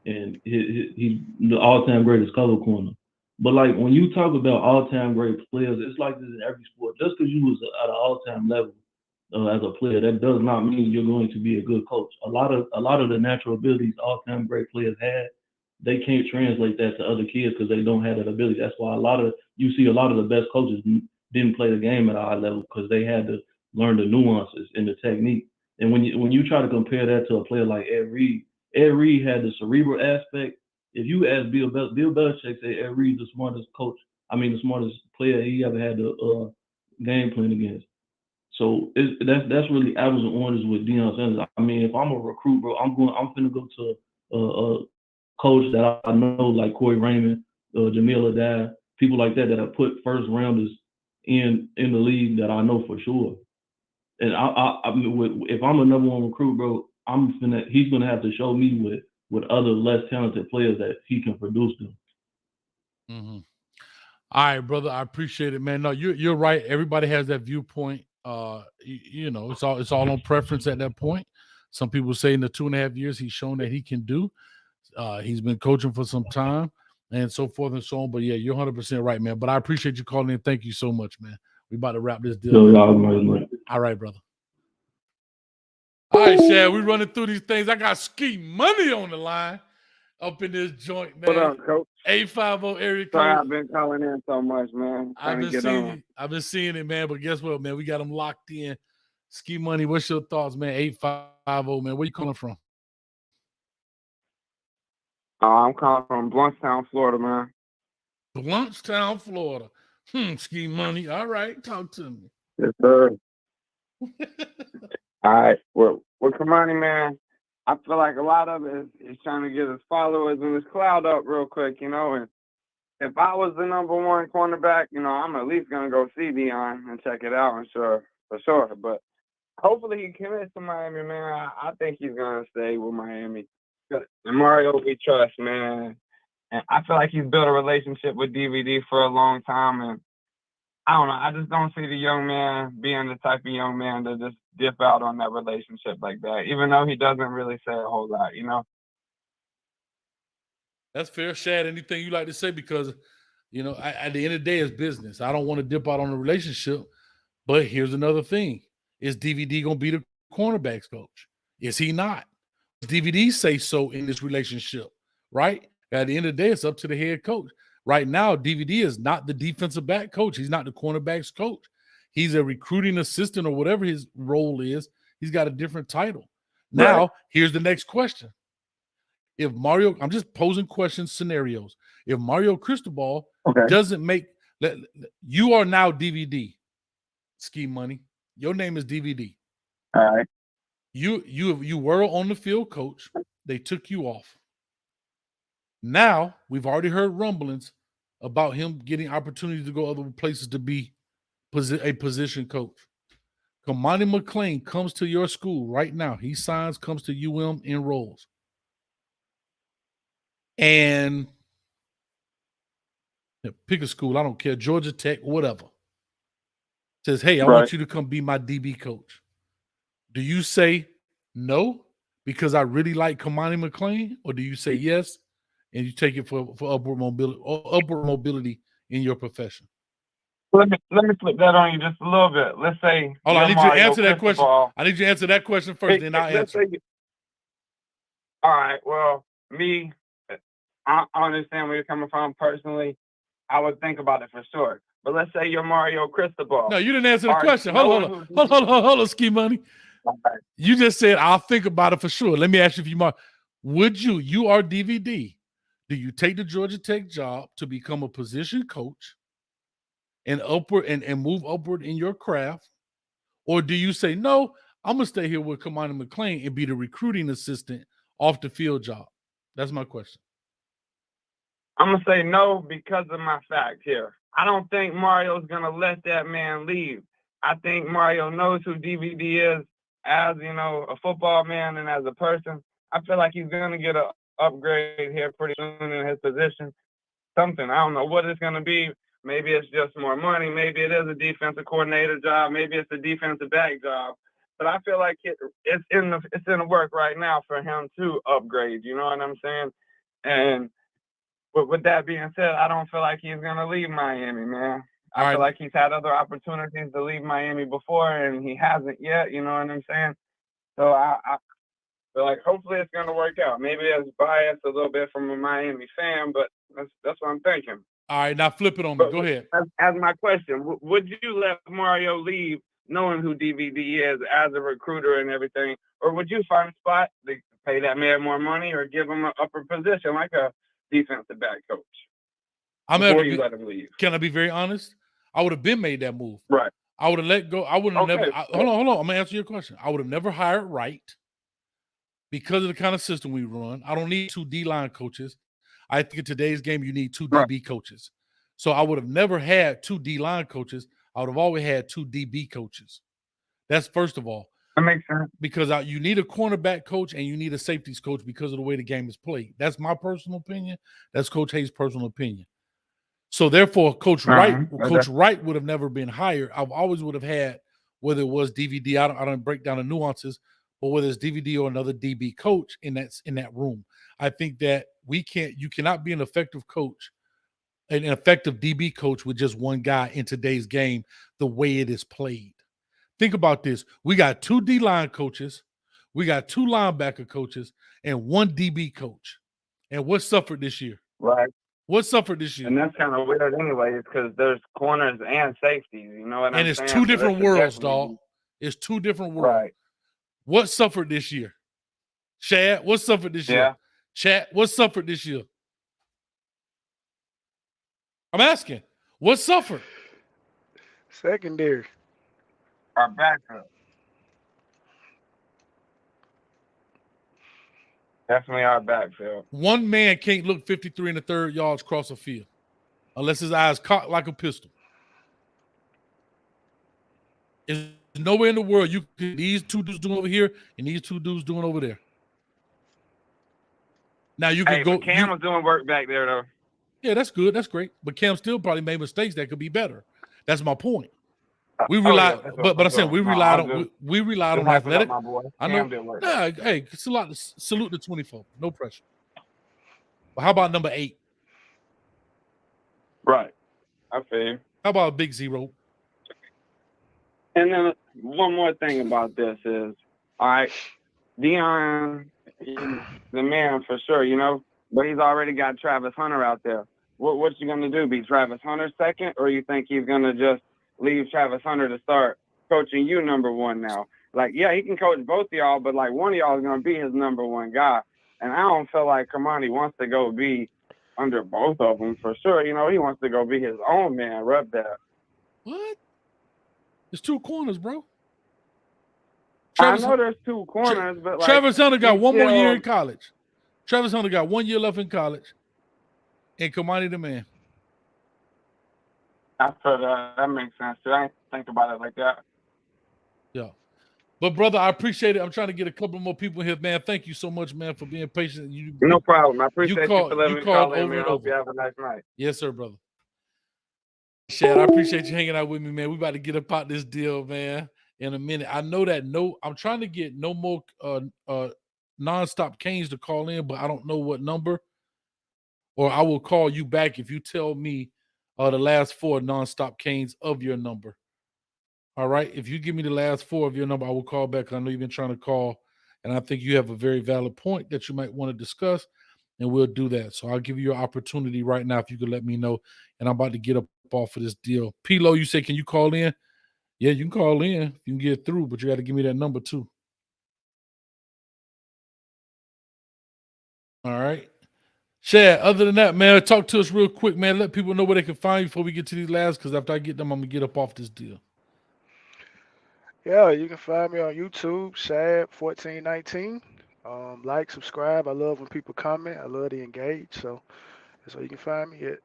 and he's the all-time greatest color corner. But like when you talk about all-time great players, it's like this in every sport. Just because you was at an all-time level as a player, that does not mean you're going to be a good coach. A lot of the natural abilities all-time great players had, they can't translate that to other kids because they don't have that ability. That's why you see a lot of the best coaches didn't play the game at a high level because they had to learn the nuances and the technique. And when you try to compare that to a player like Ed Reed had the cerebral aspect. If you ask Bill Belichick, say Ed Reed's the smartest coach, the smartest player he ever had to game plan against. So that's really apples and oranges with Deion Sanders. I mean, if I'm a recruit, bro, I'm finna go to a coach that I know, like Corey Raymond, Jamil Adai, people like that have put first rounders in the league that I know for sure. And if I'm a number one recruit, bro, he's gonna have to show me with other less talented players that he can produce them. Mm-hmm. All right, brother. I appreciate it, man. No, you're right. Everybody has that viewpoint. It's all on preference at that point. Some people say in the 2.5 years he's shown that he can do. He's been coaching for some time and so forth and so on. But yeah, you're 100% right, man. But I appreciate you calling in. Thank you so much, man. We about to wrap this deal. All right, brother. All right, Shad, we running through these things. I got ski money on the line up in this joint, man. What up, Coach? 850 area code. Sorry, I've been calling in so much, man. I've been seeing it, man. But guess what, man? We got them locked in. Ski money. What's your thoughts, man? 850, man. Where you calling from? I'm calling from Bluntstown, Florida, man. Bluntstown, Florida. Ski money. All right, talk to me. Yes, sir. All right. Well, Cormani, man, I feel like a lot of it is trying to get his followers and his cloud up real quick, and if I was the number one cornerback, I'm at least going to go see Deion and check it out and sure. for sure. But hopefully he commits to Miami, man. I think he's gonna stay with Miami. And Mario, we trust, man. And I feel like he's built a relationship with DVD for a long time, and I don't know. I just don't see the young man being the type of young man to just dip out on that relationship like that, even though he doesn't really say a whole lot, you know? That's fair, Shad. Anything you like to say? Because, you know, at the end of the day, it's business. I don't want to dip out on a relationship, but here's another thing. Is DVD going to be the cornerbacks coach? Is he not? DVD say so in this relationship, right? At the end of the day, it's up to the head coach. Right now, DVD is not the defensive back coach. He's not the cornerbacks coach. He's a recruiting assistant or whatever his role is. He's got a different title. Now, here's the next question. If Mario, I'm just posing questions, scenarios. If Mario Cristobal doesn't make, you are now DVD, Ski Money. Your name is DVD. All right. You were on the field coach. They took you off. Now, we've already heard rumblings about him getting opportunities to go other places to be a position coach. Cormani McClain comes to your school right now. He signs, comes to UM, enrolls. And pick a school, I don't care, Georgia Tech, whatever. Says, hey, I want you to come be my DB coach. Do you say no because I really like Cormani McClain, or do you say yes and you take it for upward mobility in your profession? Let me flip that on you just a little bit. Let's say, hold on, I need you to answer that question. I need you to answer that question first, then I'll answer. All right. Well, me, I understand where you're coming from. Personally, I would think about it for sure. But let's say you're Mario Cristobal. No, you didn't answer the question. Hold on, Ski Money. Okay. You just said, I'll think about it for sure. Let me ask you if you are DVD. Do you take the Georgia Tech job to become a position coach and upward and move upward in your craft? Or do you say, no, I'm going to stay here with Cormani McClain and be the recruiting assistant off the field job? That's my question. I'm going to say no because of my fact here. I don't think Mario's going to let that man leave. I think Mario knows who DVD is as, you know, a football man and as a person. I feel like he's going to get an upgrade here pretty soon in his position. Something. I don't know what it's going to be. Maybe it's just more money. Maybe it is a defensive coordinator job. Maybe it's a defensive back job. But I feel like it's in the work right now for him to upgrade. You know what I'm saying? And with that being said, I don't feel like he's going to leave Miami, man. I feel like he's had other opportunities to leave Miami before, and he hasn't yet. You know what I'm saying? So I feel like hopefully it's going to work out. Maybe it's biased a little bit from a Miami fan, but that's what I'm thinking. All right, now flip it on me. Go ahead. As my question, would you let Mario leave knowing who DVD is as a recruiter and everything, or would you find a spot to pay that man more money or give him an upper position like a defensive back coach before you let him leave? Can I be very honest? I would have been made that move. Right. I would have let go. I would have never. Hold on. I'm going to answer your question. I would have never hired right because of the kind of system we run. I don't need 2 D-line coaches. I think in today's game, you need 2 DB coaches. So I would have never had 2 D-line coaches. I would have always had 2 DB coaches. That's first of all. That makes sense. Because you need a cornerback coach and you need a safeties coach because of the way the game is played. That's my personal opinion. That's Coach Hayes' personal opinion. So therefore, Coach Wright would have never been hired. I always would have had, whether it was DVD, I don't break down the nuances, but whether it's DVD or another DB coach in that room. I think that you cannot be an effective coach, an effective DB coach with just one guy in today's game, the way it is played. Think about this. We got 2 D-line coaches, we got 2 linebacker coaches, and 1 DB coach. And what suffered this year? Right. What suffered this year? And that's kind of weird anyways, because there's corners and safeties, you know what I'm saying? And it's 2 different worlds, dog. It's 2 different worlds. Right. What suffered this year? Chad, what suffered this year? Chad, what suffered this year? I'm asking. What suffered? Secondary. Our backup. Definitely our backfield. One man can't look 53 1/3 yards across the field unless his eyes cocked like a pistol. Is There's nowhere in the world you can these two dudes doing over here and these two dudes doing over there. Now you can Hey, go. but Cam was doing work back there though. Yeah, that's good. That's great. But Cam still probably made mistakes that could be better. That's my point. We Oh, rely, yeah, for sure, but for I'm saying sure. we No, relied I'm on just, we relied just on hyping athletic. up my boy. I Cam know. did work. Nah, hey, salute the 24. No pressure. But how about number 8? Right. I feel you. How about a big 0? And then one more thing about this is, all right, Deion is the man for sure, you know, but he's already got Travis Hunter out there. What's you gonna do? Be Travis Hunter second, or you think he's gonna just leave Travis Hunter to start coaching you number one now? Like, yeah, he can coach both of y'all, but like one of y'all is gonna be his number one guy. And I don't feel like Cormani wants to go be under both of them for sure. You know, he wants to go be his own man. Rep that. What? There's 2 corners, bro. I know there's 2 corners, but like Travis Hunter got one more year in still- college. Travis Hunter got 1 year left in college. And Cormani the man. I feel that makes sense too. I ain't think about it like that. Yeah. But brother, I appreciate it. I'm trying to get a couple more people here, man. Thank you so much, man, for being patient. No problem. I appreciate you called, for letting me called call in, over man. and Hope over. you have a nice night. Yes, sir, brother. Shad, I appreciate you hanging out with me, man. We about to get up out this deal, man, in a minute. I know that I'm trying to get no more nonstop Canes to call in, but I don't know what number. Or I will call you back if you tell me the last 4 nonstop Canes of your number. All right. If you give me the last 4 of your number, I will call back. I know you've been trying to call, and I think you have a very valid point that you might want to discuss, and we'll do that. So I'll give you your opportunity right now if you could let me know. And I'm about to get up off of this deal. P-Lo, you say, can you call in? Yeah, you can call in if you can get through, but you got to give me that number too. All right. Shad, other than that, man, talk to us real quick, man. Let people know where they can find you before we get to these labs, because after I get them, I'm going to get up off this deal. Yeah, you can find me on YouTube, Shad1419. Like, subscribe. I love when people comment. I love to engage. So that's where you can find me at.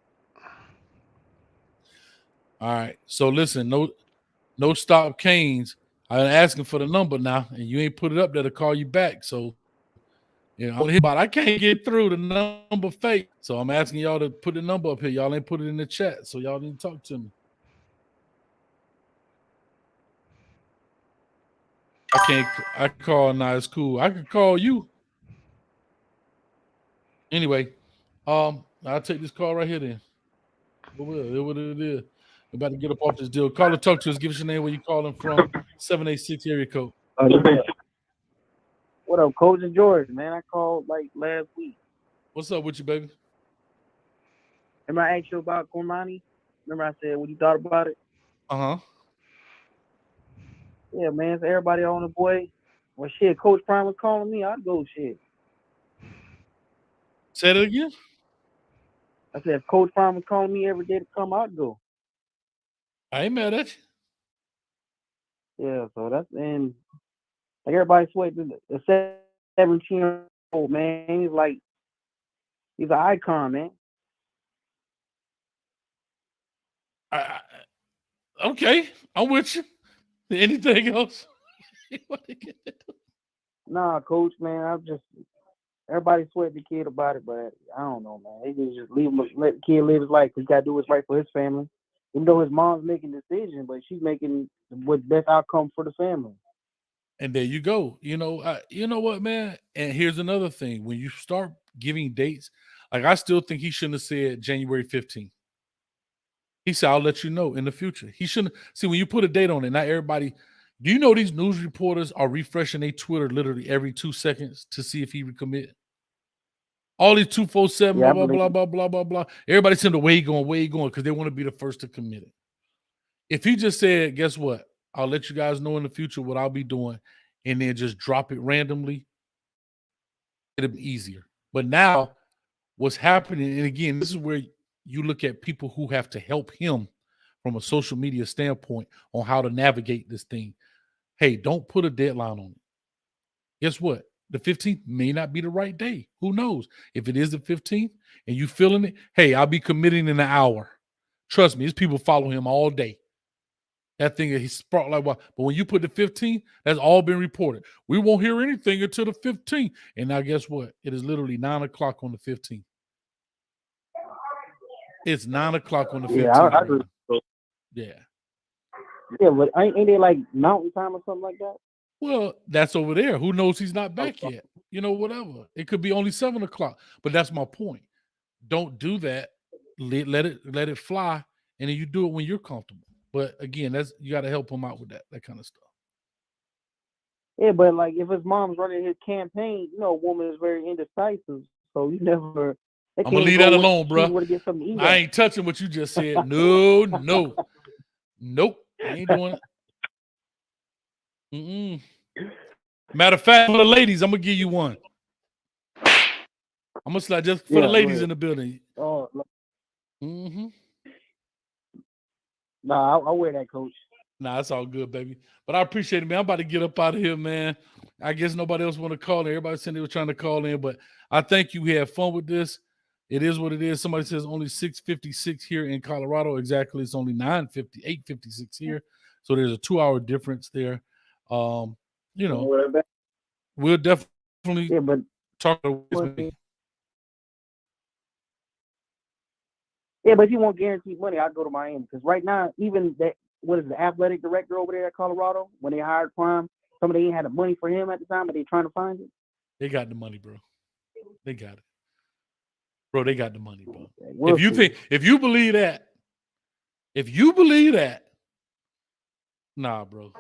All right. So listen, no stop Canes. I'm asking for the number now, and you ain't put it up there to call you back. So, you know, I can't get through the number fake. So I'm asking y'all to put the number up here. Y'all ain't put it in the chat, so y'all need to talk to me. I call now. It's cool. I could call you. Anyway, I'll take this call right here then. What it is. We're about to get up off this deal. Call or talk to us. Give us your name, where you calling from. 786 area code. What up, Coach and George? Man, I called like last week. What's up with you, baby? Remember I asked you about Cormani? Remember I said what you thought about it? Uh-huh. Yeah, man. So everybody on the boy. Well, shit, Coach Prime was calling me. I'd go shit. Say that again? I said, if Coach Prime was calling me every day to come, I'd go. I ain't mad at you. Yeah, so that's, and like everybody sweating the 17-year-old, man. He's an icon, man. Okay, I'm with you. Anything else? Nah, Coach, man, everybody sweat the kid about it, but I don't know, man. They just let the kid live his life. He's got to do what's right for his family. Even though his mom's making decisions, but she's making what's best outcome for the family. And there you go. You know what, man? And here's another thing. When you start giving dates, like I still think he shouldn't have said January 15th. He said, I'll let you know in the future. He shouldn't. See, when you put a date on it, not everybody. Do you know these news reporters are refreshing their Twitter literally every 2 seconds to see if he would commit? All these 247, yeah, blah. Everybody's saying the way he going, because they want to be the first to commit it. If he just said, guess what? I'll let you guys know in the future what I'll be doing, and then just drop it randomly, it'll be easier. But now what's happening, and again, this is where you look at people who have to help him from a social media standpoint on how to navigate this thing. Hey, don't put a deadline on it. Guess what? The 15th may not be the right day. Who knows? If it is the 15th and you feeling it, hey, I'll be committing in an hour. Trust me, these people follow him all day. That thing he sparked like what? But when you put the 15, that's all been reported. We won't hear anything until the 15th. And now guess what? It is literally 9 o'clock on the 15th. It's 9 o'clock on the 15th. Yeah, I agree. Yeah. Yeah, but ain't it like mountain time or something like that? Well, that's over there. Who knows he's not back yet? You know, whatever. It could be only 7 o'clock. But that's my point. Don't do that. Let it fly, and then you do it when you're comfortable. But again, that's you got to help him out with that kind of stuff. Yeah, but like if his mom's running his campaign, you know, a woman is very indecisive, so you never. I'm gonna leave that alone, bro. I I ain't touching what you just said. No, nope. I ain't doing it. Matter of fact, for the ladies, I'm gonna give you one. I'm gonna slide just for the ladies in the building. Oh, mm-hmm. Nah, I wear that, coach. Nah, it's all good, baby. But I appreciate it, man. I'm about to get up out of here, man. I guess nobody else want to call in. Everybody said they were trying to call in, but I think you had fun with this. It is what it is. Somebody says only 6:56 here in Colorado. Exactly. It's only 8:56 here. So there's a 2-hour difference there. You know, we'll definitely talk about this. Yeah, but if you want guaranteed money, I'd go to Miami because right now, even that what is the athletic director over there at Colorado when they hired Prime, somebody ain't had the money for him at the time, but they trying to find it. They got the money, bro. They got it, bro. They got the money, bro. We'll if you believe that, nah, bro.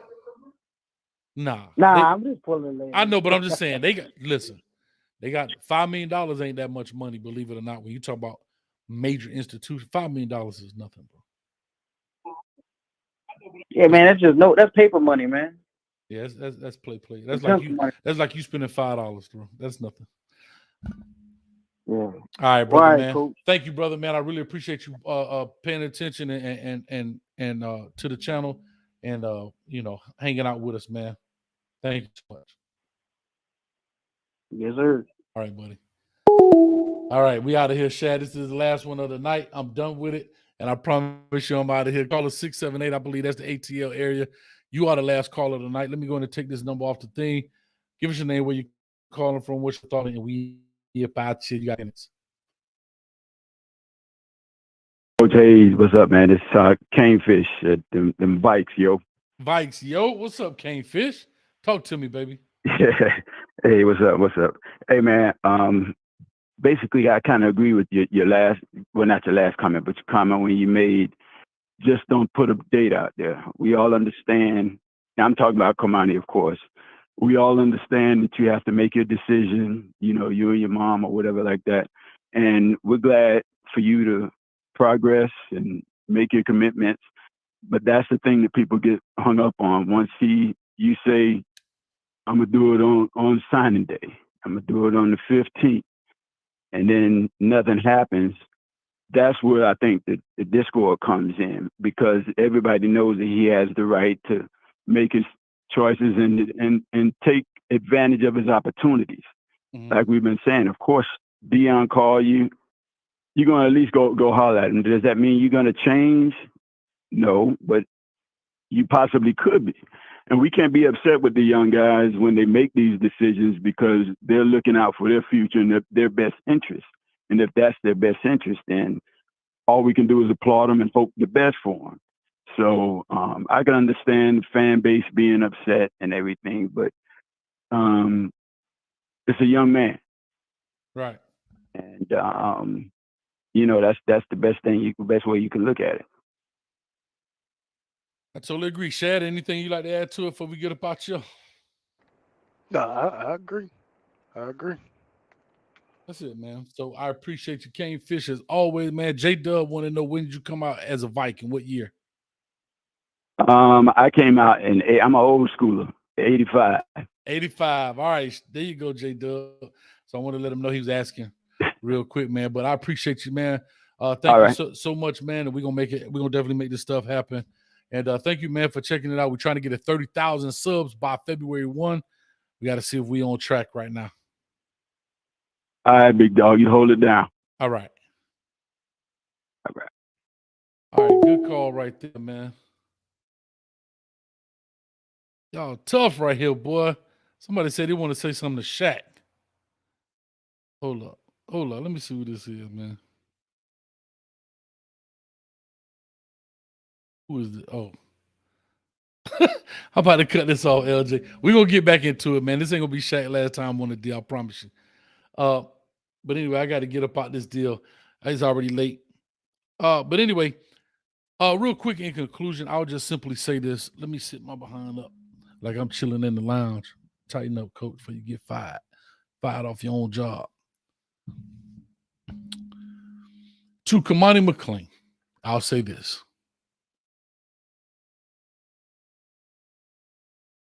Nah, I'm just pulling it. I know, but I'm just saying they got. Listen, they got $5 million. Ain't that much money, believe it or not. When you talk about major institutions, $5 million is nothing, bro. Yeah, man, that's paper money, man. Yeah, that's play. That's like you spending $5, bro. That's nothing. Yeah. All right, brother, All right, man. coach. Thank you, brother, man. I really appreciate you paying attention and to the channel and you know, hanging out with us, man. Thank you so much. Yes, sir. All right, buddy. All right, we out of here, Shad. This is the last one of the night. I'm done with it, and I promise you I'm out of here. Call us 678. I believe that's the ATL area. You are the last caller of the night. Let me go and take this number off the thing. Give us your name, where you calling from, what you thought, and we about you. You got minutes. Coach Hayes, what's up, man? It's Canefish at them bikes, yo. Vikes, yo, what's up, Canefish? Talk to me, baby. Hey, what's up? What's up? Hey, man. Basically, I kind of agree with your last, well, not your last comment, but your comment when you made, just don't put a date out there. We all understand. I'm talking about Cormani, of course. We all understand that you have to make your decision, you know, you and your mom or whatever like that. And we're glad for you to progress and make your commitments. But that's the thing that people get hung up on. Once you say, I'm going to do it on signing day. I'm going to do it on the 15th. And then nothing happens. That's where I think that the discord comes in, because everybody knows that he has the right to make his choices and take advantage of his opportunities. Mm-hmm. Like we've been saying, of course, Deion call you, you're going to at least go holler at him. Does that mean you're going to change? No, but you possibly could be. And we can't be upset with the young guys when they make these decisions, because they're looking out for their future and their best interest. And if that's their best interest, then all we can do is applaud them and hope the best for them. So I can understand the fan base being upset and everything, but it's a young man. Right. And, you know, that's the best way you can look at it. I totally agree. Shad, anything you like to add to it before we get up out you? No, I agree. I agree. That's it, man. So I appreciate you, Canefish, as always, man. J-Dub want to know, when did you come out as a Viking? What year? I came out I'm an old schooler, 85. 85. All right. There you go, J-Dub. So I want to let him know he was asking real quick, man. But I appreciate you, man. Thank you so much, man. And we're going to definitely make this stuff happen. And thank you, man, for checking it out. We're trying to get to 30,000 subs by February 1. We got to see if we're on track right now. All right, big dog. You hold it down. All right. All right. All right. Good call right there, man. Y'all tough right here, boy. Somebody said they want to say something to Shaq. Hold up. Let me see who this is, man. Who is this? Oh. I'm about to cut this off, LJ. We're going to get back into it, man. This ain't going to be Shaq last time on the deal, I promise you. But anyway, I got to get up out this deal. It's already late. But anyway, real quick in conclusion, I'll just simply say this. Let me sit my behind up like I'm chilling in the lounge. Tighten up, coach, before you get fired. Fired off your own job. To Cormani McClain, I'll say this.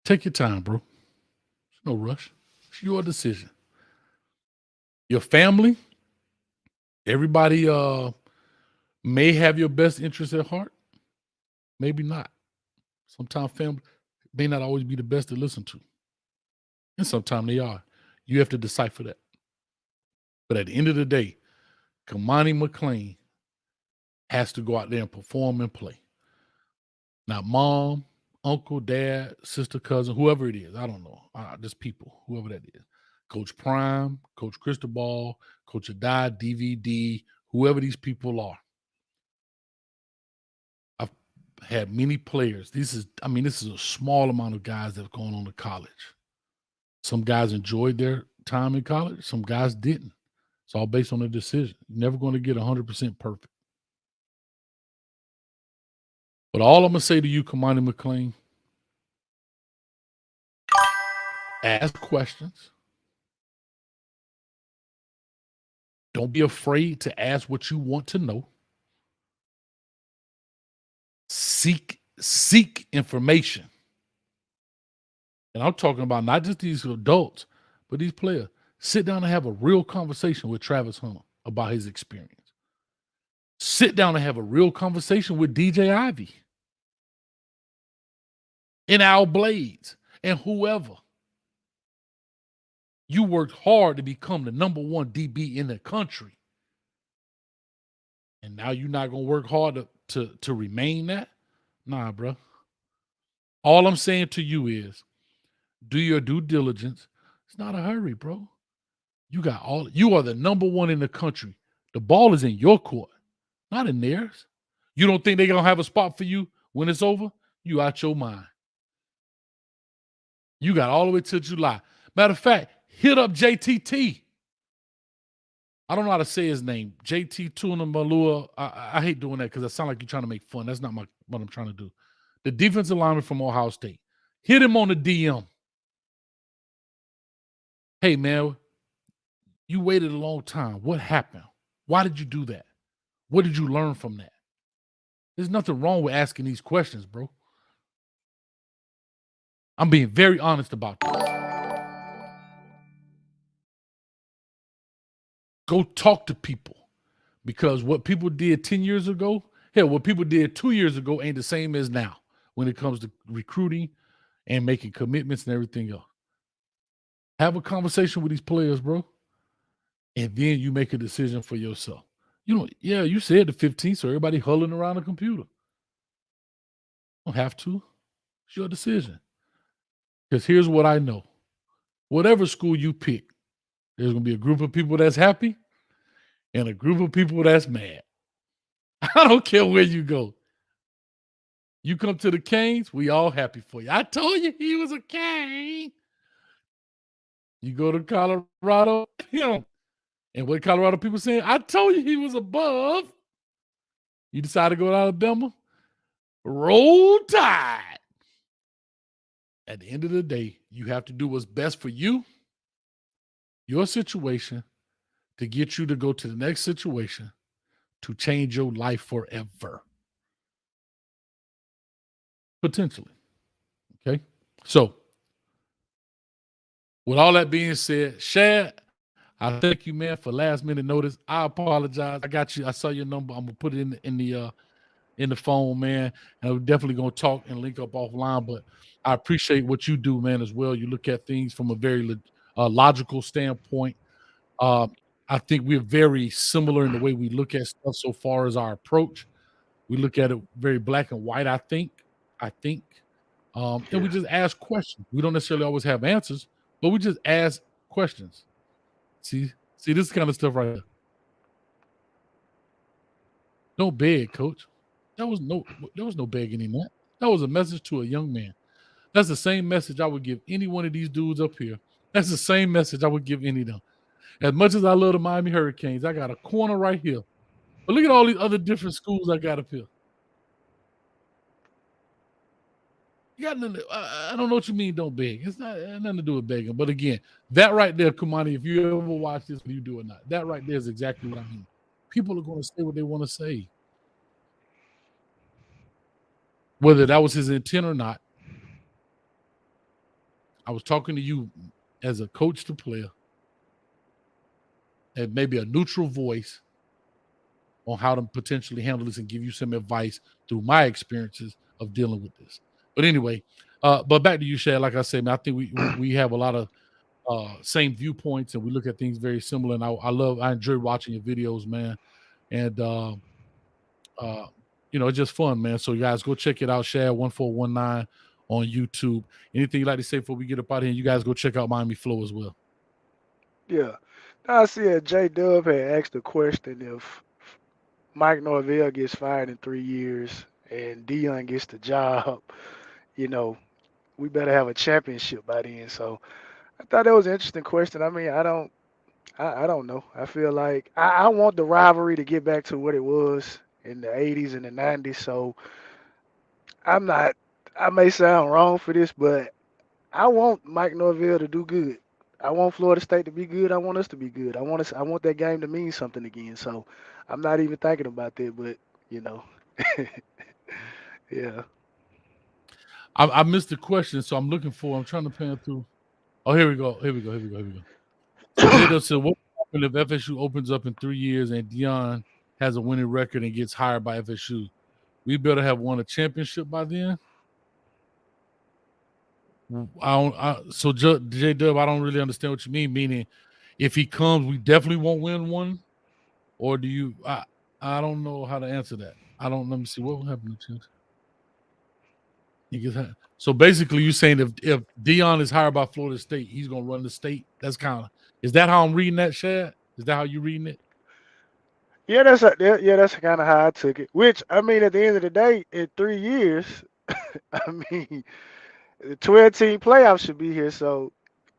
Take your time, bro. There's no rush. It's your decision. Your family, everybody may have your best interest at heart. Maybe not. Sometimes family may not always be the best to listen to. And sometimes they are. You have to decipher that. But at the end of the day, Cormani McClain has to go out there and perform and play. Now, mom, uncle, dad, sister, cousin, whoever it is, I don't know. Just people, whoever that is. Coach Prime, Coach Cristobal, Coach Adai, DVD, whoever these people are. I've had many players. This is a small amount of guys that have gone on to college. Some guys enjoyed their time in college. Some guys didn't. It's all based on a decision. You're never going to get 100% perfect. But all I'm going to say to you, Cormani McClain, ask questions. Don't be afraid to ask what you want to know. Seek information. And I'm talking about not just these adults, but these players. Sit down and have a real conversation with Travis Hunter about his experience. Sit down and have a real conversation with DJ Ivy and Al Blades and whoever. You worked hard to become the number one DB in the country. And now you're not going to work hard to remain that? Nah, bro. All I'm saying to you is do your due diligence. It's not a hurry, bro. You are the number one in the country. The ball is in your court, not in theirs. You don't think they're going to have a spot for you when it's over? You out your mind. You got all the way till July. Matter of fact, hit up JTT. I don't know how to say his name. JT Tuna Malua. I hate doing that because it sounds like you're trying to make fun. That's not what I'm trying to do. The defensive lineman from Ohio State. Hit him on the DM. Hey, man, you waited a long time. What happened? Why did you do that? What did you learn from that? There's nothing wrong with asking these questions, bro. I'm being very honest about this. Go talk to people, because what people did 10 years ago, what people did 2 years ago ain't the same as now when it comes to recruiting and making commitments and everything else. Have a conversation with these players, bro, and then you make a decision for yourself. You said the 15th, so everybody huddling around a computer. Don't have to. It's your decision. Because here's what I know. Whatever school you pick, there's going to be a group of people that's happy and a group of people that's mad. I don't care where you go. You come to the Canes, we all happy for you. I told you he was a Cane. You go to Colorado, and what Colorado people saying? I told you he was above. You decide to go to Alabama, roll Tide. At the end of the day, you have to do what's best for you, your situation, to get you to go to the next situation, to change your life forever. Potentially. Okay? So, with all that being said, Shad, I thank you, man, for last minute notice. I apologize. I got you. I saw your number. I'm gonna put it in the phone, man. And we're definitely gonna talk and link up offline. But I appreciate what you do, man, as well. You look at things from a very logical standpoint. I think we're very similar in the way we look at stuff so far as our approach. We look at it very black and white, I think. And we just ask questions. We don't necessarily always have answers, but we just ask questions. See this kind of stuff right here. Don't beg, coach. There was no begging in that. That was a message to a young man. That's the same message I would give any one of these dudes up here. That's the same message I would give any of them. As much as I love the Miami Hurricanes, I got a corner right here. But look at all these other different schools I got up here. You got nothing, I don't know what you mean, don't beg. It's not nothing to do with begging. But again, that right there, Cormani, if you ever watch this, whether you do or not, that right there is exactly what I mean. People are going to say what they want to say. Whether that was his intent or not, I was talking to you as a coach to player and maybe a neutral voice on how to potentially handle this and give you some advice through my experiences of dealing with this. But anyway, but back to you, Shad. Like I said, man, I think we have a lot of same viewpoints and we look at things very similar. And I enjoy watching your videos, man. And it's just fun, man. So you guys go check it out, Shad1419 on YouTube. Anything you'd like to say before we get up out of here? You guys go check out Miami Flow as well. Yeah. I see that J Dub had asked a question if Mike Norvell gets fired in 3 years and Deion gets the job, we better have a championship by then. So I thought that was an interesting question. I mean, I don't know. I feel like I want the rivalry to get back to what it was in the 80s and the 90s. So I may sound wrong for this, but I want Mike Norvell to do good. I want Florida State to be good. I want us to be good. I want that game to mean something again. So I'm not even thinking about that, but yeah. I missed the question, so I'm trying to pan through. Oh, here we go. So Jada said, what happens if FSU opens up in 3 years and Deion has a winning record and gets hired by FSU? We better have won a championship by then. So J-Dub, I don't really understand what you mean. Meaning, if he comes, we definitely won't win one, or do you? I don't know how to answer that. Let me see what will happen to Chance. So basically, you're saying if Deion is hired by Florida State, he's gonna run the state. Is that how I'm reading that, Shad? Is that how you reading it? Yeah, that's kind of how I took it. Which I mean, at the end of the day, in 3 years, I mean, the 12-team playoffs should be here. So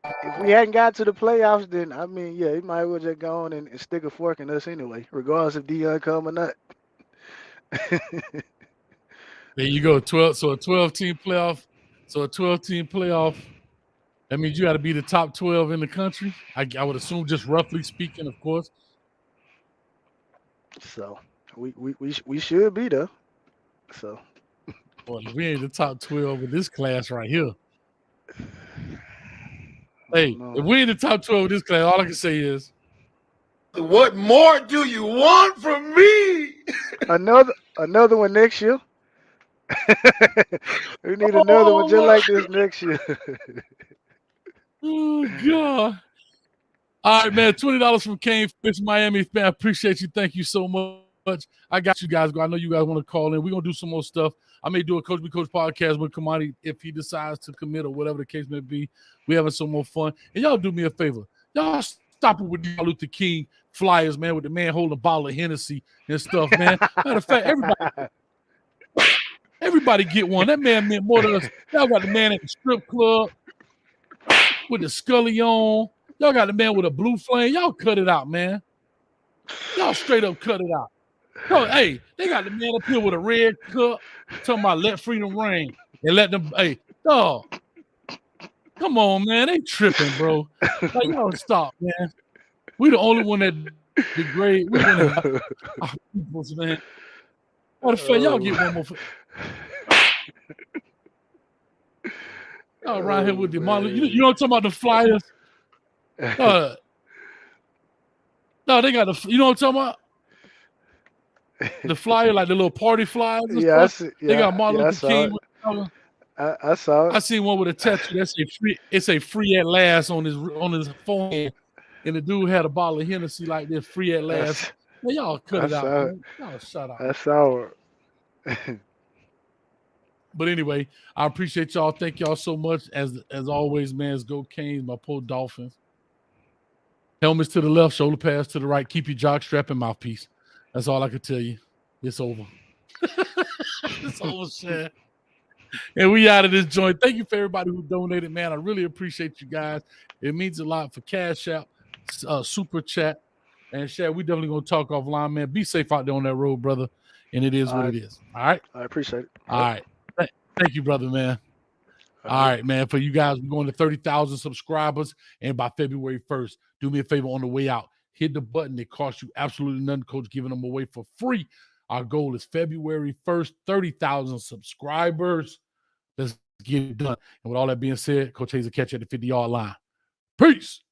if we hadn't got to the playoffs, then I mean, yeah, he might as well just go on and stick a fork in us anyway, regardless if Deion come or not. There you go. 12-team playoff. So a 12-team playoff. That means you got to be the top 12 in the country. I would assume, just roughly speaking, of course. So we should be there. So. Boy, we ain't the top 12 in this class right here. Hey, if we ain't the top 12 in this class, all I can say is, what more do you want from me? Another one next year. We need another one just like this next year. Oh, God. All right, man. $20 from Kane Fish Miami. Man, I appreciate you. Thank you so much. I got you guys. I know you guys want to call in. We're going to do some more stuff. I may do a Coach Be Coach podcast with Cormani if he decides to commit or whatever the case may be. We're having some more fun. And y'all do me a favor. Y'all stop it with the Luther King flyers, man, with the man holding a bottle of Hennessy and stuff, man. Matter of fact, everybody get one. That man meant more to us. Y'all got the man at the strip club with the Scully on. Y'all got the man with a blue flame. Y'all cut it out, man. Y'all straight up cut it out. No, hey, they got the man up here with a red cup talking about let freedom reign and let them, hey, dog. Come on, man. They tripping, bro. Like, y'all stop, man. We the only one that degrade. We one of our peoples, man. Matter of fact, y'all get one more. Y'all around here with the Marley. You know what I'm talking about, the flyers? No, they got the, you know what I'm talking about? The flyer, like the little party flyers and stuff. They got Martin Luther King. I saw it. I seen one with a tattoo that say free. It say free at last on his forehead, and the dude had a bottle of Hennessy like this, free at last. Man, y'all cut it out, man. Y'all shut up. I saw it. But anyway, I appreciate y'all. Thank y'all so much. As always, man, let's go Canes, my poor Dolphins. Helmets to the left, shoulder pads to the right. Keep your jock strap and mouthpiece. That's all I can tell you. It's over. It's over, Shad. And we out of this joint. Thank you for everybody who donated, man. I really appreciate you guys. It means a lot for Cash App, Super Chat. And Shad, we definitely going to talk offline, man. Be safe out there on that road, brother. And it is what it is. All right? I appreciate it. All right. Thank you, brother, man. All right, man. For you guys, we're going to 30,000 subscribers. And by February 1st, do me a favor on the way out. Hit the button. It costs you absolutely nothing. Coach giving them away for free. Our goal is February 1st, 30,000 subscribers. Let's get it done. And with all that being said, Coach Hayes will catch you at the 50-yard line. Peace.